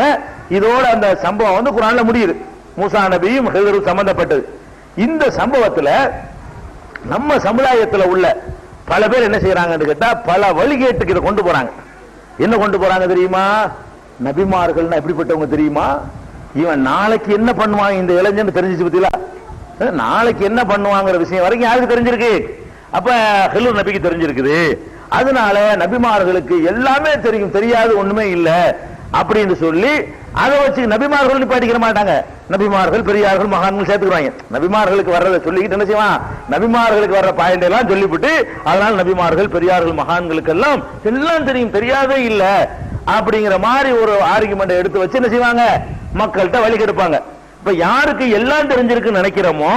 இதோட அந்த சம்பவம் வந்து குர்ஆன்ல முடியுது. மூசா நபியும் ஹிலரும் சம்பந்தப்பட்டது. இந்த சம்பவத்துல நம்ம சமுதாயத்துல உள்ள பல பேர் என்ன செய்யறாங்கன்னு கேட்டா, பல வழிகேட்டுக்கு இதை கொண்டு போறாங்க. என்ன கொண்டு போறாங்க தெரியுமா? நபிமார்கள்னா எப்படிப்பட்டவங்க தெரியுமா? இவன் நாளைக்கு என்ன பண்ணுவான் இந்த இளைஞன் தெரிஞ்சிச்சு பத்தியா, நாளைக்கு என்ன பண்ணுவாங்கிற விஷயம் வரைக்கும் யாருக்கு தெரிஞ்சிருக்கு? அப்ப ஹிலர் நபிக்கு தெரிஞ்சிருக்குது. அதனால நபிமார்களுக்கு எல்லாமே தெரியும், தெரியாது ஒண்ணுமே இல்ல அப்படின்னு சொல்லி அதை வச்சு நபிமார்கள் நிப்பாட்டிக்கிற மாட்டாங்க. நபிமார்கள் பெரியார்கள் மகான்கள் சேர்த்துக்கிறாங்க. நபிமார்களுக்கு வர்றதை சொல்லிக்கிட்டு என்ன செய்வான், நபிமார்களுக்கு வர்ற பாயிண்ட் எல்லாம் சொல்லிவிட்டு அதனால நபிமார்கள் பெரியார்கள் மகான்களுக்கு எல்லாம் தெரியும், தெரியாதே இல்ல அப்படிங்கிற மாதிரி ஒரு ஆர்குமெண்ட் எடுத்து வச்சு என்ன செய்வாங்க, மக்கள்கிட்ட வழி கெடுப்பாங்க. இப்ப யாருக்கு எல்லாம் தெரிஞ்சிருக்குன்னு நினைக்கிறோமோ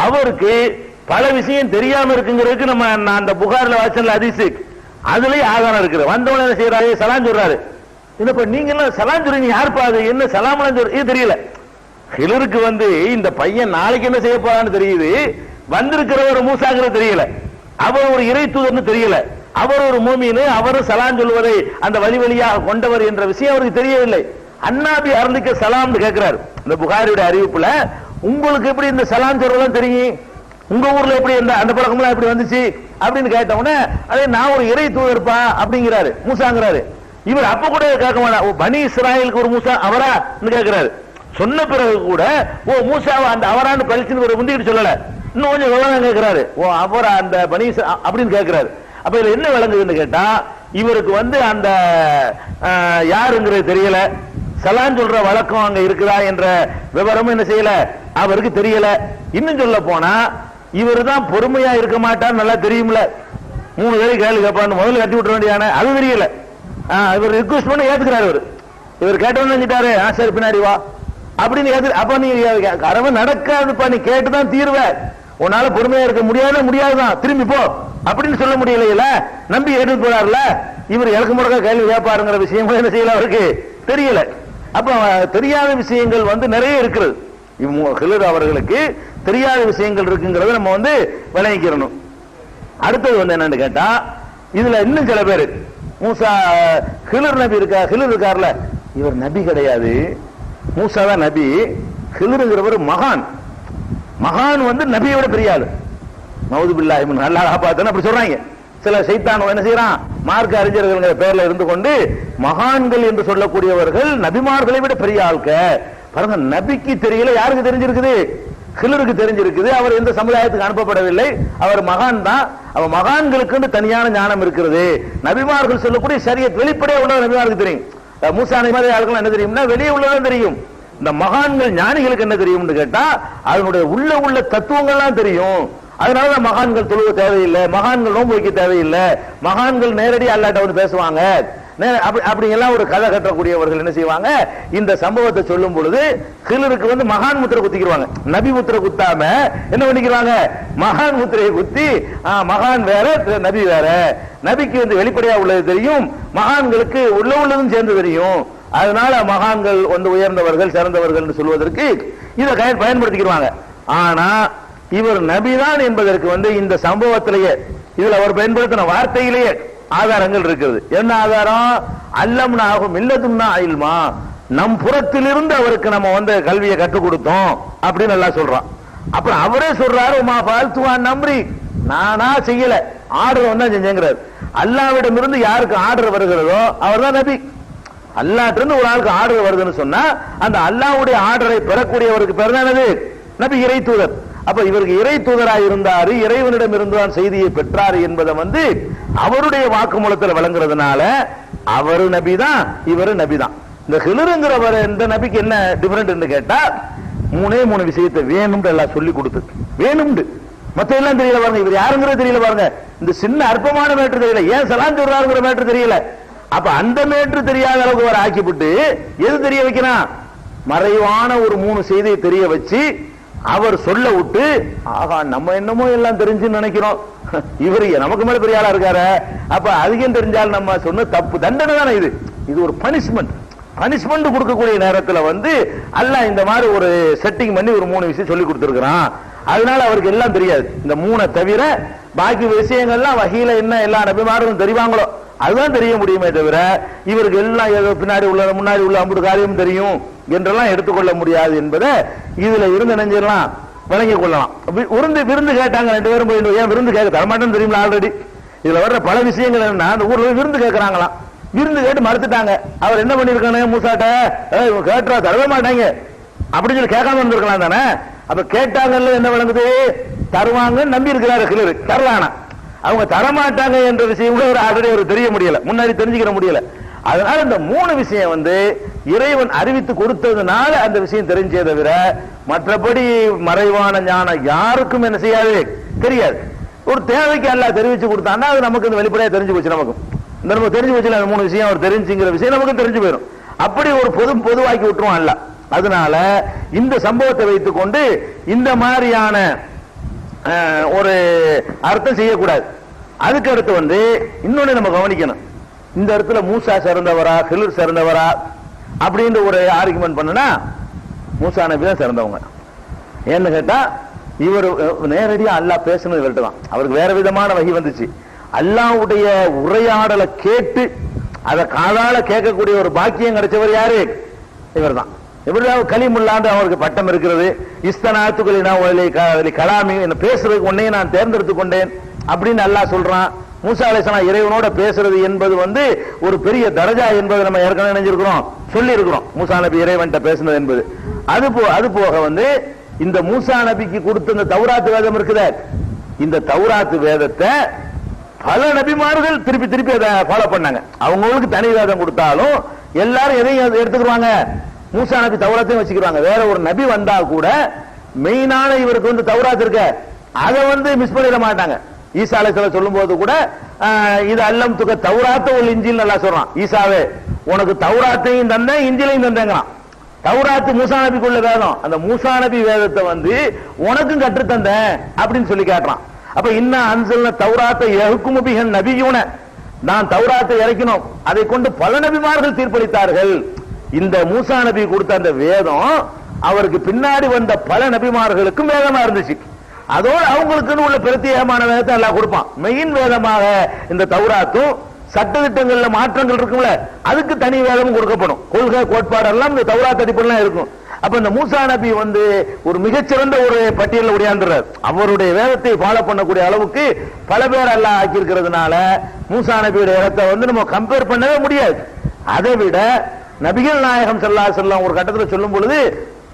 அவருக்கு பல விஷயம் தெரியாம இருக்குங்கிறதுக்கு நம்ம அந்த புகார்ல வாசல்ல ஹதீஸ் அதுலயே ஆதாரம் இருக்குது. வந்தவன என்ன செய்யறாரு, சலாம் சொல்றாரு. இப்ப நீங்க எல்லாம் சலாம் சொல்றீங்க, யாருப்பா அது, என்ன சலாம்லாம் சொல்ற, இது தெரியல. ஹிலருக்கு வந்து இந்த பையன் நாளைக்கு என்ன செய்ய போறான்னு தெரியுது, வந்திருக்கிறவர் மூசாங்கிறது தெரியல, அவர் ஒரு இறை தூதர்னு தெரியல, அவர் ஒரு மூமின், அவரும் சலாம் சொல்வதை அந்த வழி வழியாக கொண்டவர் என்ற விஷயம் அவருக்கு தெரியவில்லை. அன்னாபி அருளிக்க சலாம் கேட்கிறார். இந்த புகாரியுடைய அறிவிப்புல உங்களுக்கு எப்படி இந்த சலாம் சொல்றதெல்லாம் தெரியும், உங்க ஊர்ல எப்படி அந்த பழக்கம்லாம் எப்படி வந்துச்சு அப்படின்னு கேட்டவுடனே, அதே நான் ஒரு இறை தூதர்ப்பா அப்படிங்கிறாரு, மூசாங்கிறாரு. இவர் அப்ப கூட கேட்க மாட்டார், பனி இஸ்ராயலுக்கு ஒரு மூசா அவரா கேட்கிறாரு. சொன்ன பிறகு கூட ஓ மூசாவை அந்த அவரான்னு பழிச்சுன்னு ஒரு முந்திட்டு சொல்லல, இன்னும் கொஞ்சம் விவரம் கேட்கிறாரு, ஓ அவரா அந்த பனி அப்படின்னு கேட்கிறாரு. அப்ப இதுல என்ன விளங்குதுன்னு கேட்டா, இவருக்கு வந்து அந்த யாருங்கிறது தெரியல, சலான் சொல்ற வழக்கம் அங்க இருக்குதா என்ற விவரமும் என்ன செய்யல, அவருக்கு தெரியல. இன்னும் சொல்ல போனா இவரு தான் பொறுமையா இருக்க மாட்டார், நல்லா தெரியும்ல, 3 பேரை கேள்வி கேட்பான்னு முதல்ல கட்டி விட்டுற வேண்டியான அது தெரியல. இவர் ரிக்வெஸ்ட் பண்ணி ஏத்துக்கிறாரு. இவர் கேட்டவன்னு நினைச்சிட்டாரு, சரி பின்னாடி வா அப்படின்னு ஏத்து. அப்ப நீ கரவை நடக்காதுப்பா, நீ கேட்டுதான் தீர்வ, உன்னால பொறுமையா இருக்க முடியாதுதான், திரும்பி போ அப்படின்னு சொல்ல முடியல. நம்பி ஏற்று போறாருல, இவர் இலக்கு முடக்க கேள்வி கேட்பாருங்கிற விஷயம் என்ன செய்யல, அவருக்கு தெரியல. அப்ப தெரியாத விஷயங்கள் வந்து நிறைய இருக்கிறது. ஹிலர் அவர்களுக்கு தெரியாத விஷயங்கள் இருக்குங்கிறத நம்ம வந்து விளங்கிக்கிறணும். அடுத்தது வந்து என்னன்னு கேட்டா, இதுல இன்னும் சில பேர் மூசா ஹிலர் நபி ஹிலர் இருக்கார்ல, இவர் நபி கிடையாது, மூசா தான் நபி. ஹிலருங்கிறவர் மகான், மகான் வந்து நபியோட பெரிய ஆளு. நவுது பில்லாஹி மின் அல்லாஹ் காப்பாத்தன அப்படி சொல்றாங்க. சில சைத்தான் என்ன செய்யறான், மார்க்க அறிஞர்கள் பேர்ல இருந்து கொண்டு மகான்கள் என்று சொல்லக்கூடியவர்கள் நபிமார்களை விட பெரிய ஆள்க. பாருங்க, நபிக்கு தெரியல, யாருக்கு தெரிஞ்சிருக்குது? ஹிலருக்கு தெரிஞ்சிருக்குது. அவர் எந்த சமுதாயத்துக்கு அனுப்பப்படவில்லை, அவர் மகான் தான். அவ மகான்களுக்கு தனியான ஞானம் இருக்கிறது. நபிமார்கள் சொல்லக்கூடிய ஷரியத் வெளிப்படையா உள்ள நபிமாருக்கு தெரியும். மூசா நபி மாதிரி ஆளுகள் என்ன தெரியும்னா வெளியே உள்ளதான் தெரியும். இந்த மகான்கள் ஞானிகளுக்கு என்ன தெரியும்னு கேட்டா அதனுடைய உள்ள தத்துவங்கள்லாம் தெரியும். அதனாலதான் மகான்கள் தொழுவ தேவையில்லை, மகான்கள் நோன்பு வைக்க தேவையில்லை, மகான்கள் நேரடி அல்லாட்ட வந்து பேசுவாங்க. அப்படி எல்லாம் ஒரு கதை கட்டக்கூடியவர்கள் என்ன செய்வாங்க, இந்த சம்பவத்தை சொல்லும் பொழுது ஹிலருக்கு வந்து மகான் முத்திரை குத்திக்கிறாங்க. நபி முத்திரை குத்தாம என்ன பண்ணிக்கிறாங்க, மகான் முத்திரையை குத்தி மகான் வேற நபி வேற. நபிக்கு வந்து வெளிப்படையா உள்ளது தெரியும், மகான்களுக்கு உள்ளதும் சேர்ந்து தெரியும். அதனால மகான்கள் வந்து உயர்ந்தவர்கள் சிறந்தவர்கள் சொல்வதற்கு இதை பயன்படுத்திக்கிறாங்க. ஆனா இவர் நபிதான் என்பதற்கு வந்து இந்த சம்பவத்திலேயே இதுல அவர் பயன்படுத்தின வார்த்தையிலேயே ஆதாரங்கள் இருக்கிறது. என்ன ஆதாரம்? அல்லம்னாகும் இல்லதுன்னா இல்மா, நம் புறத்திலிருந்து அவருக்கு நம்ம வந்து கல்வியை கற்றுக் கொடுத்தோம் அப்படின்னு எல்லாம் சொல்றான். அப்புறம் அவரே சொல்றாரு, உமா பால்துவான் நம்பி நானா செய்யல, ஆர்டர் வந்தா செஞ்சேங்கிறார். அல்லாவிடம் இருந்து யாருக்கு ஆர்டர் வருகிறதோ அவர் தான் நபி. அல்லாஹ்ட்ட இருந்து ஒரு ஆளுக்கு ஆர்டர் வருதுன்னு சொன்னா அந்த அல்லாஹ்வுடைய ஆர்டரை பெறக்கூடியவருக்கு பேர் தான் நபி, இறை தூதர். அப்ப இவருக்கு இறை தூதராக இருந்தாரு, இறைவனிடம் இருந்துதான் செய்தியை பெற்றாரு என்பதை வந்து அவருடைய வாக்குமூலத்தில் வழங்குறதுனால அவரு நபிதான், இவரு நபிதான். இந்த ஹிலருங்கிறவர் இந்த நபிக்கு என்ன டிஃபரெண்ட் கேட்டா மூணு விஷயத்தை வேணும்னு எல்லாம் சொல்லி கொடுத்து வேணும்னு மத்த எல்லாம் தெரியல பாருங்க. இவர் யாருங்கிறது தெரியல பாருங்க. இந்த சின்ன அற்பமான மேட்ரு தெரியல, ஏன் சலாம் சொல்றாருங்கிற மேட்ரு தெரியல. அப்ப அந்த மேட்ரு தெரியாத அளவுக்கு அவர் ஆக்கிவிட்டு எது தெரிய வைக்கிறான், மறைவான ஒரு 3 செய்தியை தெரிய வச்சு அவர் சொல்ல விட்டு, ஆகா நம்ம என்னமோ எல்லாம் தெரிஞ்சுன்னு நினைக்கிறோம், இவரு நமக்கு மேல பெரிய ஆளா இருக்காரு, அப்ப அதிகம் தெரிஞ்சால் நம்ம சொன்ன தப்பு தண்டனை தானே இது. இது ஒரு பனிஷ்மெண்ட் கொடுக்கக்கூடிய நேரத்துல வந்து அல்லாஹ் இந்த மாதிரி ஒரு செட்டிங் பண்ணி ஒரு 3 விஷயம் சொல்லி கொடுத்திருக்கிறான். அதனால அவருக்கு எல்லாம் தெரியாது. இந்த 3 தவிர பாக்கி விஷயங்கள்லாம் வகையில என்ன எல்லா நபிமாரும் தெரிவாங்களோ அதுதான் தெரிய முடியுமே தவிர இவருக்கு எல்லாம் பின்னாடி உள்ள முன்னாடி உள்ள 50 காரியம் தெரியும் என்றெல்லாம் எடுத்துக்கொள்ள முடியாது என்பதை இதுல இருந்து நினைஞ்சிடலாம், விளங்கிக் கொள்ளலாம். விருந்து கேட்டாங்க 2 பேரும் போயிட்டு, ஏன் விருந்து கேட்க தரமாட்டேன்னு தெரியுமா ஆல்ரெடி. இதுல வர்ற பல விஷயங்கள் என்ன, அந்த ஊர்ல விருந்து கேட்கறாங்களாம், விருந்து கேட்டு மறுத்துட்டாங்க. அவர் என்ன பண்ணிருக்கானே, மூசாட்ட கேட்டா தரவே மாட்டாங்க அப்படின்னு சொல்லி கேட்காம இருந்திருக்கலாம் தானே. அப்ப கேட்டாங்கல்ல என்ன விளங்குது, தருவாங்கன்னு நம்பி இருக்கிறாரு ஹிலரு, தரலானா அவங்க தரமாட்டாங்க என்ற விஷயம் கூட ஒரு ஆல்ரெடி ஒரு தெரிய முடியல, முன்னாடி தெரிஞ்சுக்கிற முடியல. அதனால இந்த 3 விஷயம் வந்து இறைவன் அறிவித்து கொடுத்ததுனால அந்த விஷயம் தெரிஞ்சே தவிர மற்றபடி மறைவான ஞானம் யாருக்கும் என்ன செய்யாது, தெரியாது. ஒரு தேவைக்கு எல்லாம் தெரிவிச்சு கொடுத்தான்னா அது நமக்கு இந்த வெளிப்படையா தெரிஞ்சு போச்சு. நமக்கு இந்த நம்ம தெரிஞ்சு போச்சு, அந்த 3 விஷயம் அவர் தெரிஞ்சுங்கிற விஷயம் நமக்கு தெரிஞ்சு போயிடும். அப்படி ஒரு பொதுவாக்கி விட்டுருவோம் அல்ல. அதனால இந்த சம்பவத்தை வைத்துக் கொண்டு இந்த மாதிரியான ஒரு அர்த்தம் செய்யக்கூடாது. அதுக்கு அடுத்து வந்து இன்னொன்னு நம்ம கவனிக்கணும், இந்த இடத்துல மூசா சிறந்தவரா ஹிலர் சிறந்தவரா அப்படின்னு ஒரு ஆர்குமெண்ட் பண்ணனா மூசா நபி தான் சிறந்தவங்க. ஏன்னு கேட்டா இவர் நேரடியா அல்லாஹ் பேசணும் இவர்கிட்ட தான், அவருக்கு வேற விதமான வகை வந்துச்சு. அல்லாஹ்வுடைய உரையாடலை கேட்டு அதை காதால கேட்கக்கூடிய ஒரு பாக்கியம் கிடைச்சவர் யாரு, இவர் தான். எப்படியாவது கலிமுல்லாண்டு அவருக்கு பட்டம் இருக்கிறது. இஸ்தனாத்துக்களினா கலாமி என்ன பேசுறதுக்கு உன்னையே நான் தேர்ந்தெடுத்துக் கொண்டேன் அப்படின்னு அல்லாஹ் சொல்றான். மூசா அலைஹிஸ்ஸலாம் இறைவனோட பேசுறது என்பது வந்து ஒரு பெரிய தரஜா என்பது நம்ம ஏற்கனவே நினைஞ்சிருக்கிறோம், சொல்லி இருக்கிறோம். மூசா நபி இறைவன்கிட்ட பேசுனது என்பது அது போக வந்து இந்த மூசா நபிக்கு கொடுத்த இந்த தௌராத்து வேதம் இருக்குதே, இந்த தௌராத்து வேதத்தை பல நபிமார்கள் திருப்பி அதை ஃபாலோ பண்ணாங்க. அவங்களுக்கு தனி வேதம் கொடுத்தாலும் எல்லாரும் எதையும் எடுத்துக்கிறாங்க, மூசா நபி தௌராத்தையும் வச்சுக்கிறாங்க. வேற ஒரு நபி வந்தா கூட மெயினான இவருக்கு வந்து தௌராத் இருக்க அதை வந்து மிஸ் பண்ணிட மாட்டாங்க. ஈசா அலைஹிஸ்ஸலாம் சொல்லும் போது கூட இது அல்லம் துக்க தௌராத்த ஒரு இஞ்சில் நல்லா சொல்றான், ஈசாவே உனக்கு தௌராத்தையும் தந்தேன் இஞ்சிலையும் தந்தேங்கிறான். தௌராத்து மூசா நபிக்குள்ள வேதம், அந்த மூசா நபி வேதத்தை வந்து உனக்கும் கற்று தந்தேன் அப்படின்னு சொல்லி காட்டுறான். அப்ப இன்னும் அன்சல்ன தௌராத்தை யஹ்குமு பிஹன் நபியூன, நான் தௌராத்தை இறக்கினோம், அதை கொண்டு பல நபிமார்கள் தீர்ப்பளித்தார்கள். இந்த மூசா நபி கொடுத்த அந்த வேதம் அவருக்கு பின்னாடி வந்த பல நபிமார்களுக்கும் வேதமா இருந்துச்சு. அதோடு அவங்களுக்குன்னு உள்ள பிரத்யேகமான வேதத்தை எல்லாம் கொடுப்பான். மெயின் வேதமாக இந்த தௌராத்தும் சட்டத்திட்டங்கள்ல மாற்றங்கள் இருக்கும்ல, அதுக்கு தனி வேதமும் கொடுக்கப்படும். கொள்கை கோட்பாடு எல்லாம் இந்த தௌராத் அடிப்படையில் இருக்கும். அப்ப இந்த மூசா நபி வந்து ஒரு மிகச்சிறந்த ஒரு பட்டியலில் உடையாந்துறார். அவருடைய வேதத்தை ஃபாலோ பண்ணக்கூடிய அளவுக்கு பல பேர் அல்லாஹ் ஆக்கி இருக்கிறதுனால மூசா நபியுடைய இடத்தை வந்து நம்ம கம்பேர் பண்ணவே முடியாது. அதை விட நபிகள் நாயகம் ஸல்லல்லாஹு அலைஹி வஸல்லம் ஒரு கட்டத்தில் சொல்லும் பொழுது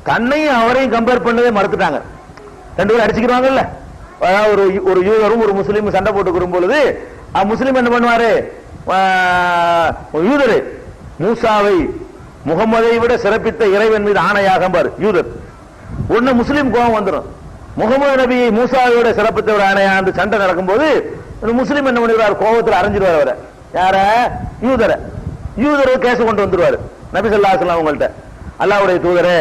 தன்னையும் அவரையும் கம்பேர் பண்ணவே மறுத்துட்டாங்க. ரெண்டு பேரும் அடிச்சுக்கிறாங்கல்ல, ஒரு யூதரும் ஒரு முஸ்லீமும் சண்டை போட்டுக்கிற பொழுது முஸ்லீம் என்ன பண்ணுவாரு, யூதரு மூசாவை முகமதை விட சிறப்பித்த இறைவன் மீது ஆணையாக பாரு யூதர். ஒண்ணு முஸ்லீம் கோபம் வந்துடும், முகமது நபி மூசாவோட சிறப்பித்த ஒரு ஆணையா அந்த சண்டை நடக்கும்போது முஸ்லீம் என்ன பண்ணுவார், கோபத்தில் அரைஞ்சிடுவார் அவரை, யார யூதரை கேஸ் கொண்டு வந்துருவாரு நபி ஸல்லல்லாஹு அலைஹி வஸல்லம் அவங்கள்ட்ட. அல்லாஹ்வுடைய தூதரே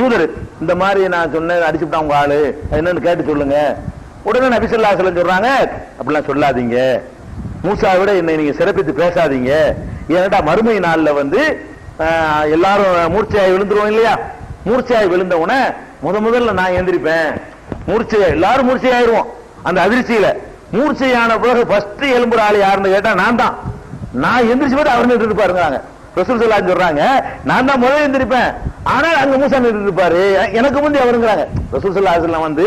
யூதர் இந்த மாதிரி நான் சொன்னேன் அடிச்சுட்டான் உங்க ஆளு என்னன்னு கேட்டு சொல்லுங்க. உடனே நபி ஸல்லல்லாஹு அலைஹி வஸல்லம் சொல்றாங்க, அப்படிலாம் சொல்லாதீங்க, மூசாவை விட என்னை நீங்க சிறப்பித்து பேசாதீங்க. ஏன்னா மறுமை நாள்ல வந்து எல்லாரும் மூர்ச்சையாய் விழுந்துருவோம் இல்லையா, மூர்ச்சையாய் விழுந்த உடனே முதல்ல நான் எந்திரிப்பேன், எல்லாரும் மூர்ச்சையாயிருவோம். அந்த அதிர்ச்சியில மூர்ச்சையான பிறகு ஃபர்ஸ்ட் எழும்புற ஆள் யாருன்னு கேட்டா நான் தான். நான் எந்திரிச்சு போட்டு அவர் நின்று இருப்பாருங்க. ரசூல் ஸல்லல்லாஹு அலைஹி வஸல்லம் சொல்றாங்க, நான் தான் முதல்ல எந்திரிப்பேன், ஆனால் அங்க மூசா நின்று இருப்பாரு, எனக்கு முந்தி அவருங்கிறாங்க. ரசூல் ஸல்லல்லாஹு அலைஹி வஸல்லம் வந்து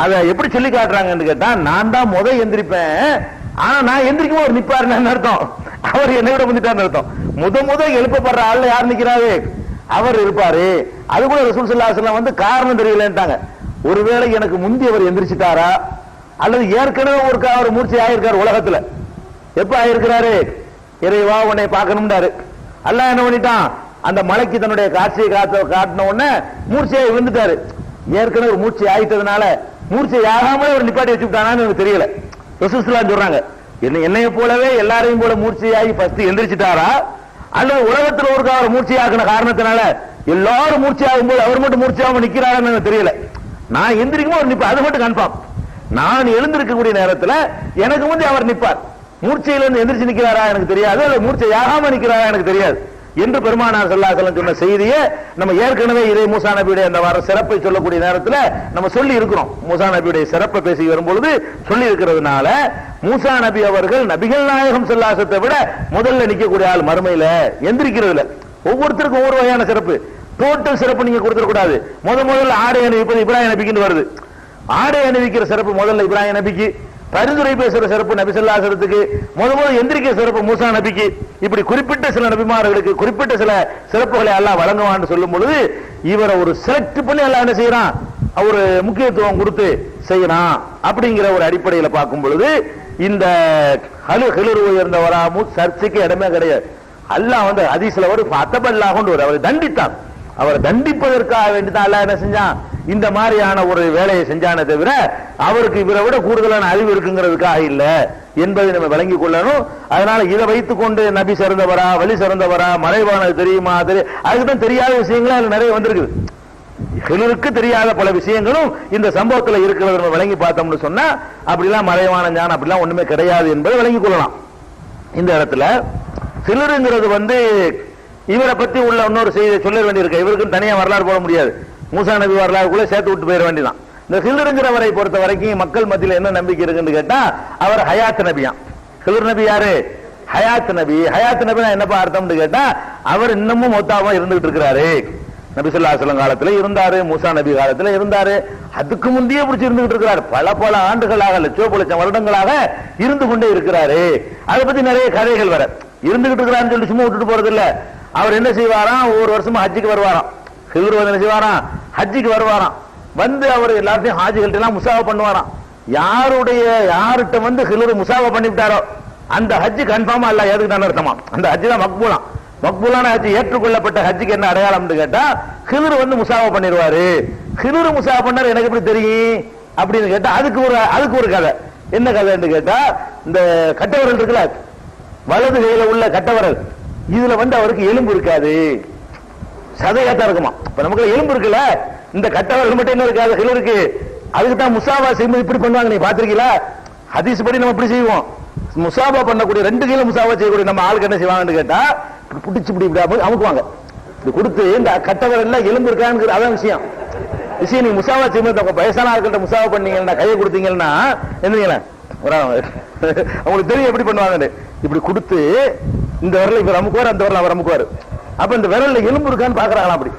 அதை எப்படி சொல்லி காட்டுறாங்கன்னு கேட்டா, நான் தான் முதல் எந்திரிப்பேன், ஆனா நான் எந்திரிக்கும் அவர் நிப்பாருன்னு அர்த்தம், அவர் என்னை விட முந்திட்டாருன்னு அர்த்தம். முதல் எழுப்பப்படுற ஆள்ல யார் நிக்கிறாரு, அவர் இருப்பாரு. அது கூட ரசூல் ஸல்லல்லாஹு அலைஹி வஸல்லம் வந்து காரணம் தெரியலன்ட்டாங்க. ஒருவேளை எனக்கு முந்தி அவர் எந்திரிச்சிட்டாரா, அல்லது ஏற்கனவே ஒரு மூர்ச்சை ஆயிருக்காரு உலகத்துல. எப்ப ஆயிருக்கிறாரு, இறைவா உன்னை பார்க்கணும்டாரு. அல்லாஹ் என்ன பண்ணிட்டான், அந்த மலைக்கு தன்னுடைய காட்சியை காட்டின உடனே மூர்ச்சையை விழுந்துட்டாரு. ஏற்கனவே ஒரு மூர்ச்சை ஆயிட்டதுனால மூர்ச்சை ஆகாமலே ஒரு நிப்பாட்டி வச்சுட்டானான்னு எனக்கு தெரியல. ரசூல் ஸல்லல்லாஹு அலைஹி வஸல்லம் சொல்றாங்க, என்னைய போலவே எல்லாரையும் போல மூர்ச்சையாகி ஃபர்ஸ்ட் எந்திரிச்சிட்டாரா, அல்லது உலகத்தில் ஒரு மூர்ச்சையாக்குன காரணத்தினால எல்லாரும் மூர்ச்சையாகும் போது அவர் மட்டும் மூர்ச்சையாகவும் நிக்கிறாருன்னு எனக்கு தெரியல. நான் எந்திரிக்கும் ஒரு நிப்பார், அது மட்டும் கன்ஃபார்ம். நான் எழுந்திருக்கக்கூடிய நேரத்தில் எனக்கு முந்தி அவர் நிற்பார். மூர்ச்சையிலிருந்து எந்திரிச்சு நிற்கிறாரா எனக்கு தெரியாது, அல்லது மூர்ச்சையாகாம நிற்கிறாரா எனக்கு தெரியாது என்று பெருமானார் ஸல்லல்லாஹு அலைஹி வஸல்லம் சொன்ன செய்தியை நம்ம ஏற்கனவே இதை மூசா நபியுடைய அந்த வர சிறப்பை சொல்லக்கூடிய நேரத்தில் நம்ம சொல்லி இருக்கிறோம். மூசா நபியுடைய சிறப்பை பேசி வரும்பொழுது சொல்லி இருக்கிறதுனால மூசா நபி அவர்கள் நபிகள் நாயகம் ஸல்லல்லாஹு அலைஹி வஸல்லத்தை விட முதல்ல நிற்கக்கூடிய ஆள் மறுமையில எந்திரிக்கிறதுல. ஒவ்வொருத்தருக்கும் ஒவ்வொரு வகையான சிறப்பு, டோட்டல் சிறப்பு நீங்க கொடுத்துடக்கூடாது. முதல்ல ஆடை அணிவிப்பது இப்ராஹிம் நபிக்குன்னு வருது. ஆடை அணிவிக்கிற சிறப்பு முதல்ல இப்ராஹிம் நபிக்கு, பரிந்துரை பேசுற சிறப்பு நபி ஸல்லல்லாஹு அலைஹி வஸல்லத்துக்கு, முதல் எந்திரிக்கிற சிறப்பு மூசா நபிக்கு. இப்படி குறிப்பிட்ட சில நபிமார்களுக்கு குறிப்பிட்ட சில சிறப்புகளை அல்லாஹ் வழங்குவான்னு சொல்லும் பொழுது இவரை ஒரு செலக்ட் பண்ணி அல்லாஹ் என்ன செய்யறான், ஒரு முக்கியத்துவம் கொடுத்து செய்யறான். அப்படிங்கிற ஒரு அடிப்படையில் பார்க்கும் பொழுது இந்த ஹிலர் உயர்ந்தவரா சர்ச்சைக்கு இடமே கிடையாது. அல்லாஹ் வந்து ஹதீஸ்ல ஒரு ஃபதபல்லாஹு கொண்டு அவரை தண்டித்தான். அவரை தண்டிப்பதற்காக வேண்டிதான் அல்லாஹ் என்ன செஞ்சான், இந்த மாதிரியான ஒரு வேலையை செஞ்சானே தவிர அவருக்கு இவரை விட கூடுதலான அறிவு இருக்குங்கிறதுக்காக இல்ல என்பதை நம்ம விளங்கிக் கொள்ளணும். அதனால இதை வைத்துக் கொண்டு நபி சிறந்தவரா வழி சிறந்தவரா மறைவானது தெரியுமா, அதுக்குதான் தெரியாத விஷயங்களே அதுல நிறைய வந்திருக்குது. ஹிலருக்கு தெரியாத பல விஷயங்களும் இந்த சம்பவத்தில் இருக்கிறத நம்ம விளங்கி பார்த்தோம்னு சொன்னா அப்படிலாம் மறைவான ஞானம் அப்படிலாம் ஒண்ணுமே கிடையாது என்பதை விளங்கிக் கொள்ளலாம். இந்த இடத்துல ஹிலருங்கிறது வந்து இவரை பத்தி உள்ள இன்னொரு செய்தியை சொல்ல வேண்டியிருக்கு. இவருக்கும் தனியா வரலாறு போட முடியாது, மூசா நபி வரலாறுக்குள்ள சேர்த்து விட்டு போயிட வேண்டியதான். இந்த ஹிலருங்கிறவரை பொறுத்த வரைக்கும் மக்கள் மத்தியில் என்ன நம்பிக்கை இருக்குன்னு கேட்டா, அவர் ஹயாத் நபியாம். ஹிலர் நபி யாரு, ஹயாத் நபி. ஹயாத் நபினா என்னப்பா அர்த்தம்னு கேட்டா, அவர் இன்னமும் மௌத்தாவா இருந்துகிட்டு இருக்கிறாரு. நபி ஸல்லல்லாஹு அலைஹி வஸல்லம் காலத்துல இருந்தாரு, மூசா நபி காலத்துல இருந்தாரு, அதுக்கு முந்தைய பிடிச்சி இருந்துகிட்டு இருக்கிறார். பல ஆண்டுகளாக லட்சம் வருடங்களாக இருந்து கொண்டே இருக்கிறாரு. அதை பத்தி நிறைய கதைகள் வர இருந்துகிட்டு இருக்கிறாருன்னு சொல்லி சும்மா விட்டுட்டு போறது இல்ல. அவர் என்ன செய்வாராம், ஒவ்வொரு வருஷமும் ஹஜ்ஜுக்கு வருவாராம். ஹிலர் வந்து என்ன செய்வாராம், ஹஜ்ஜுக்கு வருவாராம். வந்து அவர் எல்லாத்தையும் ஹாஜிகள்ட்ட எல்லாம் முசாவா பண்ணுவாராம். யார்கிட்ட வந்து ஹிலர் முசாவா பண்ணிவிட்டாரோ அந்த ஹஜ்ஜு கன்ஃபார்மா அல்லாஹ் ஏத்துக்கிட்டான்னு அர்த்தமா. அந்த ஹஜ்ஜு தான் மக்பூலாம். மக்பூலான ஹஜ், ஏற்றுக்கொள்ளப்பட்ட ஹஜ்ஜுக்கு என்ன அடையாளம்னு கேட்டா, ஹிலர் வந்து முசாவா பண்ணிடுவாரு. ஹிலர் முசாவா பண்ணாரு எனக்கு எப்படி தெரியும் அப்படின்னு கேட்டா, அதுக்கு ஒரு கதை. என்ன கதைன்னு கேட்டா, இந்த கட்டவரல் இருக்குல்ல, வலது கையில உள்ள கட்டவரல், இதுல வந்து அவருக்கு எலும்பு இருக்காது, சதையாத்தான் இருக்குமா. இப்ப நமக்கு எலும்பு இருக்குல்ல, இந்த கட்டவரல் மட்டும் என்ன இருக்காது ஹிலருக்கு. அதுக்கு தான் முசாவா செய்யும்போது இப்படி பண்ணுவாங்க, நீ பாத்திருக்கீங்களா? ஹதீஸ் படி நம்ம இப்படி செய்வோம். முசாபா பண்ணக்கூடிய ரெண்டு கையில முசாபா செய்யக்கூடிய நம்ம ஆளுக்கு என்ன செய்வாங்கன்னு கேட்டா, பிடிச்சு இப்படி அமுக்குவாங்க. இது கொடுத்து இந்த கட்டவரல்ல எலும்பு இருக்கான்னு அதான் விஷயம். நீங்க முசாவா செய்யும்போது வயசான ஆட்கள்ட்ட முசாவா பண்ணீங்கன்னா, கையை கொடுத்தீங்கன்னா என்னங்களேன் அவங்களுக்கு தெரியும் எப்படி பண்ணுவாங்க. இப்படி கொடுத்து இந்த விரல இவர் அமுக்குவார், அந்த விரல அவர் அமுக்குவார். அப்ப இந்த விரல்ல எலும்பு இருக்கான்னு பாக்குறாங்களா, அப்படி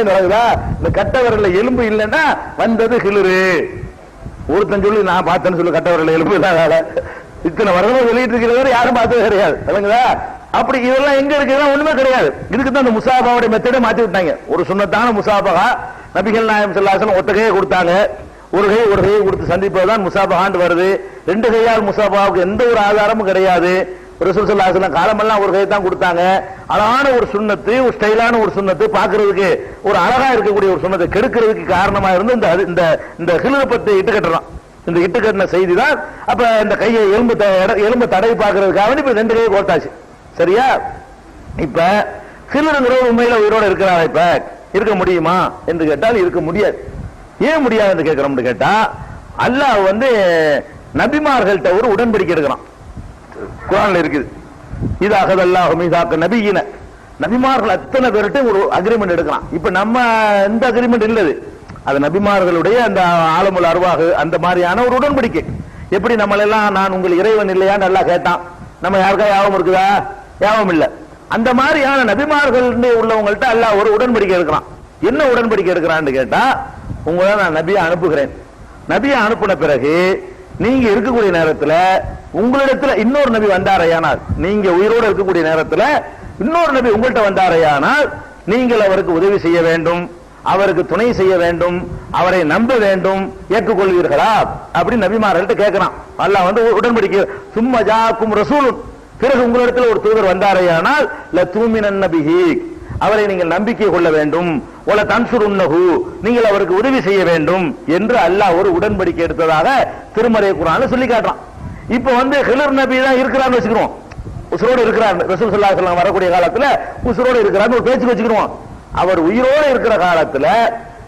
நடக்குதா? இந்த கட்ட விரல்ல எலும்பு இல்லைன்னா வந்தது ஹிலரு. ஒருத்தன் சொல்லி நான் பார்த்தேன்னு சொல்லு, கட்ட விரல்ல எலும்பு இல்லாத இத்தனை வருடமா வெளியிட்டு இருக்கிறத யாரும் பார்த்தது கிடையாது. இல்லைங்களா? அப்படி இதெல்லாம் எங்க இருக்குதுன்னா ஒண்ணுமே கிடையாது. இதுக்கு தான் இந்த முசாபாவுடைய மெத்தடை மாத்தி விட்டாங்க. ஒரு சுன்னத்தான முசாபகா நபிகள் நாயகம் ஸல்லல்லாஹு அலைஹி வஸல்லம் ஒத்த கையை கொடுத்தாங்க. ஒரு கையை கொடுத்து சந்திப்பதுதான் முசாபகாண்டு வருது. ரெண்டு கையால் முசாபாவுக்கு எந்த ஒரு ஆதாரமும் கிடையாது. ரசூல் ஸல்லல்லாஹு அலைஹி வஸல்லம் காலமெல்லாம் ஒரு கை தான் கொடுத்தாங்க. அழகான ஒரு சுன்னத்து, ஒரு ஸ்டைலான ஒரு சுன்னத்து, பாக்குறதுக்கு ஒரு அழகா இருக்கக்கூடிய ஒரு சுன்னத்தை கெடுக்கிறதுக்கு காரணமா இருந்து இந்த ஹிலரை பத்தி இட்டு கட்டுறான். இந்த இட்டு கட்டின செய்தி தான். அப்ப இந்த கையை எலும்பு தடவி பார்க்கறதுக்காக இப்ப ரெண்டு கையை கோர்த்தாச்சு. சரியா? இப்ப ஹிலருங்கிற உண்மையில உயிரோட இருக்கிறாரா? இப்ப இருக்க முடியுமா என்று கேட்டால் இருக்க முடியாது. ஏன் முடியாது என்று கேட்கிறோம்னு கேட்டா, அல்லாஹ் நபிமார்கள்ட்ட ஒரு உடன்படிக்கை எடுக்கிறான். குர்ஆன்ல இருக்குது. இது அகதல்லாஹு மீசாக்க நபியின, நபிமார்கள் அத்தனை பேர்கிட்ட ஒரு அக்ரிமெண்ட் எடுக்கிறான். இப்ப நம்ம இந்த அக்ரிமெண்ட் இல்லது, அது நபிமார்களுடைய அந்த ஆலமுல் அர்வாஹ் அந்த மாதிரியான ஒரு உடன்படிக்கை. எப்படி நம்மளெல்லாம் நான் உங்கள் இறைவன் இல்லையான்னு நல்லா கேட்டான், நம்ம யாருக்கா யாபம் இருக்குதா? யாபம் இல்ல. அந்த மாதிரியான நபிமார்கள் உள்ளவங்கள்ட்ட அல்லாஹ் ஒரு உடன்படிக்கை எடுக்கிறான். என்ன உடன்படிக்கை எடுக்கிறான்னு கேட்டா, உங்களை நான் நபியை அனுப்புகிறேன். நபியை அனுப்பின பிறகு நீங்க இருக்கக்கூடிய நேரத்தில் உங்களிடத்துல இன்னொரு நபி வந்தாரையானால், நீங்க உயிரோடு இருக்கக்கூடிய நேரத்தில் இன்னொரு நபி உங்கள்கிட்ட வந்தாரையானால் நீங்கள் அவருக்கு உதவி செய்ய வேண்டும், அவருக்கு துணை செய்ய வேண்டும், அவரை நம்ப வேண்டும். ஏற்றுக்கொள்வீர்களா அப்படி நபிமார்கள்ட்ட கேட்கிறான். அல்லாஹ் உடன்படிக்கை, சும்மா ஜாக்கும் ரசூலுன், பிறகு உங்களிடத்தில் ஒரு தூதர் வந்தாரையானால் லதூமினன் நபிஹி, அவரை நீங்கள் நம்பிக்கை கொள்ள வேண்டும், ஒல தன்சுருன்னஹு, நீங்கள் அவருக்கு உதவி செய்ய வேண்டும் என்று அல்லாஹ் ஒரு உடன்படிக்கை எடுத்ததாக திருமறை குர்ஆன்ல சொல்லி காட்டுறான். இப்ப ஹிலர் நபி தான் இருக்கிறான்னு வச்சுக்கிறோம், உசுரோடு இருக்கிறார். ரசூல் ஸல்லல்லாஹு அலைஹி வஸல்லம் வரக்கூடிய காலத்துல உசுரோடு இருக்கிறான்னு ஒரு பேச்சு வச்சுக்கிறோம். அவர் உயிரோடு இருக்கிற காலத்துல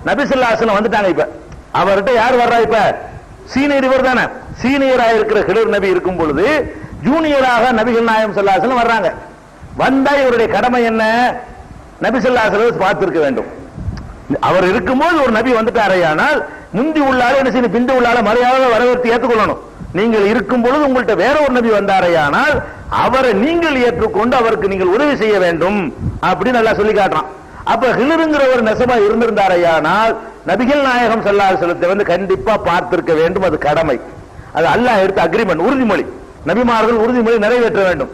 நபி ஸல்லல்லாஹு அலைஹி வஸல்லம் வந்துட்டாங்க. இப்ப அவர்கிட்ட யார் வர்றா? இப்ப சீனியர் இவர் தானே. சீனியராக இருக்கிற ஹிலர் நபி இருக்கும் பொழுது ஜூனியராக நபிகள் நாயகம் ஸல்லல்லாஹு அலைஹி வஸல்லம் வர்றாங்க. வந்தா இவருடைய கடமை என்ன? நபி ஸல்லல்லாஹு அலைஹி வஸல்லம் பார்த்திருக்க வேண்டும். அவர் இருக்கும்போது ஒரு நபி வந்துட்டாரையானால் முந்தி உள்ளால என்ன செய்யணும்? பிந்து உள்ளால மரியாதை வரவேற்று ஏற்றுக்கொள்ளணும். நீங்கள் இருக்கும் பொழுது உங்கள்கிட்ட வேற ஒரு நபி வந்தாரையானால் அவரை நீங்கள் ஏற்றுக்கொண்டு அவருக்கு நீங்கள் உதவி செய்ய வேண்டும் அப்படின்னு நல்லா சொல்லி காட்டுறான். அப்ப ஹிலருங்கிற ஒரு நெசபா இருந்திருந்தாரையானால் நபிகள் நாயகம் ஸல்லல்லாஹு அலைஹி வஸல்லம் கண்டிப்பா பார்த்திருக்க வேண்டும். அது கடமை. அது அல்லாஹ் எடுத்த அக்ரிமெண்ட், உறுதிமொழி. நபிமார்கள் உறுதிமொழி நிறைவேற்ற வேண்டும்.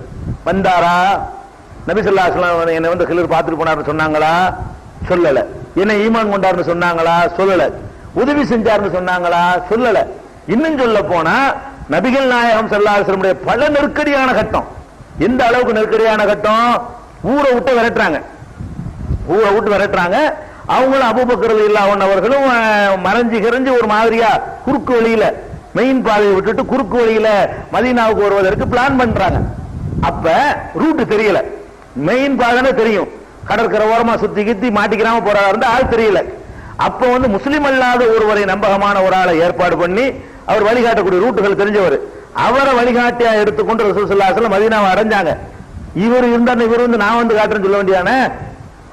வந்தாரா? நபி ஸல்லல்லாஹு அலைஹி வஸல்லம் என்னை ஹிலர் பார்த்துட்டு போனார்னு சொன்னாங்களா? சொல்லல. என்ன ஈமான் கொண்டார்னு சொன்னாங்களா? சொல்லல. உதவி செஞ்சார்னு சொன்னாங்களா? சொல்லல. இன்னும் சொல்ல போனா நபிகள் நாயகம் ஸல்லல்லாஹு அலைஹி வஸல்லம் பல நெருக்கடியான கட்டம். எந்த அளவுக்கு நெருக்கடியான கட்டம்? ஊரை விட்டு விரட்டுறாங்க. அவங்களும் அபூபக்கர் ரலியல்லாஹு அன்ஹு அவர்களும் மறைஞ்சு ஒரு மாதிரியா குறுக்கு வழியில, மெயின் பாதையை விட்டுட்டு குறுக்கு வழியில மதீனாவுக்கு வருவதற்கு பிளான் பண்றாங்க. அப்ப ரூட் தெரியல, மெயின் பாதைன்னு தெரியும், கடற்கரை ஓரமா சுத்தி கித்தி மாட்டிக்கிறாம போறதா இருந்தா ஆள் தெரியல. அப்ப முஸ்லிம் அல்லாத ஒருவரை, நம்பகமான ஒரு ஆளை ஏற்பாடு பண்ணி அவர் வழிகாட்டக்கூடிய ரூட்டுகள் தெரிஞ்சவர், அவரை வழிகாட்டியா எடுத்துக்கொண்டு ரசூல் ஸல்லல்லாஹு அலைஹி வஸல்லம் மதீனாவை அடைஞ்சாங்க. இவர் இருந்தா இவர் நான் காட்டுறேன்னு சொல்ல வேண்டியானே,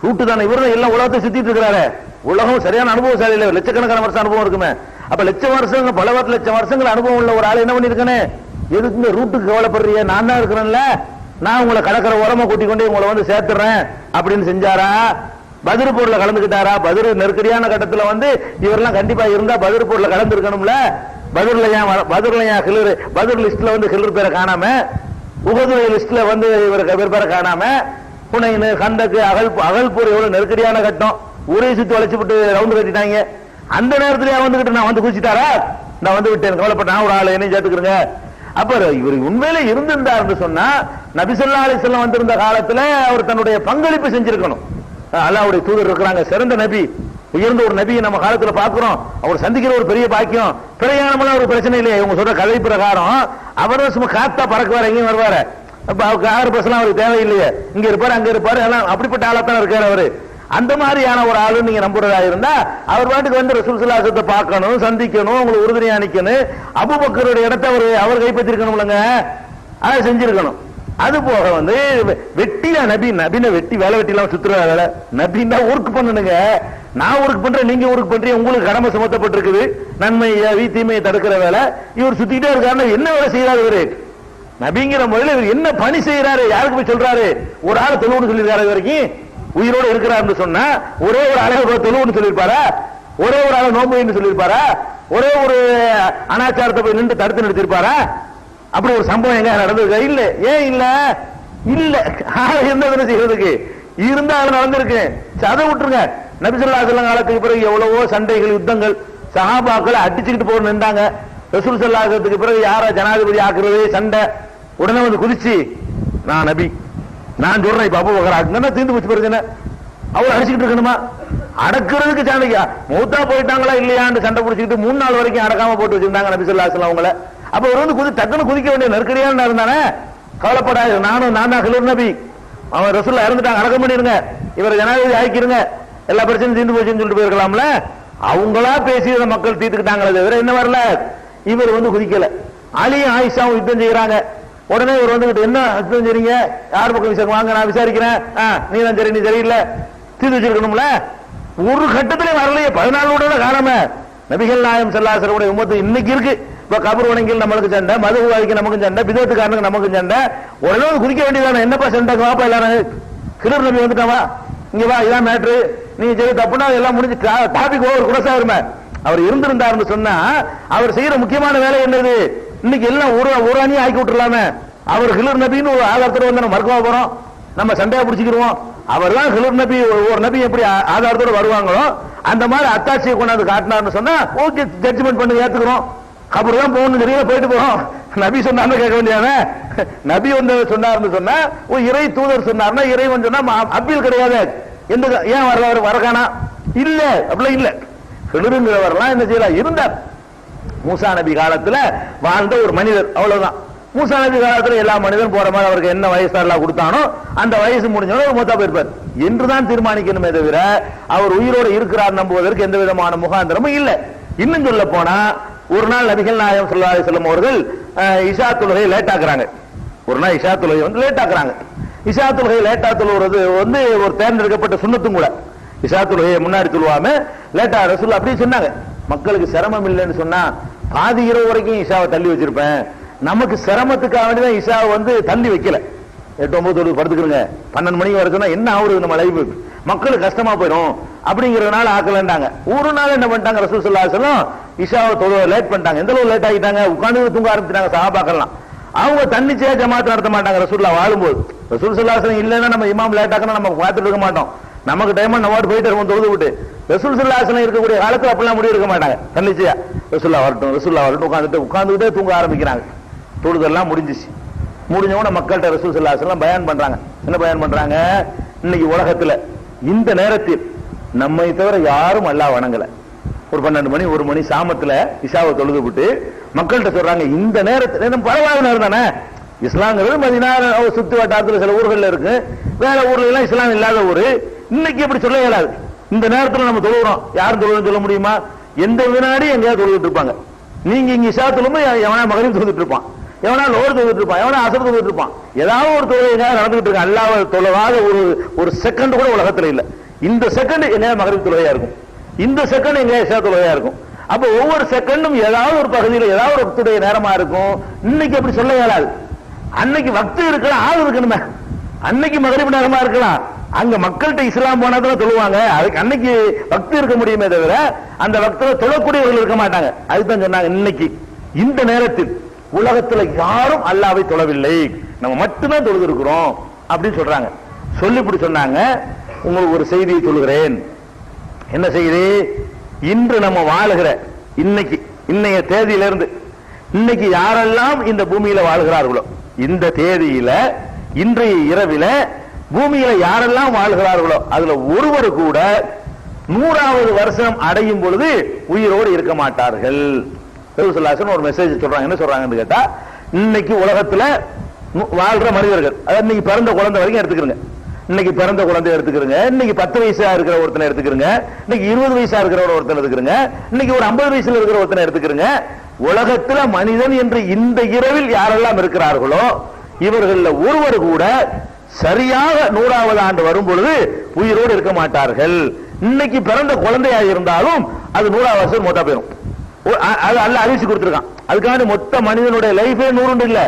ரூட்டு தானே. இவர் எல்லாம் உலகத்தை சுத்திட்டு இருக்கிறாரு. உலகம் சரியான அனுபவசாலி இல்லை, லட்சக்கணக்கான வருஷம் அனுபவம் இருக்குமே. அப்ப லட்சம் வருஷங்கள், பல லட்சம் வருஷங்கள் அனுபவம் உள்ள ஒரு ஆள் என்ன பண்ணிருக்கானே, எதுக்கு ரூட்டுக்கு கவலைப்படுறீங்க, நான் தான் இருக்கிறேன்ல, நான் உங்களை கடற்கரை ஓரமா கூட்டிக் கொண்டு உங்களை சேர்த்துறேன் அப்படின்னு செஞ்சாரா? பதிர் போர்ல கலந்துக்கிட்டாரா? பதிர் நெருக்கடியான கட்டத்துல இவரெல்லாம் கண்டிப்பா இருந்தா பதிர் போர்ல கலந்து இருக்கணும்ல. பதிர் லிஸ்ட்ல ஹிலர் பேரை காணாம, உஹது லிஸ்ட்ல இவர் பேரை காணாம, புனைன், கந்தக்கு, அகல்பூர் எவ்வளவு நெருக்கடியான கட்டம், ஊரை சுத்தி வளைச்சு விட்டு ரவுண்டு கட்டிட்டாங்க. அந்த நேரத்திலேயே நான் குதிச்சுட்டாரா? நான் விட்டேன், கவலைப்பட்டேன், ஒரு ஆளு என்னையும் சேர்த்துக்கிறேங்க. அப்ப இவர் உண்மையில இருந்திருந்தார் சொன்னா நபி ஸல்லல்லாஹு அலைஹி வஸல்லம் வந்திருந்த காலத்துல அவர் தன்னுடைய பங்களிப்பு செஞ்சிருக்கணும். அல்லாஹ்வுடைய தூதர் இருக்கிறாங்க, சிறந்த நபி, உயர்ந்த ஒரு நபியை நம்ம காலத்துல பாக்குறோம். அவர் சந்திக்கிற ஒரு பெரிய பாக்கியம். பிரயாணமெல்லாம் ஒரு பிரச்சனை இல்லையா? இவங்க சொல்ற கதை பிரகாரம் அவர் சும்மா காத்தா பறக்குவார், எங்கேயும் வருவாரு. அப்ப கார் பஸ் எல்லாம் அவருக்கு தேவையில்லையே, இங்க இருப்பாரு அங்க இருப்பாரு, எல்லாம் அப்படிப்பட்ட ஆளத்தான் இருக்காரு அவரு. அந்த மாதிரியான ஒரு ஆளு நீங்க நம்புறதா இருந்தா அவர் பாட்டுக்கு ரசூல் ஸல்லல்லாஹு அலைஹி வஸல்லம் பார்க்கணும், சந்திக்கணும், உங்களுக்கு உறுதுணையா நிக்கணும். அபூபக்கருடைய இடத்தை அவர் கைப்பற்றிருக்கணும்லங்க, அதை செஞ்சிருக்கணும். அது போக வெட்டியா நபின வெட்டி வேலை வெட்டிலாம் சுத்துற வேலை. நபின்னா ஒர்க் பண்ணணுங்க. நான் ஒர்க் பண்றேன், நீங்க ஒர்க் பண்றீங்க, உங்களுக்கு கடமை சுமத்தப்பட்டிருக்குது, நன்மை தீமையை தடுக்கிற வேலை. இவர் சுத்திக்கிட்டே இருக்காரு, என்ன வேலை செய்யறாரு இவரு? நபிங்கிற முறையில் இவர் என்ன பணி செய்யறாரு? யாருக்கு போய் சொல்றாரு? ஒரு ஆள் தொழுவுன்னு சொல்லியிருக்காரு வரைக்கும். உயிரோடு இருக்கிறார் சொன்னா ஒரே ஒரு அழகு தொழுவுன்னு சொல்லியிருப்பாரா? ஒரே ஒரு ஆளை நோம்பு சொல்லியிருப்பாரா? ஒரே ஒரு அனாச்சாரத்தை போய் நின்று தடுத்து நிறுத்திருப்பாரா? அப்படி ஒரு சம்பவம் எங்க நடந்திருக்கா? இல்ல. ஏன் இல்ல? இல்ல. என்ன செய்யறதுக்கு இருந்தாலும் நடந்திருக்கு. அதை விட்டுருங்க. நபி ஸல்லல்லாஹு அலைஹி வஸல்லம் காலத்துக்கு பிறகு எவ்வளவோ சண்டைகள், யுத்தங்கள், சஹாபாக்களை அடிச்சுக்கிட்டு போற நின்றாங்க. ரசூல் ஸல்லல்லாஹு அலைஹி வஸல்லத்துக்கு பிறகு யார ஜனாதிபதி ஆக்குறது சண்டை. உடனே வந்து குதிச்சு, நான் நபி, நான் சொல்றேன் இப்ப அபூபக்கர் ஆக்குங்கன்னா தீர்ந்து போச்சு பிரச்சனை. அவளை அடிச்சுக்கிட்டு இருக்கணுமா? அடக்கிறதுக்கு சண்டைக்கா மூத்தா போயிட்டாங்களா இல்லையான்னு சண்டை பிடிச்சிக்கிட்டு 3 நாள் வரைக்கும் அடக்காம போட்டு வச்சிருந்தாங்க நபி ஸல்லல்லாஹு அலைஹி வஸல்லம் அவங்கள. அப்ப ஒரு வந்து டக்குன்னு குதிக்க வேண்டிய நெருக்கடியான இருந்தானே. கவலைப்படாது, நான் தான் ஹிலர் நபி, அவன் ரசூலுல்லாஹ் இறந்துட்டாங்க, அடக்கம் பண்ணிருங்க, இவரை ஜனாதிபதி ஆக்கிருங்க, எல்லா பிரச்சனையும் தீர்ந்து போச்சுன்னு சொல்லிட்டு போயிருக்கலாம்ல. அவங்களா பேசி மக்கள் தீர்த்துக்கிட்டாங்களே தவிர என்ன வரல. இவர் வந்து குதிக்கல. அலியும் ஆயிஷாவும் யுத்தம் செய்யறாங்க. உடனே இவர் வந்து என்ன யுத்தம் செய்றீங்க, யார் பக்கம் விசாரிக்க வாங்க, நான் விசாரிக்கிறேன், நீ தான் சரி, நீ சரியில்லை, தீர்த்து வச்சிருக்கணும்ல. ஒரு கட்டத்திலே வரலையே. 14 காலம நபிகள் நாயகம் ஸல்லல்லாஹு அலைஹி வஸல்லம் உம்மத்து இன்னைக்கு இருக்கு. இப்ப கபர் வணங்கில் நம்மளுக்கு சண்டை, மதுவாதிக்கு நமக்கு சண்டை, பிதத்துக்காரனுக்கு நமக்கு சண்டை. உடனே குதிக்க வேண்டியதானே. என்னப்பா சண்டை, வாப்பா எல்லாரும் கிளர் நபி வந்துட்டாவா, இங்க வா, இதான் மேட்ரு, நீங்க சரி தப்புனா எல்லாம் முடிஞ்சு டாபிக் ஓவர் குடசாயிருமே. அவர் இருந்திருந்தாருன்னு சொன்னா அவர் செய்யற முக்கியமான வேலை என்னது? இன்னைக்கு எல்லாம் ஒரு அணியை ஆக்கி விட்டுலாமே. அவர் ஹிலர் நபின்னு ஒரு ஆதாரத்தோட வந்து நம்ம மறுக்கவா போறோம், நம்ம சண்டையா பிடிச்சிக்கிடுவோம். அவர் தான் ஹிலர் நபி. ஒரு நபி எப்படி ஆதாரத்தோட வருவாங்களோ அந்த மாதிரி அத்தாட்சியை கொண்டாந்து காட்டினார்னு சொன்னா ஓகே, ஜட்ஜ்மெண்ட் பண்ணி ஏத்துக்கிறோம். கபர் தான் போகணும், நிறைய போயிட்டு போறோம். நபி சொன்னார்னு கேட்க வேண்டியதானே. நபி வந்து சொன்னார்னு சொன்னா, இறை தூதர் சொன்னார்னா இறைவன் சொன்னா அப்பீல் கிடையாது. எந்த ஏன் வரல, வரகானா இல்ல, அப்படிலாம் இல்ல. ஹிலருங்கிறவரெல்லாம் என்ன செய்யலாம் இருந்தார். மூசா நபி காலத்துல வாழ்ந்த ஒரு மனிதர், அவ்வளவுதான். மூசா நபி காலத்துல எல்லா மனிதரும் போற மாதிரி அவருக்கு என்ன வயசு எல்லாம் கொடுத்தானோ அந்த வயசு முடிஞ்சவங்க மூத்தா போயிருப்பார் என்றுதான் தீர்மானிக்கணுமே தவிர அவர் உயிரோடு இருக்கிறார் நம்புவதற்கு எந்த விதமான முகாந்திரமும் இல்லை. இன்னும் சொல்ல போனா ஒரு நாள் நபிகள் நாயகம் ஸல்லல்லாஹு அலைஹி வஸல்லம் அவர்கள் இஷா தொழுகை லேட் ஆக்குறாங்க. ஒரு நாள் இஷா தொழுகை வந்து லேட் ஆக்குறாங்க. இஷா தொழுகை லேட்டா தொழுவது வந்து ஒரு தேர்ந்தெடுக்கப்பட்ட சுன்னத்தும் கூட. இஷா தொழுகையை முன்னாடி தொழுவாம லேட்டா ரசூல் அப்படி சொன்னாங்க. மக்களுக்கு சிரமம் இல்லைன்னு சொன்னா பாதி இரவு வரைக்கும் இஷாவை தள்ளி வச்சிருப்பேன். நமக்கு சிரமத்துக்காக வேண்டிதான் இஷாவை வந்து தள்ளி வைக்கல. 8, 9 படுத்துக்கிறங்க, 12 மணிக்கு வர சொன்னா என்ன ஆகுது நம்ம லைஃப், மக்களுக்கு கஷ்டமா போயிடும் அப்படிங்கறதுனால ஆக்கலண்டாங்க. ஒரு நாள் என்ன பண்ணிட்டாங்க, ரசூல் ஸல்லல்லாஹு அலைஹி வஸல்லம் இஷாவை தொழுவ லேட் பண்ணிட்டாங்க. எந்த அளவு லேட் ஆகிட்டாங்க, உட்கார்ந்து தூங்க ஆரம்பிச்சிட்டாங்க சஹாபாக்கள்லாம். அவங்க தன்னிச்சையா ஜமாத் நடத்த மாட்டாங்க ரசூலுல்லாஹ் வாழும்போது. ரசூல் ஸல்லல்லாஹு அலைஹி வஸல்லம் இல்லைன்னா நம்ம இமாம் லேட் ஆக்கணும் நம்ம பார்த்துட்டு இருக்க மாட்டோம். நமக்கு டைம் நம்ம போயிட்டு இருக்கோம் தொழுது விட்டு. ரசூல் ஸல்லல்லாஹு அலைஹி வஸல்லம் இருக்கக்கூடிய காலத்துல அப்படிலாம் முடிவு எடுக்க மாட்டாங்க. தன்னிச்சையா ரசூலுல்லாஹ் வரட்டும் உட்கார்ந்துட்டே தூங்க ஆரம்பிக்கிறாங்க. தொழுதெல்லாம் முடிஞ்சிச்சு. முடிஞ்சவன மக்கள்கிட்ட ரசூல் ஸல்லல்லாஹு அலைஹி வஸல்லம் பயான் பண்றாங்க. என்ன பயான் பண்றாங்க? இன்னைக்கு உலகத்துல இந்த நேரத்தில் நம்மை தவிர யாரும் அல்லாஹ் வணங்கல. ஒரு 12 மணி 1 மணி சாமத்துல இஷாவை தொழுது விட்டு மக்கள்கிட்ட சொல்றாங்க, இந்த நேரத்தில் பரவாயில்ல நேரம் தானே, இஸ்லாங்கிறது மதீனா சுத்து வட்டாரத்தில் சில ஊர்கள்ல இருக்கு, வேற ஊர்ல எல்லாம் இஸ்லாம் இல்லாத ஊரு. இன்னைக்கு எப்படி சொல்ல இயலாது. இந்த நேரத்தில் நம்ம தொழுகிறோம், யாரும் தொழுன்னு சொல்ல முடியுமா? எந்த வினாடி எங்கேயாவது தொழுதுட்டு இருப்பாங்க. நீங்க இங்க இஷா தொழும்பு எவனா மகரையும் தொழுதுட்டு இருப்பான், எவனா லோர் தொழுதுட்டு இருப்பான், எவனா அசர் தொழுதுட்டு இருப்பான். ஏதாவது ஒரு தொழில் நடந்துகிட்டு இருக்கு. அல்லாஹ் தொழாத ஒரு செகண்ட் கூட உலகத்துல இல்ல. இந்த செகண்ட் எங்க மகரிப் தொழுகையா இருக்கும், இந்த செகண்ட் எங்க இஷா தொழுகையா இருக்கும். அப்ப ஒவ்வொரு செகண்டும் ஏதாவது ஒரு பகுதியில் ஏதாவது ஒரு வக்துடைய நேரமா இருக்கும். இன்னைக்கு அப்படி சொல்ல இயலாது. அன்னைக்கு வக்து இருக்கலாம், ஆள் இருக்கணுமே. அன்னைக்கு மகரிப் நேரமா இருக்கலாம். அங்க மக்கள்கிட்ட இஸ்லாம் போனாதான் தொழுவாங்க. அதுக்கு அன்னைக்கு வக்து இருக்க முடியுமே தவிர அந்த வக்துல தொழக்கூடியவர்கள் இருக்க மாட்டாங்க. அதுதான் சொன்னாங்க, இன்னைக்கு இந்த நேரத்தில் உலகத்துல யாரும் அல்லாஹ்வை தொழவில்லை, நம்ம மட்டும்தான் தொழுது இருக்கிறோம் அப்படின்னு சொல்றாங்க. சொல்லி இப்படி சொன்னாங்க, உங்களுக்கு ஒரு செய்தியை சொல்லுகிறேன். என்ன செய்தி? இன்று நம்ம வாழுகிற இன்னைய தேதியிலிருந்து இன்னைக்கு யாரெல்லாம் இந்த பூமியில வாழ்கிறார்களோ, இந்த தேதியில இன்றைய இரவில பூமியில யாரெல்லாம் வாழ்கிறார்களோ அதுல ஒருவர் கூட 100வது வருஷம் அடையும் பொழுது உயிரோடு இருக்க மாட்டார்கள். ஒரு மெசேஜ் சொல்றாங்க. என்ன சொல்றாங்கன்னு கேட்டா, இன்னைக்கு உலகத்துல வாழ்ற மனிதர்கள், அதாவது இன்னைக்கு பிறந்த குழந்தை வரைக்கும் எடுத்துக்கிறங்க. இன்னைக்கு பிறந்த குழந்தை எடுத்துக்கிறங்க, இன்னைக்கு 10 வயசா இருக்கிற ஒருத்தனை எடுத்துக்கிறங்க, இன்னைக்கு 20 வயசா இருக்கிற ஒருத்தனை எடுத்துக்கிறங்க, இன்னைக்கு ஒரு 50 வயசுல இருக்கிற ஒருத்தனை எடுத்துக்கிறங்க. உலகத்துல மனிதன் என்று இந்த இரவில் யாரெல்லாம் இருக்கிறார்களோ இவர்கள ஒருவர் கூட சரியாக 100வது ஆண்டு வரும் பொழுது உயிரோடு இருக்க மாட்டார்கள். இன்னைக்கு பிறந்த குழந்தையா இருந்தாலும் அது 100வது வருஷம் மொத்தம் போயிடும். அது அல்ல அறிவிச்சு கொடுத்திருக்கான். அதுக்காக மொத்த மனிதனுடைய லைஃபே 100 இல்ல,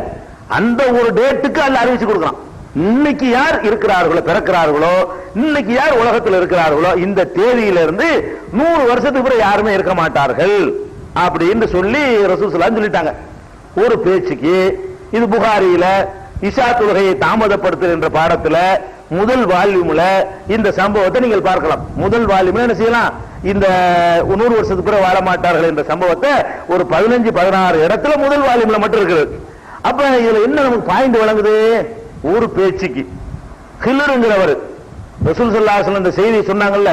அந்த ஒரு டேட்டுக்கு அல்ல அறிவிச்சு கொடுக்கலாம். இன்னைக்கு யார் இருக்கிறார்களோ, பிறக்கிறார்களோ, இன்னைக்கு யார் உலகத்தில் இருக்கிறார்களோ, இந்த தேதியிலிருந்து 100 வருஷத்துக்கு பிறகு யாருமே இருக்க மாட்டார்கள் அப்படின்னு சொல்லி ரசூல் ஸல்லல்லாஹு சொல்லிட்டாங்க. ஒரு பேச்சுக்கு இது புகாரியில இஷா தொழுகையை தாமதப்படுத்துகின்ற பாடத்துல முதல் வால்யூம்ல இந்த சம்பவத்தை நீங்கள் பார்க்கலாம். முதல் வால்யூம்ல என்ன செய்யலாம், இந்த 100 வருஷத்துக்கு பிறகு வாழ மாட்டார்கள் என்ற சம்பவத்தை ஒரு 15-16 இடத்துல முதல் வால்யூம்ல மட்டும் இருக்குது. அப்ப இதுல என்ன நமக்கு பாயிண்ட் வழங்குது, ஒரு பேச்சுக்கு ஹிலருங்கிறவர் ரசூல் ஸல்லல்லாஹு அலைஹி வஸல்லம் இந்த செய்தியை சொன்னாங்கல்ல,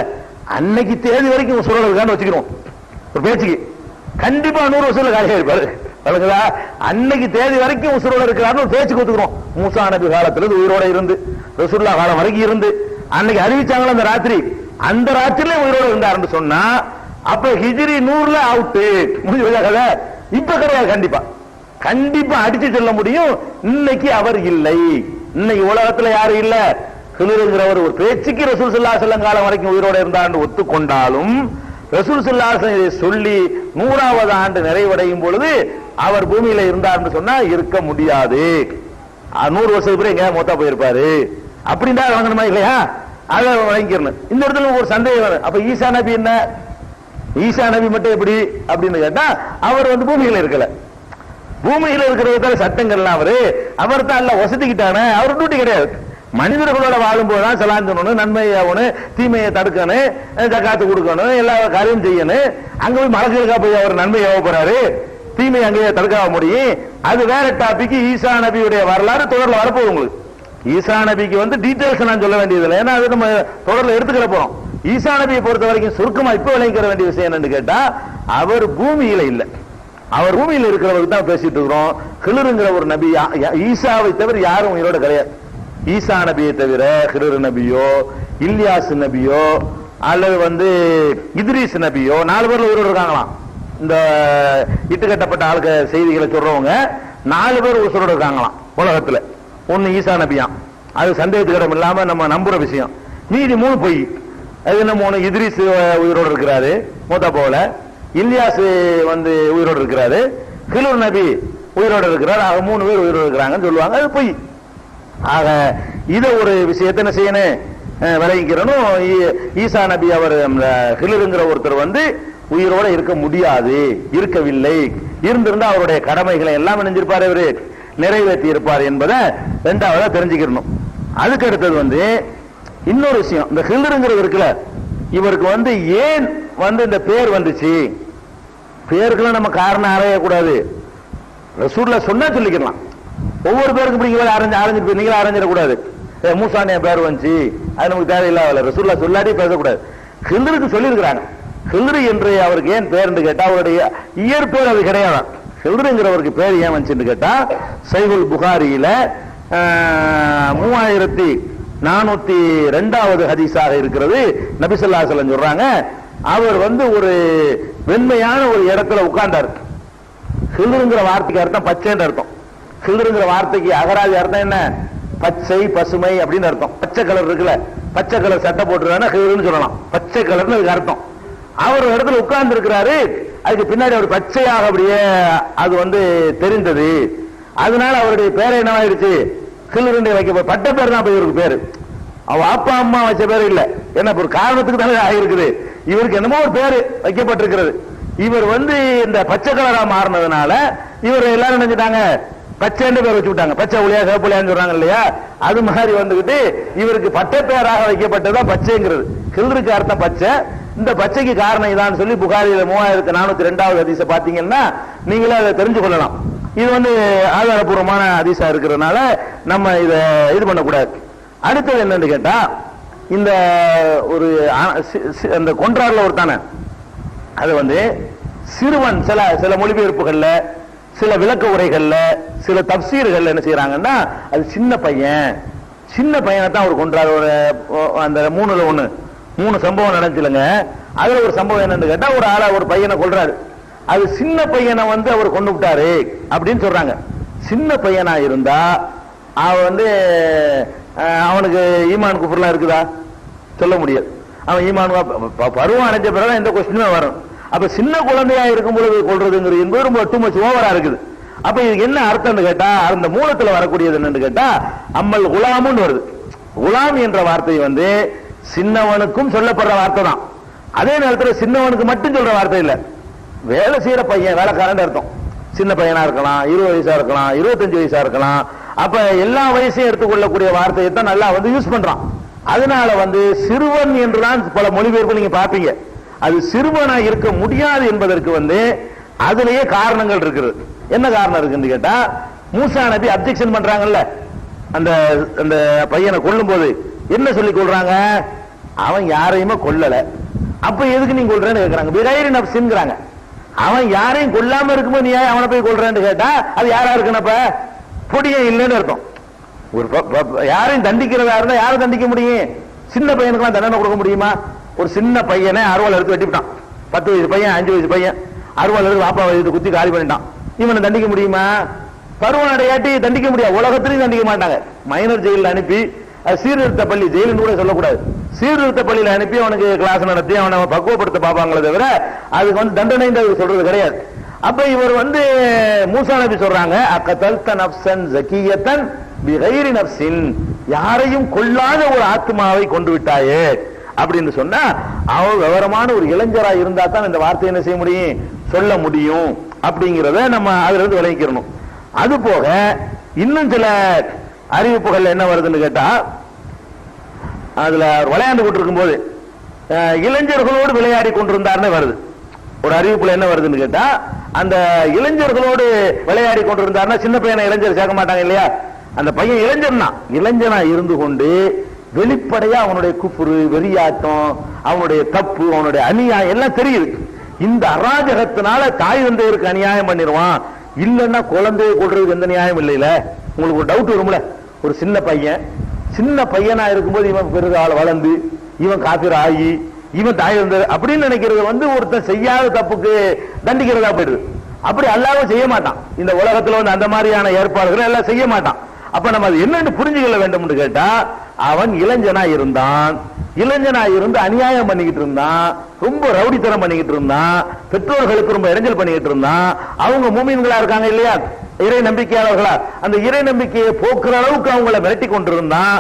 அன்னைக்கு தேதி வரைக்கும் உசுரோட இருக்கான்னு வச்சுக்கிறோம். ஒரு பேச்சுக்கு கண்டிப்பா 100 வருஷத்துல காலியா இருப்பாரு. வழங்குதா, அன்னைக்கு தேதி வரைக்கும் உசுரோட இருக்கிறாருன்னு ஒரு பேச்சுக்கு ஒத்துக்கிறோம். மூசா நபி காலத்துல உயிரோட இருந்து ரசூலுல்லாஹ் காலம் வரைக்கும் இருந்து அன்னைக்கு அறிவிச்சாங்களா அந்த ராத்திரி, அந்த ராத்திரில உயிரோட இருந்தாருன்னு சொன்னா அப்ப ஹிஜ்ரி 100ல அவுட் முடிஞ்ச கதை. இப்ப கிடையாது, கண்டிப்பா கண்டிப்பா அடிச்சு சொல்ல முடியும். இன்னைக்கு அவர் இல்லை, இன்னைக்கு உலகத்துல யாரும் இல்ல. ஹிலருங்கிறவர் ஒரு பேச்சுக்கு ரசூல் ஸல்லல்லாஹு அலைஹி வஸல்லம் காலம் வரைக்கும் உயிரோட இருந்தார்னு ஒத்துக்கொண்டாலும் ரசூல் ஸல்லல்லாஹு அலைஹி வஸல்லம் இதை சொல்லி 100வது ஆண்டு நிறைவடையும் பொழுது அவர் பூமியில இருந்தார்னு சொன்னா இருக்க முடியாது. 100 வருஷத்துக்கு பிறகு எங்க மொத்தா போயிருப்பாரு அப்படின்னு தான் வழங்கணுமா இல்லையா, அதை வழங்கிடணும். இந்த இடத்துல ஒரு சந்தேகம் வரும். அப்ப ஈசா நபி என்ன, ஈசா நபி மட்டும் எப்படி அப்படின்னு கேட்டா அவர் பூமியில இருக்கல. பூமியில இருக்கிற சட்டங்கள்லாம் அவர் தான் எல்லாம் வசதிக்கிட்டானே, அவர் டியூட்டி கிடையாது. மனிதர்களோட வாழும் போதுதான் சலான் சொல்லணும், நன்மையாகணும், தீமையை தடுக்கணும், ஜக்காத்து கொடுக்கணும், எல்லா காரியம் செய்யணும். அங்க போய் மலக்குகளுக்கா போய் அவர் நன்மை ஏவ போறாரு, தீமை அங்கேயே தடுக்க முடியும். அது வேற டாபிக். ஈசா நபியுடைய வரலாறு தொடர்ல வரப்போகுது உங்களுக்கு. ஈசா நபிக்கு டீடைல்ஸ் நான் சொல்ல வேண்டியதில்லை, ஏன்னா அது நம்ம தொடர்ல எடுத்துக்கிற போறோம். ஈசா நபியை பொறுத்த வரைக்கும் சுருக்கமா இப்ப விளங்கிக்கிற வேண்டிய விஷயம் என்னன்னு கேட்டா, அவர் பூமியில இல்ல, அவர் பூமியில இருக்கிறவருக்கு தான் பேசிட்டு இருக்கிறோம். ஹிலருங்கிற ஒரு நபி, ஈசாவை தவிர யாரும் உயிரோட கிடையாது. ஈசா நபியை தவிர ஹிலரு நபியோ இல்யாஸ் நபியோ அல்லது இத்ரீஸ் நபியோ 4 பேர்ல உயிரோடு இருக்காங்களாம். இந்த இட்டுக்கட்டப்பட்ட ஆளுக்க செய்திகளை சொல்றவங்க 4 பேர் உயிரோடு இருக்காங்களாம் உலகத்துல. ஒன்னு ஈசா நபியாம், அது சந்தேகத்துக்கு இடம் இல்லாம நம்ம நம்புற விஷயம். மீதி 3 பொய். அது என்ன 3, இத்ரீஸ் உயிரோடு இருக்கிறாரு மூத்தா போல, இல்யாஸ் உயிரோடு இருக்கிறாரு, ஹிலர் நபி உயிரோடு இருக்கிறார். ஆக 3 பேர் உயிரோடு இருக்கிறாங்கன்னு சொல்லுவாங்க, அது பொய். ஆக இத ஒரு விஷயத்தை என்ன செய்யணும், விளங்கிக்கிறனும். ஈசா நபி அவர் ஹிலருங்கிற ஒருத்தர் உயிரோட இருக்க முடியாது, இருக்கவில்லை. இருந்திருந்தா அவருடைய கடமைகளை எல்லாம் நினைஞ்சிருப்பார், இவரு நிறைவேற்றி இருப்பார் என்பதை 2வதா தெரிஞ்சுக்கணும். அதுக்கு அடுத்தது இன்னொரு விஷயம், இந்த ஹிலருங்கிறது இருக்குல்ல, இவருக்கு ஏன் இந்த பேர் வந்துச்சு, பேருக்குலாம் நம்ம காரணம் அறையக்கூடாது. ரசூலுல்லாஹ் சொன்னா சொல்லிக்கலாம். ஒவ்வொரு பேருக்கும் நீங்க நீங்களே அரைஞ்சிடக்கூடாது. மூசானியா பேர் வந்துச்சு, அது நமக்கு தேவையில்லாத. ரசூலுல்லாஹ் சொல்லாட்டி பேசக்கூடாது. ஹிலருக்கு சொல்லி இருக்கிறாங்க. ஹிலரு என்று அவருக்கு ஏன் பேர் கேட்டா, அவருடைய இயற்பேர் அது கிடையாது. ஹிலருங்கிறவருக்கு பேர் ஏன் வந்துச்சுன்னு கேட்டா, சஹீஹுல் புகாரியில 3402வது ஹதீஸாக இருக்கிறது. நபி ஸல்லல்லாஹு அலைஹி வஸல்லம் சொல்றாங்க, அவர் ஒரு வெண்மையான ஒரு இடத்துல உட்கார்ந்தார். ஹிலருங்கிற வார்த்தைக்கு அர்த்தம் பச்சைன்ற அர்த்தம். ஹிலருங்கிற வார்த்தைக்கு அகராதி அர்த்தம் என்ன, பச்சை பசுமை அப்படின்னு அர்த்தம். பச்சை கலர் இருக்குல்ல, பச்சை கலர் சட்டை போட்டுருக்காங்கன்னா ஹிலருன்னு சொல்லலாம், பச்சை கலர்னு அதுக்கு அர்த்தம். அவர் ஒரு இடத்துல உட்கார்ந்து இருக்கிறாரு, அதுக்கு பின்னாடி அவர் பச்சையாக அப்படியே அது தெரிந்தது. அதனால அவருடைய பேரை என்னவாயிடுச்சு, ஹிலருன்னு வைக்க பட்ட பேர் தான் இவருக்கு பேரு. அவ அப்பா அம்மா வச்ச பேரு இல்ல, என்ன ஒரு காரணத்துக்கு தானே ஆகிருக்குது. இவருக்கு என்னமோ ஒரு பேரு வைக்கப்பட்டிருக்கிறது. இவர் இந்த பச்சை கலரா மாறினதுனால இவர் எல்லாரும் நினைச்சிட்டாங்க பச்சைன்னு பேர் வச்சு விட்டாங்க. பச்சை புளியா சிவப்புளியான்னு சொல்றாங்க இல்லையா, அது மாதிரி இவருக்கு பட்ட பேராக வைக்கப்பட்டதுதான் பச்சைங்கிறது. ஹிலருக்கு அர்த்தம் பச்சை. இந்த பச்சைக்கு காரணம் இதான் சொல்லி புகாரில 3402வது ஹதீஸை பாத்தீங்கன்னா நீங்களே அதை தெரிஞ்சு கொள்ளலாம். இது ஆதாரபூர்வமான ஹதீஸா இருக்கிறதுனால நம்ம இதை இது பண்ணக்கூடாது. அடுத்தது என்னன்னு கேட்டா, இந்த ஒரு அந்த கொன்றார்ல ஒருத்தான அது சிறுவன் சில மொழிபெயர்ப்புகள்ல, சில விளக்க உரைகள்ல, சில தப்சீர்கள் என்ன செய்யறாங்கன்னா, அது சின்ன பையனை தான் அவர் கொன்றார். அந்த 3ல 3 சம்பவம் நடந்துச்சுலங்க. அதுல ஒரு சம்பவம் என்னன்னு கேட்டா, ஒரு பையனை கொல்றாரு. அது சின்ன பையனை அவர் கொண்டு விட்டாரு அப்படின்னு சொல்றாங்க. சின்ன பையனா இருந்தா அவன் அவனுக்கு ஈமான் குஃப்ர்லாம் இருக்குதா சொல்ல முடியாது. அவன் ஈமான் பருவம் அடைஞ்ச பிறகு எந்த கொஸ்டினுமே வரும். அப்ப சின்ன குழந்தையா இருக்கும் பொழுது கொள்றதுங்கிறது என்பது ரொம்ப டூ மச் ஓவரா இருக்குது. அப்ப இதுக்கு என்ன அர்த்தம் கேட்டா, அந்த மூலத்துல வரக்கூடியது என்னன்னு கேட்டா, அம்மல் குலாமுன்னு வருது. குலாம் என்ற வார்த்தை வந்து சின்னவனுக்கும் சொல்லப்படுற வார்த்தை தான். அதே நேரத்தில் சின்னவனுக்கு மட்டும் சொல்ற வார்த்தை இல்ல, வேலை செய்யற பையன், வேலைக்காரன் அர்த்தம். சின்ன பையனா இருக்கலாம், 20 வயசா இருக்கலாம், 25 வயசா இருக்கலாம். அப்ப எல்லா வயசையும் எடுத்துக்கொள்ளக்கூடிய வார்த்தையை தான் நல்லா வந்து யூஸ் பண்றான். அதனால வந்து சிறுவன் என்றுதான் பல மொழிபெயர்ப்பு நீங்க பாப்பீங்க. அது சிறுவனா இருக்க முடியாது என்பதற்கு வந்து அதுலயே காரணங்கள் இருக்குது. என்ன காரணம் இருக்குன்னு கேட்டா, மூசா நபி அப்ஜெக்ஷன் பண்றாங்கல்ல, அந்த அந்த பையனை கொல்லும் போது என்ன சொல்லி கொள்றாங்க, அவன் யாரையுமே கொல்லல, அப்ப எதுக்கு நீங்க கொல்றேன்னு கேக்குறாங்க. பிகைரி நப்ஸ்ங்கறாங்க. அவன் யாரையும் கொல்லாம இருக்கும்போது நீ அவனை போய் கொல்றேன்னு கேட்டா அது யாரா இருக்குனப்ப பொடியே இல்லைன்னு அர்த்தம். ஒரு யாரையும் தண்டிக்கிறதா இருந்தா யாரை தண்டிக்க முடியும்? சின்ன பையனுக்கு தண்டனை கொடுக்க முடியுமா? ஒரு சின்ன பையனை அறுவாள் எடுத்து வெட்டிவிட்டான். 10 வயசு பையன், 5 வயசு பையன், அறுவாள் எடுத்து வாப்பா வயது குத்தி காலி பண்ணிட்டான். இவனை தண்டிக்க முடியுமா? பருவனடையாட்டி தண்டிக்க முடியாது, உலகத்திலையும் தண்டிக்க மாட்டாங்க. மைனர் ஜெயிலில் அனுப்பி, சீர்திருத்த பள்ளி ஜெயிலுன்னு கூட சொல்லக்கூடாது, சீர்திருத்த பள்ளியில் அனுப்பி அவனுக்கு கிளாஸ் நடத்தி அவனை பக்குவப்படுத்த பார்ப்பாங்களே தவிர அதுக்கு வந்து தண்டனை சொல்றது கிடையாது. அப்ப இவர் வந்து மூசா நபி சொல்றாங்க, அக்கதல்த நஃப்ஸன் ஸகியத்தன் பிகைரி நஃப்ஸின், யாரையும் கொல்லாத ஒரு ஆத்மாவை கொண்டு விட்டாயே அப்படின்னு சொன்னா, அவர் விவரமான ஒரு இளைஞரா இருந்தா தான் இந்த வார்த்தை என்ன செய்ய முடியும், சொல்ல முடியும் அப்படிங்கிறத நம்ம அதுல இருந்து விளங்கிக்கிறணும். அது போக இன்னும் சில அறிவிப்புகள் என்ன வருதுன்னு கேட்டா, அதுல விளையாண்டு கொண்டிருக்கும் போது இளைஞர்களோடு விளையாடி கொண்டிருந்தார்னு வருது. ஒரு அறிவிப்புல என்ன வருதுன்னு கேட்டா, அந்த இளைஞர்களோடு விளையாடி கொண்டிருந்தார்னா சின்ன பையனை இளைஞர் சேர்க்க மாட்டாங்க இல்லையா, அந்த பையன் இளைஞனா இருந்து கொண்டு வெளிப்படையா அவனுடைய குஃப்ரு, வெறியாட்டம், அவனுடைய தப்பு, அவனுடைய அநியாயம் எல்லாம் தெரியுது. இந்த அராஜகத்தினால தாய் தந்தையருக்கு அநியாயம் பண்ணிடுவான், இல்லன்னா குழந்தையை கொள்றதுக்கு எந்த நியாயம் இல்லையில. உங்களுக்கு ஒரு டவுட் வரும்ல, ஒரு சின்ன பையனா இருக்கும்போது இவன் பெருதாள் வளர்ந்து இவன் காபிர் ஆகி இவன் தாய் தந்தை அப்படின்னு நினைக்கிறது வந்து ஒருத்தன் செய்யாத தப்புக்கு தண்டிக்கிறதா போயிடுது. அப்படி அல்லாஹ் செய்ய மாட்டான். இந்த உலகத்துல வந்து அந்த மாதிரியான ஏற்பாடுகளை எல்லாம் செய்ய மாட்டான். அப்ப நம்ம அது என்னன்னு புரிஞ்சுக்கொள்ள வேண்டும் என்று கேட்டா, அவன் இளைஞனா இருந்து அநியாயம் பண்ணிக்கிட்டு இருந்தான், ரொம்ப ரவுடித்தனம் பண்ணிக்கிட்டு இருந்தான், பெற்றோர்களுக்கு ரொம்ப இடைஞ்சல் பண்ணிக்கிட்டு இருந்தான். அவங்க மூமின்களா இருக்காங்க இல்லையா, இறை நம்பிக்கையாளர்களா, அந்த இறை நம்பிக்கையை போக்குற அளவுக்கு அவங்களை மிரட்டி கொண்டிருந்தான்.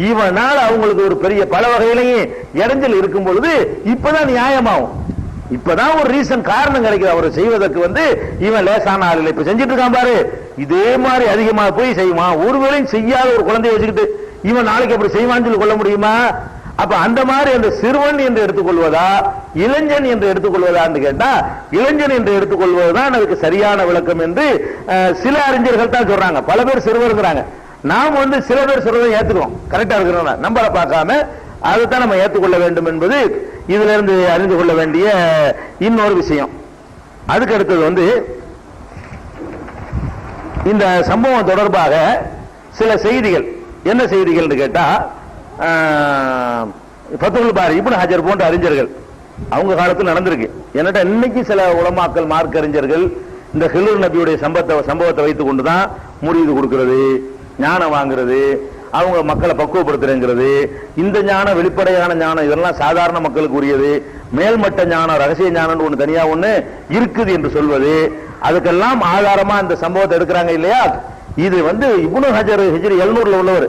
இவனால் அவங்களுக்கு ஒரு பெரிய பல வகையிலையும் இடைஞ்சல் இருக்கும் பொழுது இப்பதான் நியாயமாகும், இப்பதான் ஒரு ரீசன் காரணம் கிடைக்குது அவர் செய்வதற்கு. வந்து இவன் லேசான ஆள் இப்ப செஞ்சிட்டு இருக்கான் பாரு, இதே மாதிரி அதிகமா போய் செய்வான். ஒருவேளையும் செய்யாத ஒரு குழந்தைய வச்சுக்கிட்டு இவன் நாளைக்கு அப்படி செய்வான்னு சொல்லி கொள்ள முடியுமா? அப்ப அந்த மாதிரி அந்த சிறுவன் என்று எடுத்துக்கொள்வதா இளைஞன் என்று எடுத்துக்கொள்வதான்னு கேட்டா, இளைஞன் என்று எடுத்துக்கொள்வதுதான் அதுக்கு சரியான விளக்கம் என்று சில அறிஞர்கள் தான் சொல்றாங்க. பல பேர் சிறுவருங்கிறாங்க. நாம் வந்து சில பேர் சொல்றதை ஏத்துக்கிறோம், கரெக்டா இருக்கிறோம், நம்பரை பார்க்காம அதைத்தான் நம்ம ஏற்றுக்கொள்ள வேண்டும் என்பது இதுல இருந்து அறிந்து கொள்ள வேண்டிய இன்னொரு விஷயம். அதுக்கு அடுத்தது வந்து இந்த சம்பவம் தொடர்பாக சில செய்திகள், என்ன செய்திகள் கேட்டா, ஃபத்ஹுல் பாரி இப்னு ஹஜர் போன்ற அறிஞர்கள் அவங்க காலத்தில் நடந்திருக்கு. என்னட்டா இன்னைக்கு சில உலமாக்கள் மார்க்க அறிஞர்கள் இந்த ஹிலுர் நபியுடைய சம்பவத்தை வைத்துக் கொண்டுதான் முறியீடு கொடுக்கிறது, ஞானம் வாங்குறது, அவங்க மக்களை பக்குவப்படுத்துறது, இந்த ஞானம் வெளிப்படையான ஞானம் இதெல்லாம் சாதாரண மக்களுக்கு உரியது, மேல்மட்ட ஞானம் ரகசிய ஞானம் ஒண்ணு தனியா ஒண்ணு இருக்குது என்று சொல்வது, அதுக்கெல்லாம் ஆதாரமா இந்த சம்பவத்தை எடுக்கிறாங்க இல்லையா. இது வந்து இப்னு ஹஜர் ஹிஜ்ரி 700 உள்ளவர்,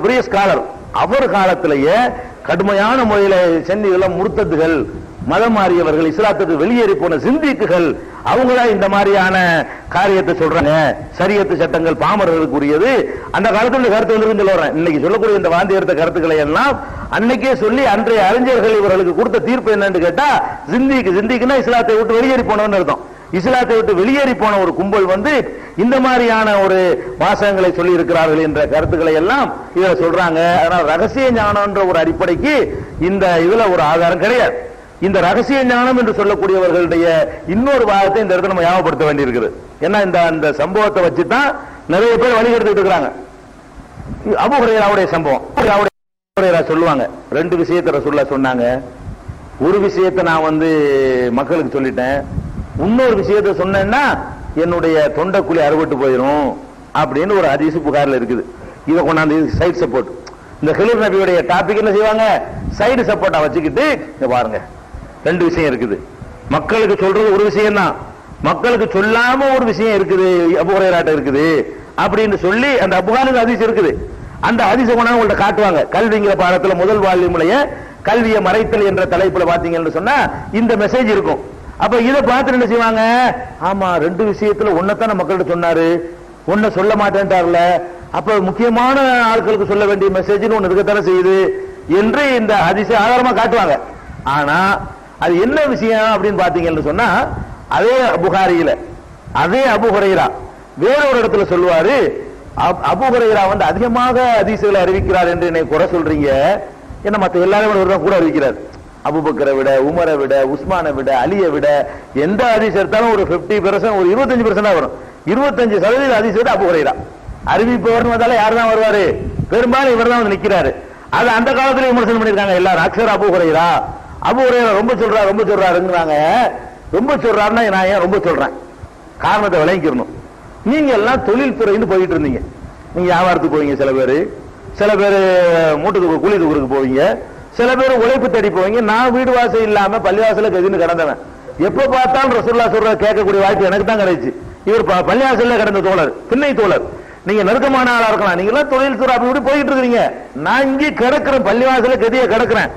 பெரிய ஸ்காலர். அவர் காலத்திலேயே கடுமையான முறையில சென்னையில முர்த்தத்துகள், மதம் மாறியவர்கள், இஸ்லாத்துக்கு வெளியேறி போன சிந்திக்குகள், அவங்களா இந்த மாதிரியான காரியத்தை சொல்றாங்க. சரியத்து சட்டங்கள் பாமரர்களுக்கு உரியது. அந்த காலத்துல கருத்து வந்து சொல்றேன், இன்னைக்கு சொல்லக்கூடிய இந்த வாந்தி எடுத்த கருத்துக்களை எல்லாம் அன்னைக்கே சொல்லி அன்றைய அறிஞர்கள் இவர்களுக்கு கொடுத்த தீர்ப்பு என்னன்னு கேட்டா, சிந்திக்குன்னா இஸ்லாத்தை விட்டு வெளியேறி போனவன்னு அர்த்தம். இஸ்லாத்தை விட்டு வெளியேறி போன ஒரு கும்பல் வந்து இந்த மாதிரியான ஒரு வாசகங்களை சொல்லி இருக்கிறார்கள் என்ற கருத்துக்களை எல்லாம் இதுல சொல்றாங்க. அதனால ரகசிய ஞானம் என்ற ஒரு அடிப்படைக்கு இந்த இதுல ஒரு ஆதாரம் கிடையாது. இந்த ரகசிய ஞானம் என்று சொல்லக்கூடியவர்களுடைய இன்னொரு வாதத்தை இந்த இடத்துல நம்ம ஞாபகப்படுத்த வேண்டியிருக்குது. ஏன்னா இந்த சம்பவத்தை வச்சுதான் நிறைய பேர் வழிகெடுத்துட்டு இருக்கிறாங்க. அபூ ஹுரைராவுடைய சம்பவம், அபூ ஹுரைரா சொல்லுவாங்க, 2 விஷயத்தை ரசூலுல்லாஹ் சொன்னாங்க. ஒரு விஷயத்தை நான் வந்து மக்களுக்கு சொல்லிட்டேன், இன்னொரு விஷயத்தை சொன்னேன்னா என்னுடைய தொண்டைக்குழி அறுபட்டு போயிடும் அப்படின்னு ஒரு ஹதீஸ் புகார்ல இருக்குது. இதை கொண்டாந்து சைடு சப்போர்ட், இந்த ஹிலுர் நபியுடைய டாபிக் என்ன செய்வாங்க, சைடு சப்போர்ட்டா வச்சுக்கிட்டு இங்க பாருங்க 2 விஷயம் இருக்குது. மக்களுக்கு சொல்றது ஒரு விஷயம் தான், மக்களுக்கு சொல்லாம ஒரு விஷயம் இருக்குது, அபூ ஹுரைராட்ட இருக்குது அப்படின்னு சொல்லி அந்த புகாரில் ஹதீஸ் இருக்குது. அந்த ஹதீஸை கொண்டு உங்கள்ட்ட காட்டுவாங்க. கல்விங்கிற பாடத்துல முதல் வால்யூம்லயே கல்வியை மறைத்தல் என்ற தலைப்புல பாத்தீங்கன்னு சொன்னா இந்த மெசேஜ் இருக்கும். அப்ப இதை பார்த்து என்ன செய்வாங்க, ஆமா 2 விஷயத்துல ஒன்னத்தான மக்கள்கிட்ட சொன்னாரு, ஒன்ன சொல்ல மாட்டேன்ட்டார்ல, அப்ப முக்கியமான ஆட்களுக்கு சொல்ல வேண்டிய மெசேஜ் ஒன்னு இருக்கத்தானே செய்யுது என்று இந்த ஹதீஸை ஆதாரமா காட்டுவாங்க. ஆனா அது என்ன விஷயம் அப்படின்னு பாத்தீங்கன்னு சொன்னா, அதே புகாரியில அதே அபூ ஹுரைரா வேற ஒரு இடத்துல சொல்லுவாரு, அபூ ஹுரைரா வந்து அதிகமாக ஹதீஸ்களை அறிவிக்கிறார் என்று என்னை குறை சொல்றீங்க, என்ன மத்த எல்லாரும் கூட அறிவிக்கிறார், அபூபக்கரை விட, உமரை விட, உஸ்மானை விட, அலியை விட எந்த ஹதீஸ் எடுத்தாலும் ஒரு 50%, ஒரு 25% வரும். 25% ஹதீஸ் விட அபூ ஹுரைரா அறிவிப்பவர் வந்தாலும் யார் தான் வருவாரு, பெரும்பாலும் இவர் தான் வந்து நிக்கிறாரு. அது அந்த காலத்துல விமர்சனம் பண்ணிருக்காங்க எல்லாரும். அக்ஷர் அபூ ஹுரைரா ரொம்ப சொல்றாருங்கிறாங்க. ரொம்ப சொல்றாருன்னா நான் ஏன் ரொம்ப சொல்றேன், காரணத்தை விளங்கிக்கணும். நீங்க எல்லாம் தொழில் துறைன்னு போயிட்டு இருந்தீங்க, நீங்க வியாபாரத்துக்கு போவீங்க, சில பேர் மூட்டு கூலி தூக்குறதுக்கு போவீங்க, சில பேர் உழைப்பு தேடி போவீங்க. நான் வீடு வாசல் இல்லாம பள்ளிவாசல கதின்னு கிடந்தவன். எப்ப பார்த்தாலும் ரசூலுல்லாஹ் சொல்ற கேட்கக்கூடிய வாய்ப்பு எனக்கு தான் கிடைச்சு. இவர் பள்ளிவாசல்ல கிடந்த தோழர், திண்ணை தோழர். நீங்க நெருக்கமான ஆளா இருக்கலாம், நீங்க எல்லாம் தொழில் துறை அப்படி இப்படி போயிட்டு இருக்கீங்க, நான் இங்கே கிடக்கிறேன், பள்ளிவாசல கதிய கிடக்கிறேன்.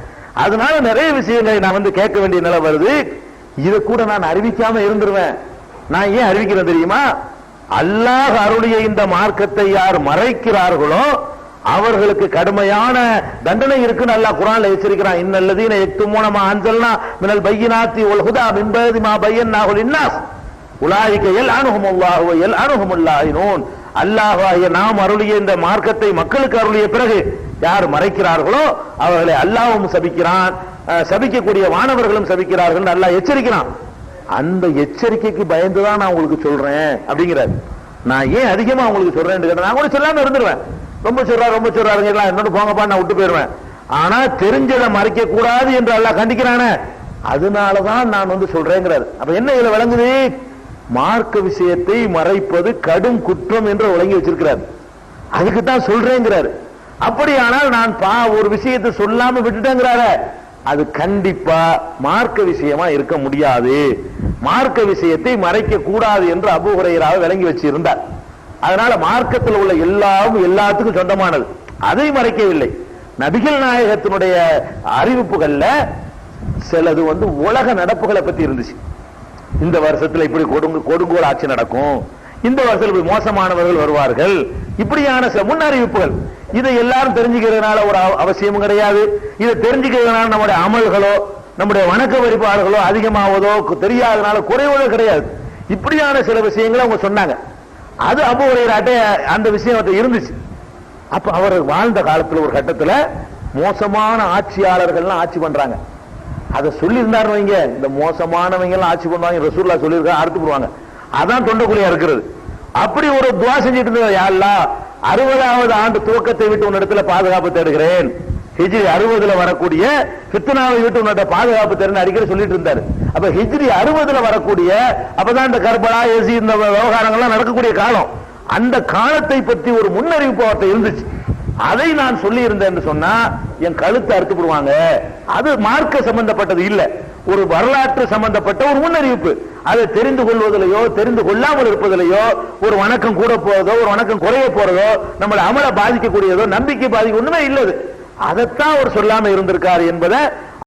அதனால நிறைய விஷயங்களை நான் வந்து கேட்க வேண்டிய நிலை வருது. இதை கூட நான் அறிவிக்காம இருந்துருவேன். நான் ஏன் அறிவிக்கிறேன் தெரியுமா, அல்லாஹ் அருளிய இந்த மார்க்கத்தை யார் மறைக்கிறார்களோ அவர்களுக்கு கடுமையான தண்டனை இருக்குன்னு அல்லாஹ் குர்ஆன்ல எச்சரிக்கிறான். இன்னல்லதீன யக்துமூன மா அன்ஸல்னா மினல் பையினாத்தி வல் ஹுதா மின் பஅதி மா பையன்னாஹு லின்னாஸ் உலாயிக யல்அனுஹுமுல்லாஹு வ யல்அனுஹுமுல் லாயினூன். அல்லாஹ்வாகிய நாம் அருளிய இந்த மார்க்கத்தை மக்களுக்கு அருளிய பிறகு யார் மறைக்கிறார்களோ அவர்களை அல்லாஹ்வும் சபிக்கிறான், சபிக்கக்கூடிய வானவர்களும் சபிக்கிறார்கள் அல்லாஹ் எச்சரிக்கிறான். அந்த எச்சரிக்கைக்கு பயந்துதான் நான் உங்களுக்கு சொல்றேன் அப்படிங்கிறார். நான் ஏன் அதிகமா உங்களுக்கு சொல்றேன், நான் கூட சொல்லாம இருந்துருவேன். ரொம்ப சொல்றாருங்க என்னோட போங்கப்பா, நான் விட்டு போயிருவேன். ஆனா தெரிஞ்சதை மறைக்க கூடாது என்று அல்லாஹ் கண்டிக்கிறானே, அதனாலதான் நான் வந்து சொல்றேங்கிறார். அப்ப என்ன இதுல விளங்குது, மார்க்க விஷயத்தை மறைப்பது கடும் குற்றம் என்று விளங்கி வச்சிருக்கிறார். அதுக்கு தான் சொல்றேங்கிறாரு. அப்படியானால் நான் ஒரு விஷயத்தை சொல்லாம விட்டுட்டேங்கிறாரு, அது கண்டிப்பா மார்க்க விஷயமா இருக்க முடியாது. மார்க்க விஷயத்தை மறைக்க கூடாது என்று அபூ ஹுரைராவை விளங்கி வச்சிருந்தார். அதனால மார்க்கத்தில் உள்ள எல்லாத்துக்கும் சொந்தமானது, அதை மறைக்கவில்லை. நபிகள் நாயகத்தினுடைய அறிவிப்புகள்ல சிலது வந்து உலக நடப்புகளை பத்தி இருந்துச்சு. இந்த வருஷத்துல இப்படி கொடுங்கோல் ஆட்சி நடக்கும், இந்த வருஷத்துல மோசமானவர்கள் வருவார்கள், இப்படியான சில முன்னறிவிப்புகள். இதை எல்லாரும் தெரிஞ்சுக்கிறதுனால ஒரு அவசியமும் கிடையாது. இதை தெரிஞ்சுக்கிறதுனால நம்முடைய அமல்களோ நம்முடைய வணக்க வழிபாடுகளோ அதிகமாவதோ தெரியாதனால குறைவதோ கிடையாது. இப்படியான சில விஷயங்களை அவங்க சொன்னாங்க. அது அபூ ஹுரைராட்ட அந்த விஷயம் இருந்துச்சு. அப்ப அவர் வாழ்ந்த காலத்துல ஒரு கட்டத்துல மோசமான ஆட்சியாளர்கள்லாம் ஆட்சி பண்றாங்க. அதை சொல்லி இருந்தாரு வைங்க, இந்த மோசமானவங்க எல்லாம் ஆட்சி பண்ணுவாங்க, ரசூலுல்லாஹ் சொல்லியிருக்காங்க, அறுத்து போடுவாங்க. அதான் தொண்டக்குழியா இருக்கிறது. அப்படி ஒரு துவா செஞ்சுட்டு இருந்தா, யா அல்லாஹ் 60வது ஆண்டு துவக்கத்தை விட்டு உன்னிடத்துல பாதுகாப்பு தேடுகிறேன், ஹிஜ்ரி 60ல வரக்கூடிய ஃபித்னாவை விட்டு உன்னிட்ட பாதுகாப்பு தேடுன்னு அடிக்கடி சொல்லிட்டு இருந்தாரு. அப்ப ஹிஜ்ரி 60ல வரக்கூடிய, அப்பதான் இந்த கர்பலா ஏசி இந்த விவகாரங்கள்லாம் நடக்கக்கூடிய காலம். அந்த காலத்தை பற்றி ஒரு முன்னறிவிப்பு அவர்கிட்ட இருந்துச்சு. அதை நான் சொல்லி இருந்தேன் சொன்னா என் கழுத்தை அறுத்து போடுவாங்க. அது மார்க்க சம்பந்தப்பட்டது இல்ல, ஒரு வரலாற்று சம்பந்தப்பட்ட ஒரு முன்னறிவிப்பு. அதை தெரிந்து கொள்வதிலையோ தெரிந்து கொள்ளாமல் இருப்பதிலையோ ஒரு வணக்கம் கூட போறதோ ஒரு வணக்கம் குறைய போறதோ நம்மளை அமல பாதிக்கக்கூடியதோ நம்பிக்கை பாதிக்க ஒண்ணுமே இல்லது. அதைத்தான் அவர் சொல்லாம இருந்திருக்காரு என்பதை